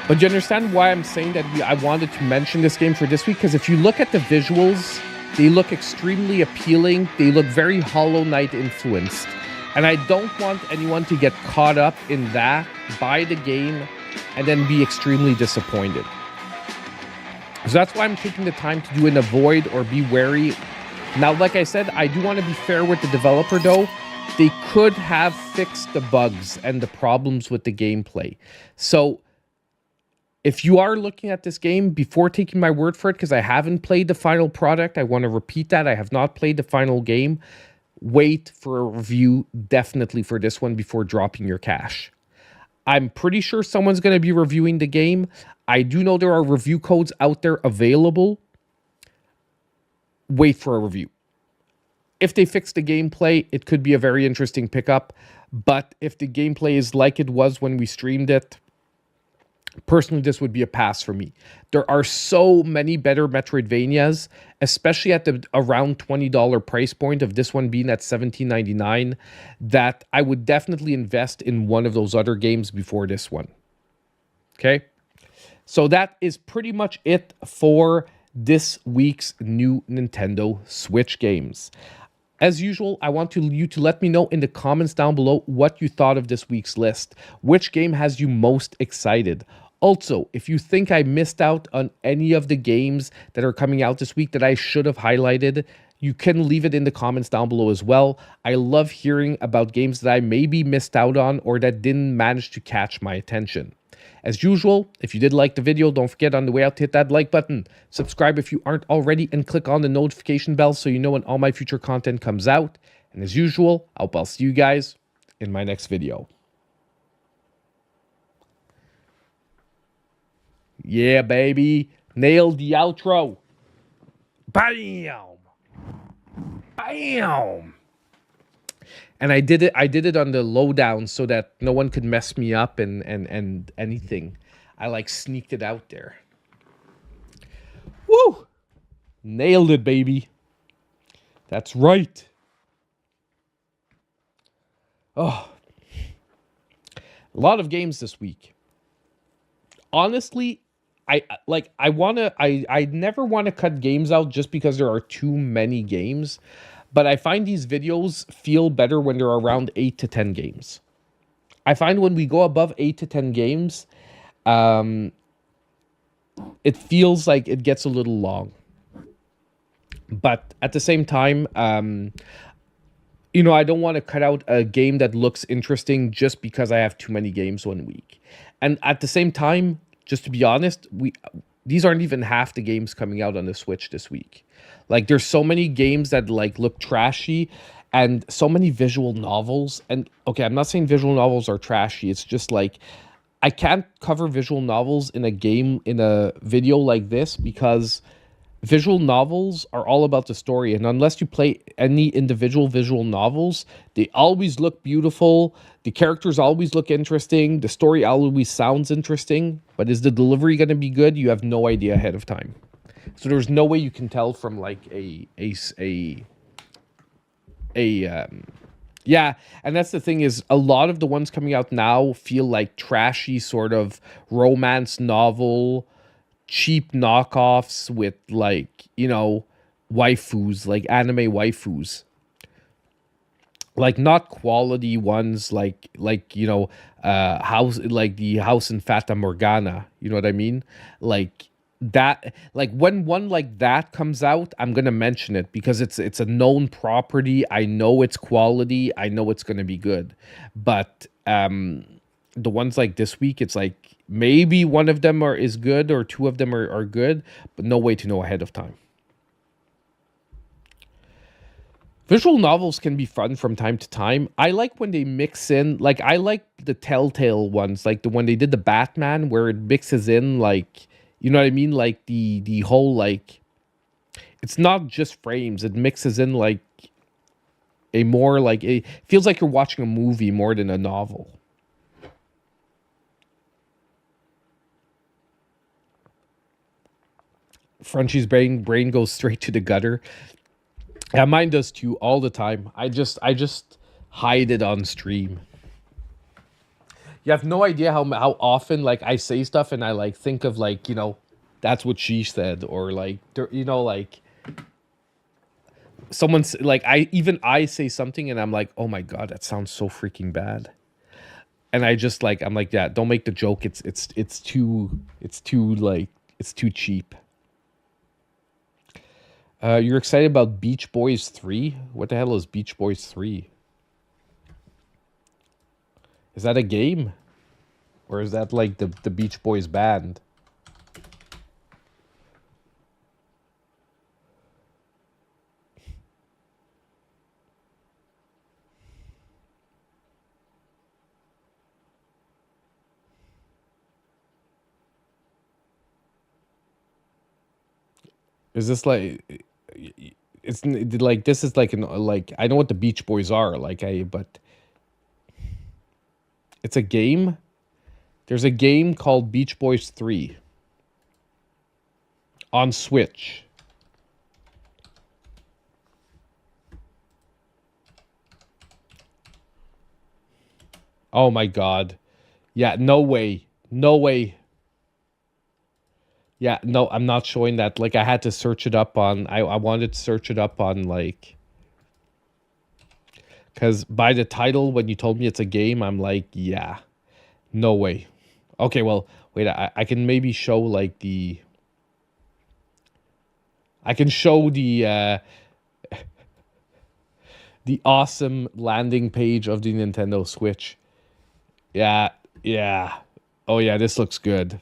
But you understand why I'm saying that I wanted to mention this game for this week? Because if you look at the visuals, they look extremely appealing. They look very Hollow Knight influenced. And I don't want anyone to get caught up in that, buy the game, and then be extremely disappointed. So that's why I'm taking the time to do an avoid or be wary. Now, like I said, I do want to be fair with the developer though. They could have fixed the bugs and the problems with the gameplay. So if you are looking at this game, before taking my word for it, because I haven't played the final product, I want to repeat that. I have not played the final game. Wait for a review definitely for this one before dropping your cash. I'm pretty sure someone's going to be reviewing the game. I do know there are review codes out there available. Wait for a review. If they fix the gameplay, it could be a very interesting pickup. But if the gameplay is like it was when we streamed it, personally, this would be a pass for me. There are so many better Metroidvanias, especially at the around $20 price point of this one being at $17.99, that I would definitely invest in one of those other games before this one. Okay? So that is pretty much it for this week's new Nintendo Switch games. As usual, I want you to let me know in the comments down below what you thought of this week's list. Which game has you most excited? Also, if you think I missed out on any of the games that are coming out this week that I should have highlighted, you can leave it in the comments down below as well. I love hearing about games that I maybe missed out on or that didn't manage to catch my attention. As usual, if you did like the video, don't forget on the way out to hit that like button, subscribe if you aren't already, and click on the notification bell so you know when all my future content comes out. And as usual, I hope I'll see you guys in my next video. Yeah, baby. Nailed the outro. Bam! Bam! And I did it on the lowdown so that no one could mess me up and anything. I like sneaked it out there. Woo! Nailed it, baby. That's right. Oh. A lot of games this week. Honestly, I never want to cut games out just because there are too many games, but I find these videos feel better when they're around 8 to 10 games. I find when we go above 8 to 10 games, it feels like it gets a little long. But at the same time, you know, I don't want to cut out a game that looks interesting just because I have too many games one week. And at the same time, just to be honest, these aren't even half the games coming out on the Switch this week. Like, there's so many games that like look trashy and so many visual novels. And okay, I'm not saying visual novels are trashy. It's just like I can't cover visual novels in a video like this because visual novels are all about the story, and unless you play any individual visual novels, they always look beautiful, the characters always look interesting, the story always sounds interesting, but is the delivery going to be good? You have no idea ahead of time. So there's no way you can tell from like a Yeah, and that's the thing is a lot of the ones coming out now feel like trashy sort of romance novel, cheap knockoffs with like, waifus, like anime waifus. Like not quality ones like house like the house in Fata Morgana, you know what I mean? Like that, like when one like that comes out, I'm gonna mention it because it's a known property. I know it's quality, I know it's gonna be good. But the ones like this week, it's like maybe one of them is good or two of them are good, but no way to know ahead of time. Visual novels can be fun from time to time. I like when they mix in, like I like the Telltale ones, like the when they did the Batman, where it mixes in, like, you know what I mean, like the whole, like, it's not just frames. It mixes in like a more like it feels like you're watching a movie more than a novel. Frenchie's brain goes straight to the gutter. Yeah, mine does too, all the time. I just hide it on stream. You have no idea how often like I say stuff and I like think of like, that's what she said, or like, like someone's like I say something and I'm like, oh my god, that sounds so freaking bad. And I just like, I'm like, yeah, don't make the joke. It's too cheap. You're excited about Beach Boys 3? What the hell is Beach Boys 3? Is that a game? Or is that like the Beach Boys band? Is this like... It's like, this is like like I know what the Beach Boys are, but it's a game. There's a game called Beach Boys 3 on Switch. Oh my god. Yeah, no way. No way. Yeah, no, I'm not showing that. Like, I had to search it up on... I wanted to search it up on, like... Because by the title, when you told me it's a game, I'm like, yeah. No way. Okay, well, wait, I can maybe show, like, the... I can show the... the awesome landing page of the Nintendo Switch. Yeah, yeah. Oh, yeah, this looks good.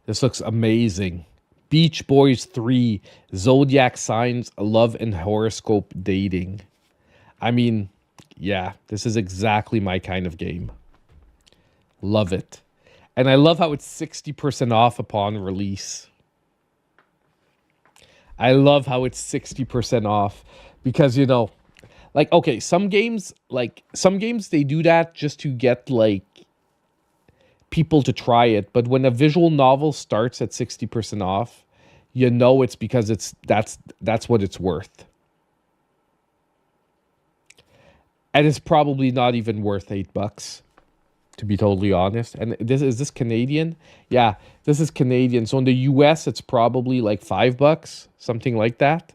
This looks amazing. Beach Boys 3, Zodiac Signs, Love and Horoscope Dating. I mean, yeah, this is exactly my kind of game. Love it. And I love how it's 60% off upon release. I love how it's 60% off because, like, okay, some games, they do that just to get, like, people to try it, but when a visual novel starts at 60% off, it's because that's what it's worth. And it's probably not even worth $8, to be totally honest. And is this Canadian? Yeah, this is Canadian. So in the US, it's probably like $5, something like that.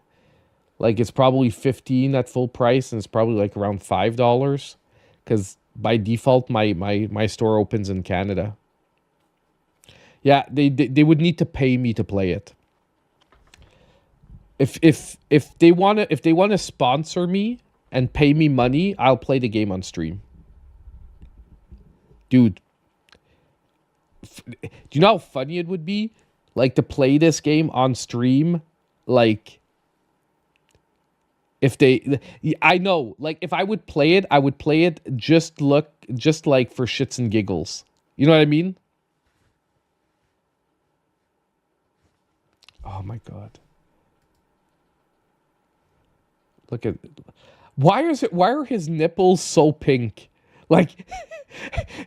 Like, it's probably 15 at full price, and it's probably like around $5 because by default my store opens in Canada. Yeah, they would need to pay me to play it. If they want to sponsor me and pay me money, I'll play the game on stream. Dude, do you know how funny it would be, like, to play this game on stream? Like, I know, like, if I would play it just like for shits and giggles. You know what I mean? Oh my god. Look at... Why are his nipples so pink? Like,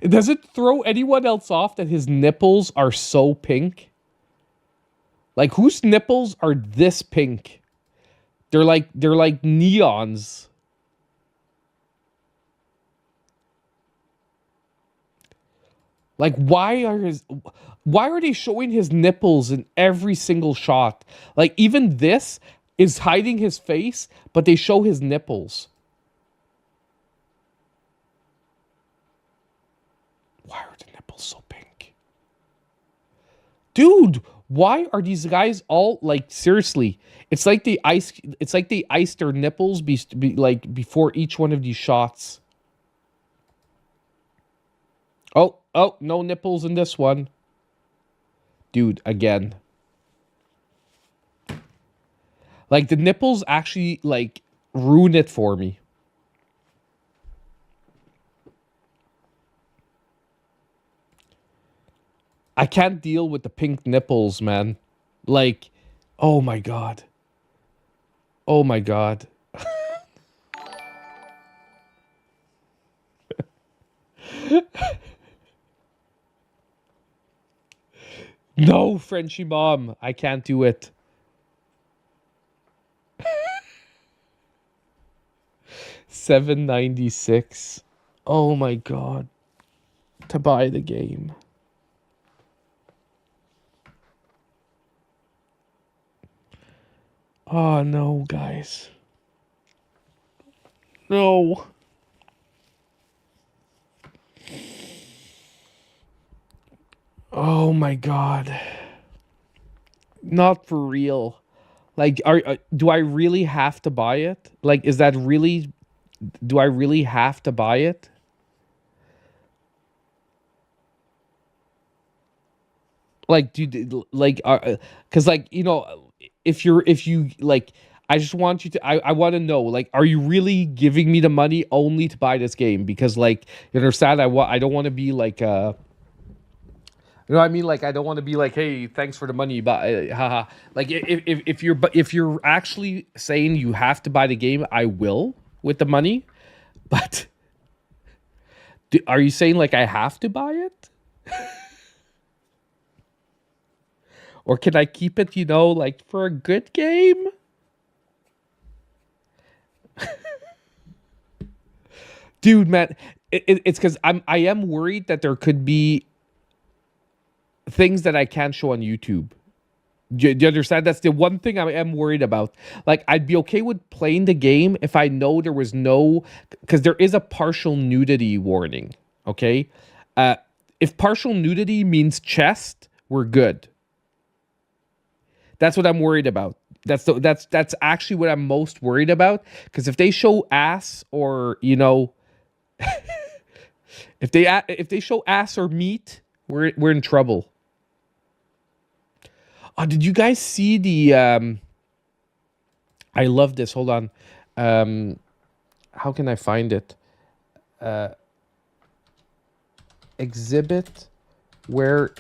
does it throw anyone else off that his nipples are so pink? Like, whose nipples are this pink? They're like neons. Like, why are they showing his nipples in every single shot? Like, even this is hiding his face, but they show his nipples. Why are the nipples so pink? Dude, why are these guys all like, seriously? It's like they iced their nipples like before each one of these shots. Oh, no nipples in this one. Dude, again. Like, the nipples actually, like, ruin it for me. I can't deal with the pink nipples, man. Like, oh my god. Oh my god. No, Frenchie mom, I can't do it. $7.96. Oh my god. To buy the game. Oh no, guys. No. Oh my god. Not for real. Like, do I really have to buy it? Like, is that really, do I really have to buy it? Like, like, cause like, you know, if you like, I just want you to, I want to know, like, are you really giving me the money only to buy this game? Because, like, you understand, I don't want to be like, you know what I mean? Like, I don't want to be like, hey, thanks for the money, but haha. Like, if you're actually saying you have to buy the game, I will with the money. But are you saying like I have to buy it? Or can I keep it, you know, like for a good game? Dude, man, it's because I am worried that there could be things that I can't show on YouTube. Do you understand? That's the one thing I am worried about. Like, I'd be okay with playing the game if I know there was no, because there is a partial nudity warning. Okay, if partial nudity means chest, we're good. That's what I'm worried about. That's actually what I'm most worried about. Because if they show ass, or, you know, if they show ass or meat, we're in trouble. Oh, did you guys see the I love this. Hold on. How can I find it? Exhibit where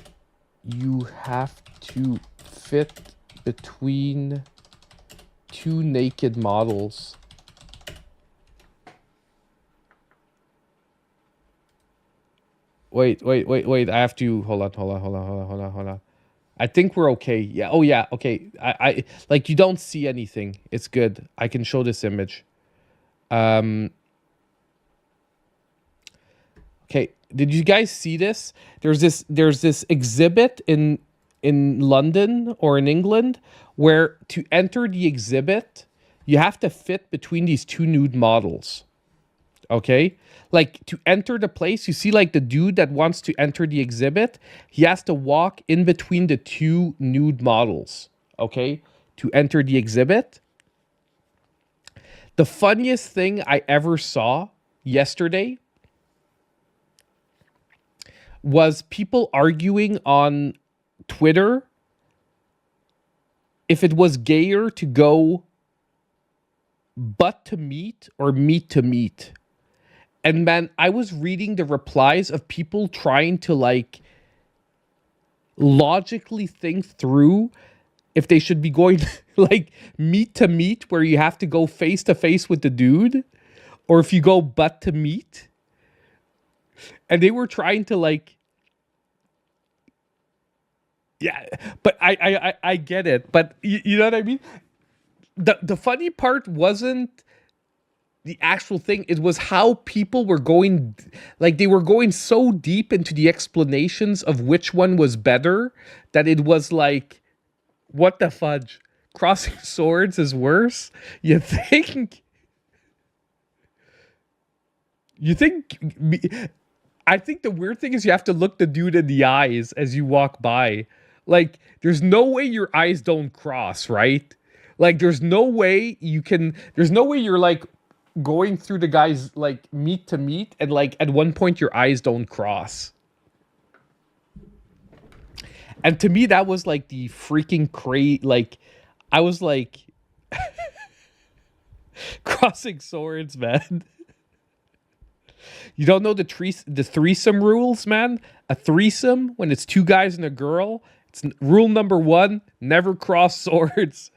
you have to fit between two naked models. Wait. I have to hold on. I think we're okay. Yeah. Oh yeah. Okay. I like, you don't see anything. It's good. I can show this image. Okay. Did you guys see this? There's this exhibit in London or in England where to enter the exhibit, you have to fit between these two nude models. Okay? Like, to enter the place, you see, like, the dude that wants to enter the exhibit, he has to walk in between the two nude models, okay, to enter the exhibit. The funniest thing I ever saw yesterday was people arguing on Twitter if it was gayer to go butt to meat or meat to meat. And man, I was reading the replies of people trying to, like, logically think through if they should be going like meat to meat, where you have to go face to face with the dude, or if you go butt to meat. And they were trying to, like, yeah, but I get it. But you know what I mean? The funny part wasn't the actual thing. It was how people were going, like they were going so deep into the explanations of which one was better that it was like, what the fudge? Crossing swords is worse? You think? I think the weird thing is you have to look the dude in the eyes as you walk by. Like, there's no way your eyes don't cross, right? Like, there's no way you're like going through the guy's like meat to meat and like at one point your eyes don't cross. And to me, that was like the freaking like, I was like, crossing swords, man. You don't know the threesome rules, man? A threesome, when it's 2 guys and a girl, it's rule number 1, never cross swords.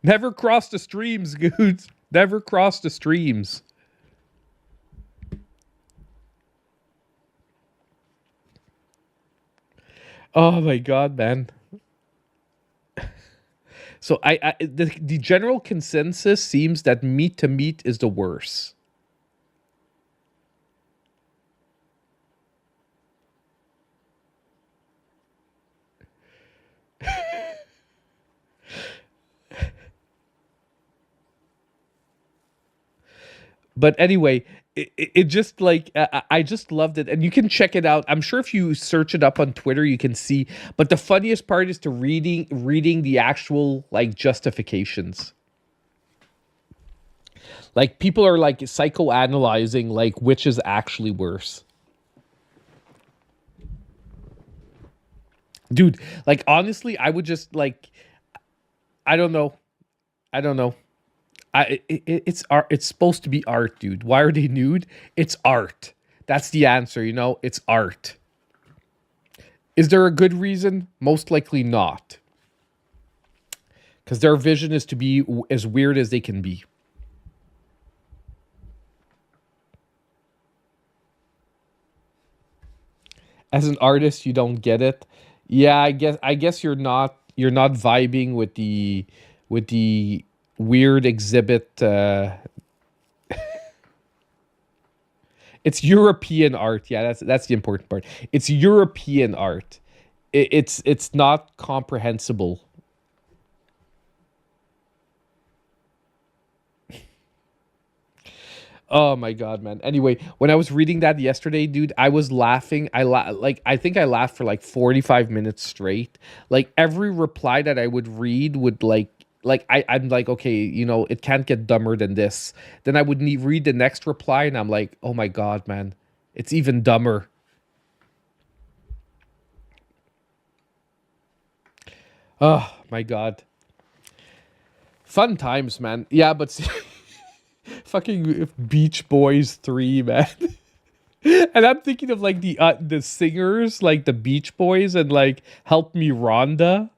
Never cross the streams, dudes. Never cross the streams. Oh my god, man. So the general consensus seems that meat to meat is the worst. But anyway, it just like I just loved it, and you can check it out. I'm sure if you search it up on Twitter, you can see. But the funniest part is to reading the actual like justifications. Like people are like psychoanalyzing like which is actually worse. Dude, like honestly, I would just like, I don't know. It's art. It's supposed to be art, dude. Why are they nude? It's art. That's the answer, you know? It's art. Is there a good reason? Most likely not. Because their vision is to be as weird as they can be. As an artist, you don't get it. Yeah, I guess you're not vibing with the weird exhibit. It's European art. Yeah, that's the important part. It's European art. It's not comprehensible. Oh my god, man. Anyway, when I was reading that yesterday, dude, I was laughing. I think I laughed for like 45 minutes straight. Like every reply that I would read would I'm like, okay, you know, it can't get dumber than this. Then I would read the next reply and I'm like, oh my god, man, it's even dumber. Oh my god. Fun times, man. Yeah, but fucking Beach Boys 3, man. And I'm thinking of like the singers, like the Beach Boys and like Help Me Rhonda.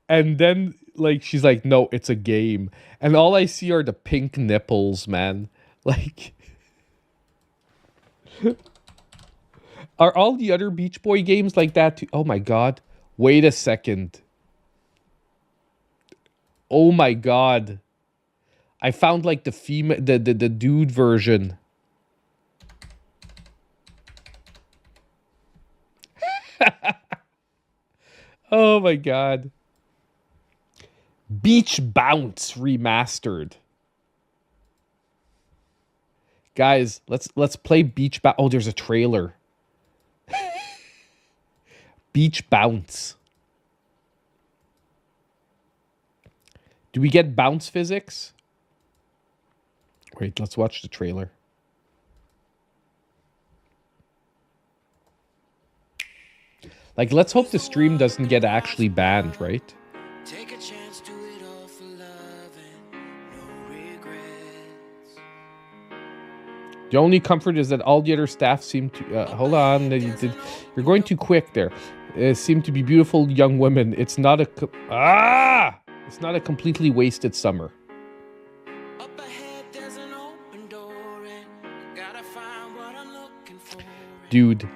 And then like she's like, no, it's a game. And all I see are the pink nipples, man. Like, are all the other Beach Boy games like that too? Oh my god. Wait a second. Oh my god. I found like the female, the dude version. Oh my god. Beach Bounce remastered. Guys, let's play Beach Bounce. Oh, there's a trailer. Beach Bounce. Do we get bounce physics? Wait, let's watch the trailer. Like, let's hope the stream doesn't get actually banned, right? Take a chance, do it all for love and no regrets. The only comfort is that all the other staff seem to... hold on. You're going too quick there. Seem to be beautiful young women. It's not a... It's not a completely wasted summer. Up ahead, there's an open door and gotta find what I'm looking for. Dude.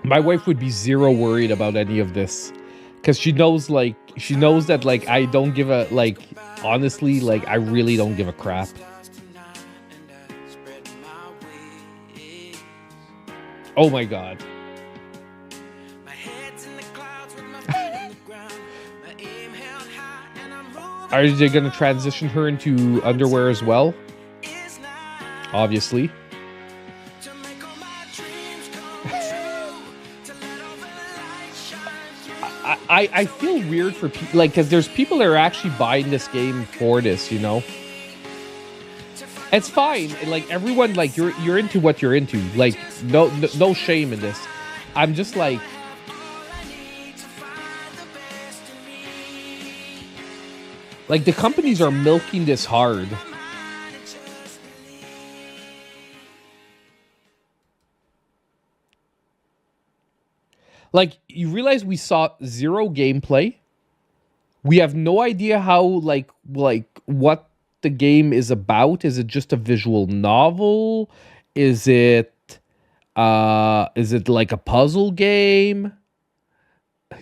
My wife would be zero worried about any of this. Because she knows that, like, I don't give a, like... honestly, like, I really don't give a crap. Oh my god. Are they going to transition her into underwear as well? Obviously. I feel weird for people, like, because there's people that are actually buying this game for this, you know? It's fine. Like, everyone, like, you're into what you're into. Like, no shame in this. I'm just like, the companies are milking this hard. Like, you realize we saw zero gameplay. We have no idea how, like what the game is about. Is it just a visual novel? Is it like a puzzle game?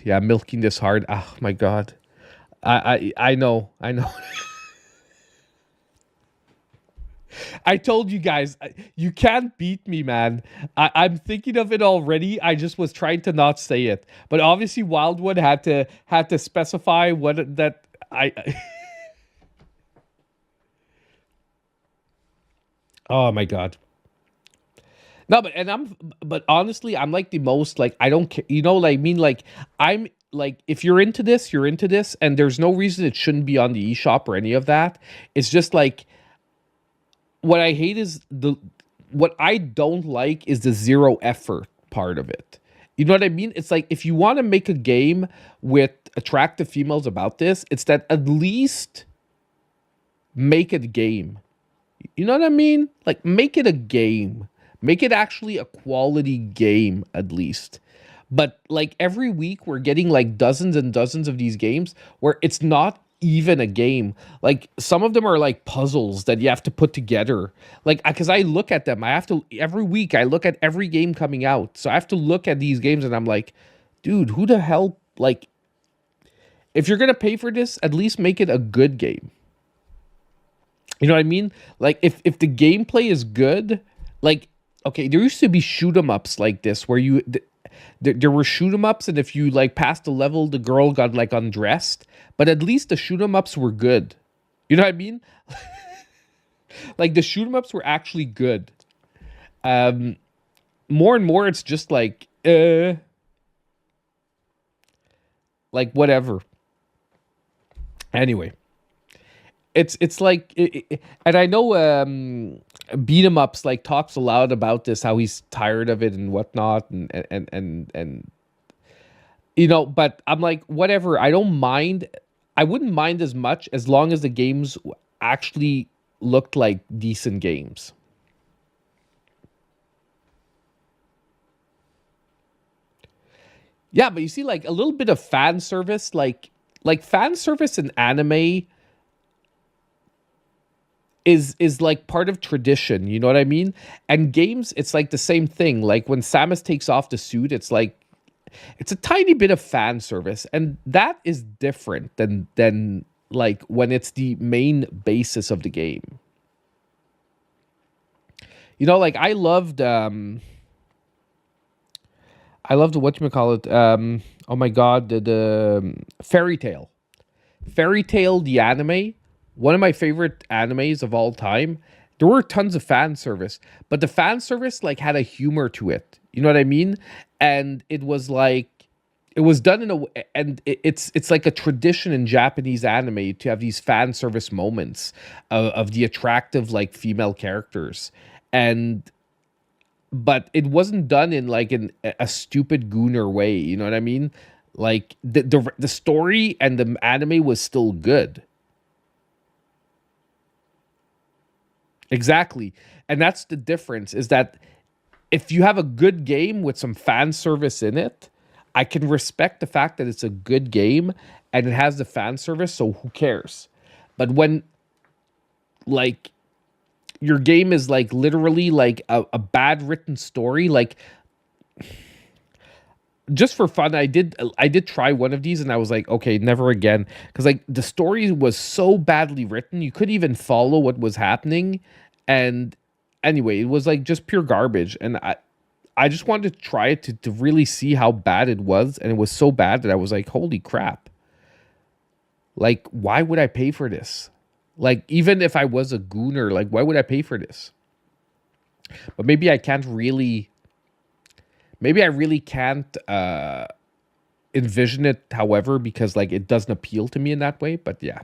Yeah, milking this hard. Oh my god. I know. I told you guys, you can't beat me, man. I'm thinking of it already. I just was trying to not say it, but obviously Wildwood had to specify what that I. Oh my god. No, but honestly, I'm like the most, like, I don't care. You know, like, I mean, like, I'm like, if you're into this, you're into this, and there's no reason it shouldn't be on the eShop or any of that. It's just like, what I hate is what I don't like is the zero effort part of it. You know what I mean? It's like, if you want to make a game with attractive females about this, it's that at least make it a game. You know what I mean? Like, make it a game. Make it actually a quality game, at least. But, like, every week we're getting, like, dozens and dozens of these games where it's not even a game. Like, some of them are like puzzles that you have to put together. Like, because I look at them, I have to, every week I look at every game coming out. So I have to look at these games and I'm like, dude, who the hell, like, if you're going to pay for this, at least make it a good game. You know what I mean? Like, if the gameplay is good, like, okay, there used to be shoot 'em ups like this where you, there were shoot 'em ups, and if you, like, passed the level, the girl got, like, undressed. But at least the shoot 'em ups were good. You know what I mean? Like, the shoot 'em ups were actually good. More and more, it's just like whatever. Anyway, it's like, and I know beat 'em ups, like, talks a lot about this, how he's tired of it and whatnot, and you know, but I'm like, whatever. I don't mind. I wouldn't mind as much as long as the games actually looked like decent games. Yeah, but you see, like, a little bit of fan service, like fan service in anime is like part of tradition, you know what I mean? And games, it's like the same thing. Like, when Samus takes off the suit, it's like, it's a tiny bit of fan service, and that is different than like when it's the main basis of the game. You know, like, I loved whatchamacallit, oh my god, the Fairy Tail. Fairy Tail, the anime, one of my favorite animes of all time. There were tons of fan service, but the fan service, like, had a humor to it. You know what I mean? And it was like, it was done in a way, and it's like a tradition in Japanese anime to have these fan service moments of the attractive, like, female characters. But it wasn't done in, like, a stupid gooner way. You know what I mean? Like, the story and the anime was still good. Exactly. And that's the difference, is that if you have a good game with some fan service in it, I can respect the fact that it's a good game and it has the fan service, so who cares? But when, like, your game is, like, literally like a bad written story, like just for fun, I did try one of these and I was like, okay, never again. Because like the story was so badly written, you couldn't even follow what was happening. And anyway, it was like just pure garbage. And I just wanted to try it to really see how bad it was. And it was so bad that I was like, holy crap. Like, why would I pay for this? Like, even if I was a gooner, like, why would I pay for this? But maybe I can't really... Maybe I really can't envision it, however, because like it doesn't appeal to me in that way. But yeah.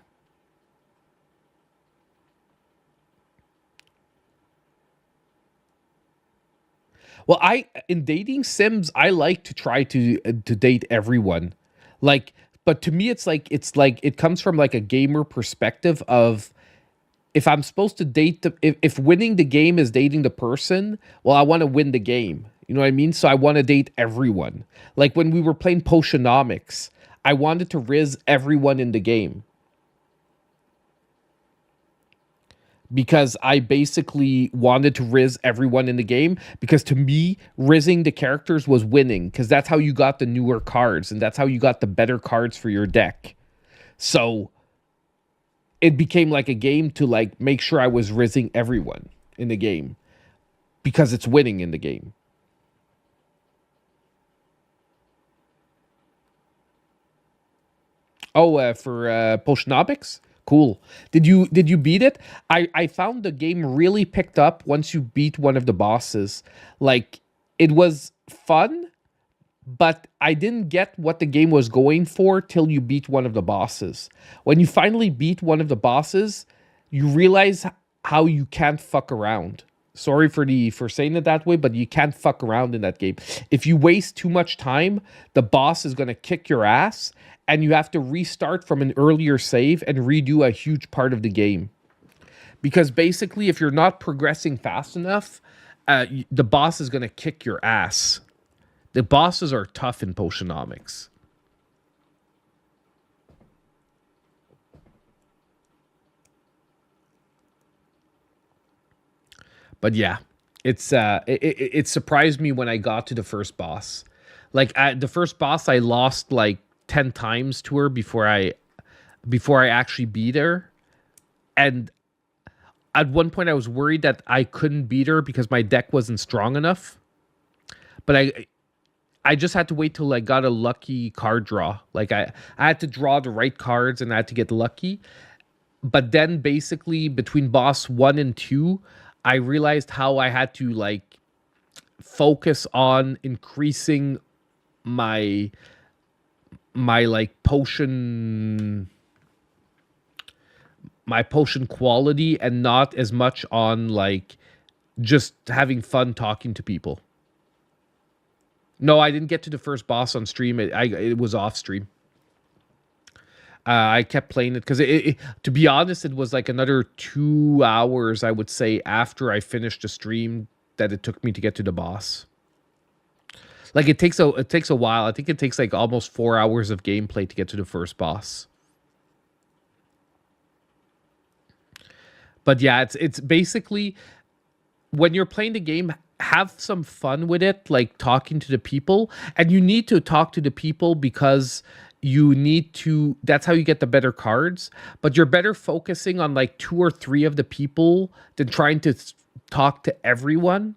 Well, in dating sims, I like to try to date everyone. Like, but to me, it's like it comes from like a gamer perspective of if I'm supposed to date if winning the game is dating the person, well, I want to win the game. You know what I mean? So I want to date everyone. Like when we were playing Potionomics, I wanted to riz everyone in the game. Because I basically wanted to riz everyone in the game. Because to me, rizzing the characters was winning. Because that's how you got the newer cards. And that's how you got the better cards for your deck. So it became like a game to like make sure I was rizzing everyone in the game. Because it's winning in the game. Oh, for Potionomics? Cool. Did you beat it? I found the game really picked up once you beat one of the bosses. Like, it was fun, but I didn't get what the game was going for till you beat one of the bosses. When you finally beat one of the bosses, you realize how you can't fuck around. Sorry for saying it that way, but you can't fuck around in that game. If you waste too much time, the boss is going to kick your ass, and you have to restart from an earlier save and redo a huge part of the game. Because basically, if you're not progressing fast enough, the boss is going to kick your ass. The bosses are tough in Potionomics. But yeah, it surprised me when I got to the first boss. Like the first boss, I lost like 10 times to her before I actually beat her. And at one point, I was worried that I couldn't beat her because my deck wasn't strong enough. But I just had to wait till I got a lucky card draw. Like I had to draw the right cards and I had to get lucky. But then basically between boss 1 and 2, I realized how I had to like focus on increasing my like potion quality and not as much on like just having fun talking to people. No, I didn't get to the first boss on stream. It was off stream. I kept playing it because to be honest, it was like another 2 hours, I would say, after I finished the stream that it took me to get to the boss. Like it takes a while. I think it takes like almost 4 hours of gameplay to get to the first boss. But yeah, it's basically when you're playing the game, have some fun with it, like talking to the people. And you need to talk to the people because that's how you get the better cards. But you're better focusing on like 2 or 3 of the people than trying to talk to everyone.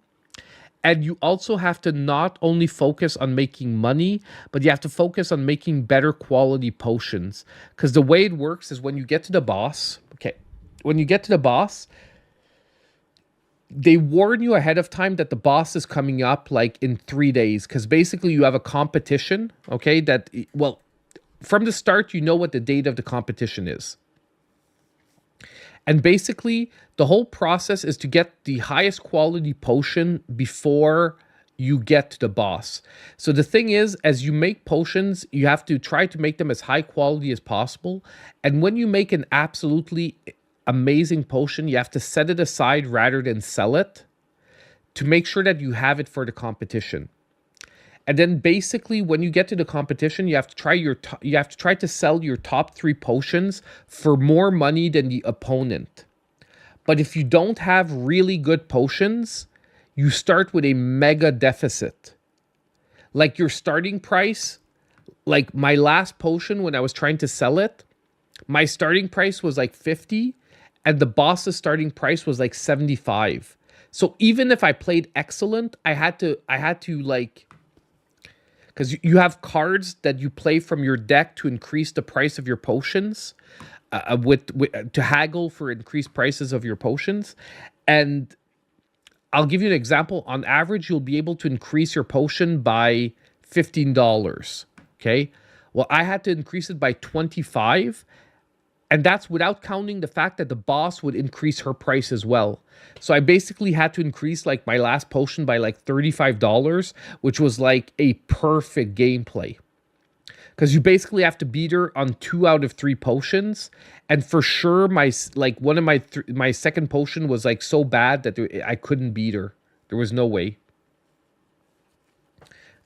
And you also have to not only focus on making money, but you have to focus on making better quality potions. Because the way it works is when you get to the boss, they warn you ahead of time that the boss is coming up like in 3 days. Because basically you have a competition, okay, from the start, you know what the date of the competition is. And basically, the whole process is to get the highest quality potion before you get to the boss. So the thing is, as you make potions, you have to try to make them as high quality as possible. And when you make an absolutely amazing potion, you have to set it aside rather than sell it to make sure that you have it for the competition. And then basically when you get to the competition, you have to try to sell your top 3 potions for more money than the opponent. But if you don't have really good potions, you start with a mega deficit. Like your starting price, like my last potion when I was trying to sell it, my starting price was like 50 and the boss's starting price was like 75. So even if I played excellent, I had to like, because you have cards that you play from your deck to increase the price of your potions, with to haggle for increased prices of your potions. And I'll give you an example. On average, you'll be able to increase your potion by $15. Okay. Well, I had to increase it by 25. And that's without counting the fact that the boss would increase her price as well. So I basically had to increase like my last potion by like $35, which was like a perfect gameplay. Because you basically have to beat her on 2 out of 3 potions. And for sure, my second potion was like so bad that I couldn't beat her. There was no way.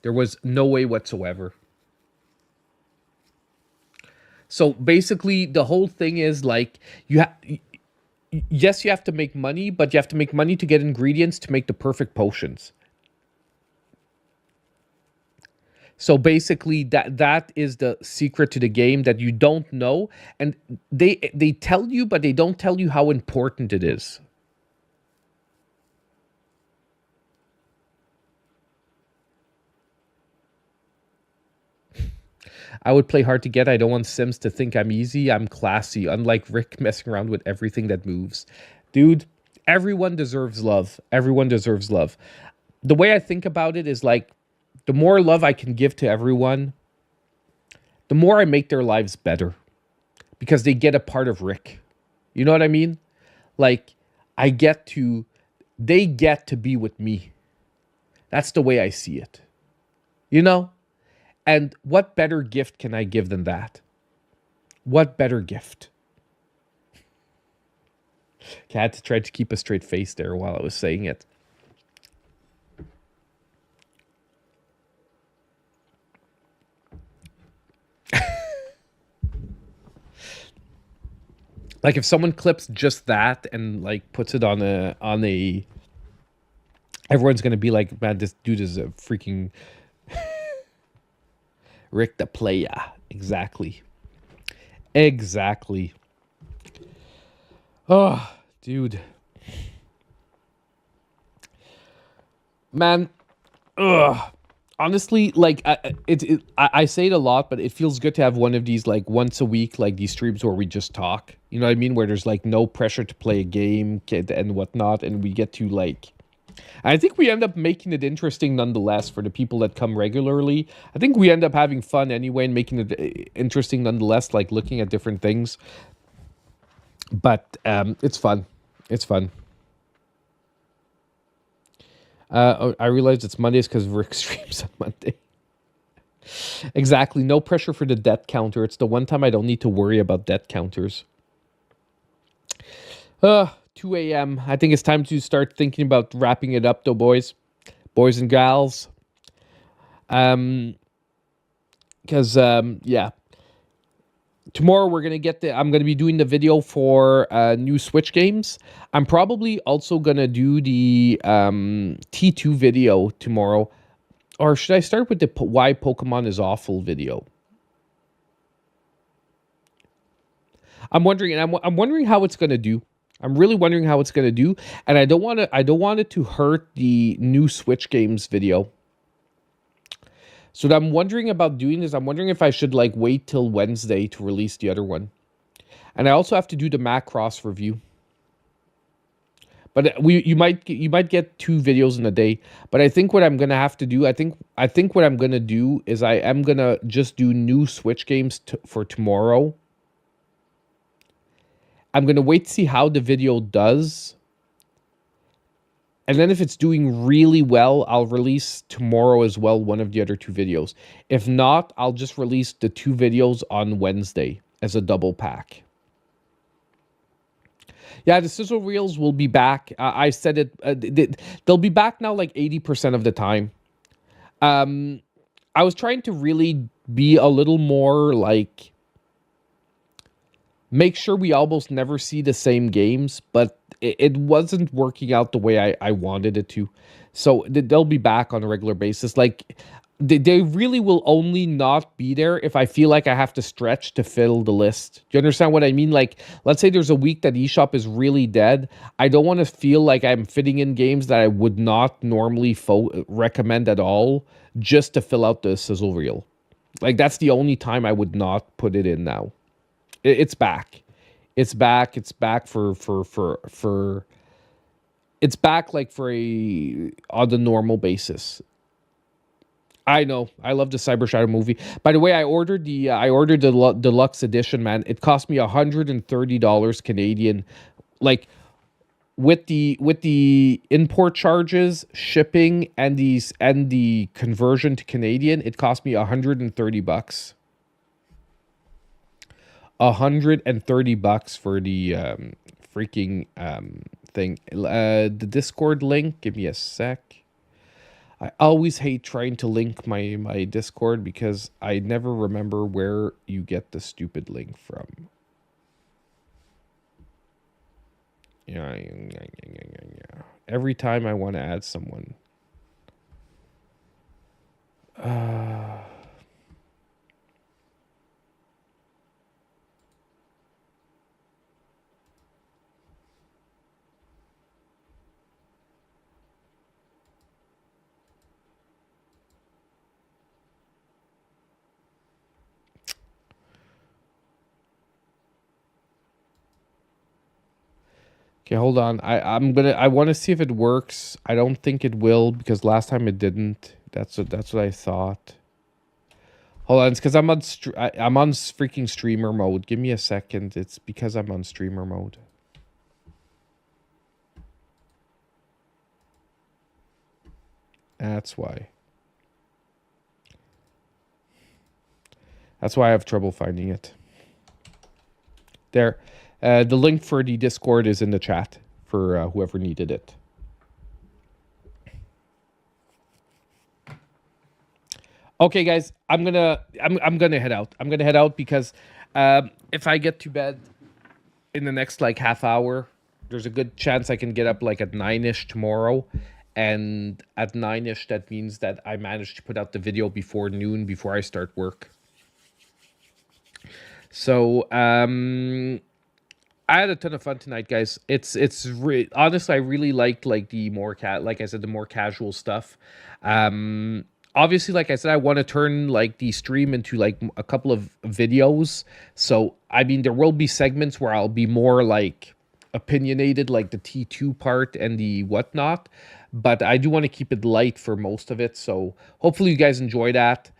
There was no way whatsoever. So basically, the whole thing is like, yes, you have to make money, but you have to make money to get ingredients to make the perfect potions. So basically, that is the secret to the game that you don't know. And they tell you, but they don't tell you how important it is. I would play hard to get. I don't want Sims to think I'm easy. I'm classy. Unlike Rick messing around with everything that moves. Dude, everyone deserves love. Everyone deserves love. The way I think about it is like, the more love I can give to everyone, the more I make their lives better. Because they get a part of Rick. You know what I mean? Like, they get to be with me. That's the way I see it. You know? And what better gift can I give than that? What better gift? Okay, I had to try to keep a straight face there while I was saying it. Like if someone clips just that and like puts it on a everyone's gonna be like, man, this dude is a freaking Rick the player. Exactly. Exactly. Oh, dude. Man, honestly, like I say it a lot, but it feels good to have one of these like once a week, like these streams where we just talk. You know what I mean? Where there's like no pressure to play a game and whatnot, and we get to like. I think we end up making it interesting nonetheless for the people that come regularly. I think we end up having fun anyway and making it interesting nonetheless, like looking at different things. But it's fun. It's fun. I realized it's Mondays because Rick streams on Monday. Exactly. No pressure for the death counter. It's the one time I don't need to worry about death counters. 2 a.m. I think it's time to start thinking about wrapping it up, though, boys and gals. Because yeah, tomorrow we're gonna get I'm gonna be doing the video for new Switch games. I'm probably also gonna do the T2 video tomorrow, or should I start with the why Pokemon is awful video? I'm wondering, and I'm wondering how it's gonna do. I'm really wondering how it's going to do, and I don't want it to hurt the new Switch games video. So what I'm wondering about doing is I'm wondering if I should like wait till Wednesday to release the other one. And I also have to do the Macross review. But you might get 2 videos in a day. But I think what I'm going to have to do, I think what I'm going to do is I am going to just do new Switch games for tomorrow. I'm going to wait to see how the video does. And then if it's doing really well, I'll release tomorrow as well one of the other 2 videos. If not, I'll just release the 2 videos on Wednesday as a double pack. Yeah, the sizzle reels will be back. I said it. They'll be back now like 80% of the time. I was trying to really be a little more like... make sure we almost never see the same games, but it wasn't working out the way I wanted it to. So they'll be back on a regular basis. Like, they really will only not be there if I feel like I have to stretch to fill the list. Do you understand what I mean? Like, let's say there's a week that eShop is really dead. I don't want to feel like I'm fitting in games that I would not normally recommend at all just to fill out the sizzle reel. Like, that's the only time I would not put it in now. It's back. It's back. It's back for it's back like for on the normal basis. I know. I love the Cyber Shadow movie. By the way, I ordered the deluxe edition, man. It cost me $130 Canadian. Like with the import charges, shipping, and the conversion to Canadian, it cost me $130. $130 for the freaking thing. The Discord link. Give me a sec. I always hate trying to link my Discord because I never remember where you get the stupid link from. Yeah. Every time I want to add someone. Okay, hold on. I want to see if it works. I don't think it will because last time it didn't. That's what I thought. Hold on, it's because I'm on freaking streamer mode. Give me a second. It's because I'm on streamer mode. That's why. That's why I have trouble finding it. There. The link for the Discord is in the chat for whoever needed it. Okay, guys, I'm gonna head out. I'm gonna head out because if I get to bed in the next like half hour, there's a good chance I can get up like at 9ish tomorrow, and at 9ish that means that I managed to put out the video before noon before I start work. So I had a ton of fun tonight, guys. It's honestly I really liked like the more the more casual stuff. Obviously, like I said, I want to turn like the stream into like a couple of videos. So I mean, there will be segments where I'll be more like opinionated, like the T2 part and the whatnot. But I do want to keep it light for most of it. So hopefully you guys enjoy that.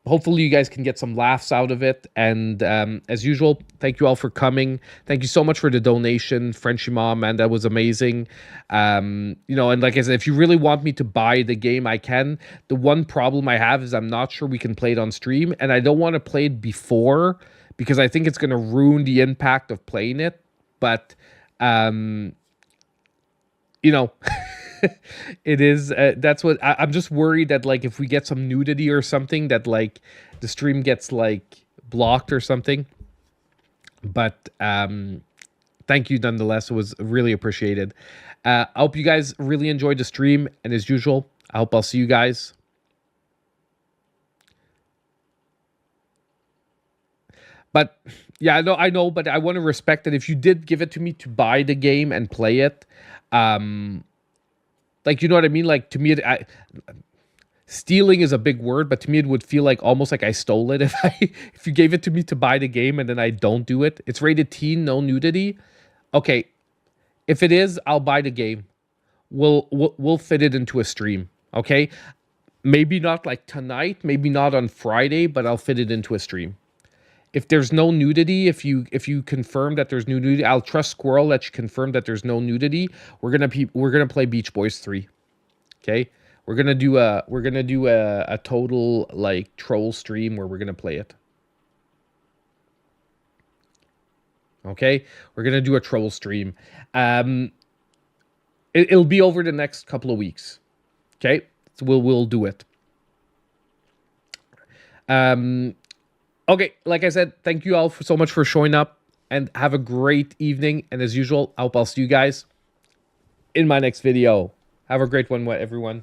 Hopefully you guys can get some laughs out of it. And as usual, thank you all for coming. Thank you so much for the donation, Frenchy Mom, man. That was amazing. And like I said, if you really want me to buy the game, I can. The one problem I have is I'm not sure we can play it on stream. And I don't want to play it before because I think it's going to ruin the impact of playing it. But, it is that's what I'm just worried that like if we get some nudity or something that like the stream gets like blocked or something, but thank you nonetheless. It was really appreciated. I hope you guys really enjoyed the stream, and as usual I hope I'll see you guys but yeah, I know but I want to respect that if you did give it to me to buy the game and play it, like, you know what I mean? Like, to me, stealing is a big word, but to me, it would feel like almost like I stole it if you gave it to me to buy the game and then I don't do it. It's rated teen, no nudity. Okay, if it is, I'll buy the game. We'll fit it into a stream. Okay, maybe not like tonight, maybe not on Friday, but I'll fit it into a stream. If there's no nudity, if you confirm that there's no nudity, I'll trust Squirrel that you confirm that there's no nudity. We're gonna play Beach Boys 3. Okay? We're gonna do a total like troll stream where we're gonna play it. Okay? We're gonna do a troll stream. It'll be over the next couple of weeks. Okay? So we'll do it. Okay, like I said, thank you all so much for showing up, and have a great evening. And as usual, I hope I'll see you guys in my next video. Have a great one, everyone.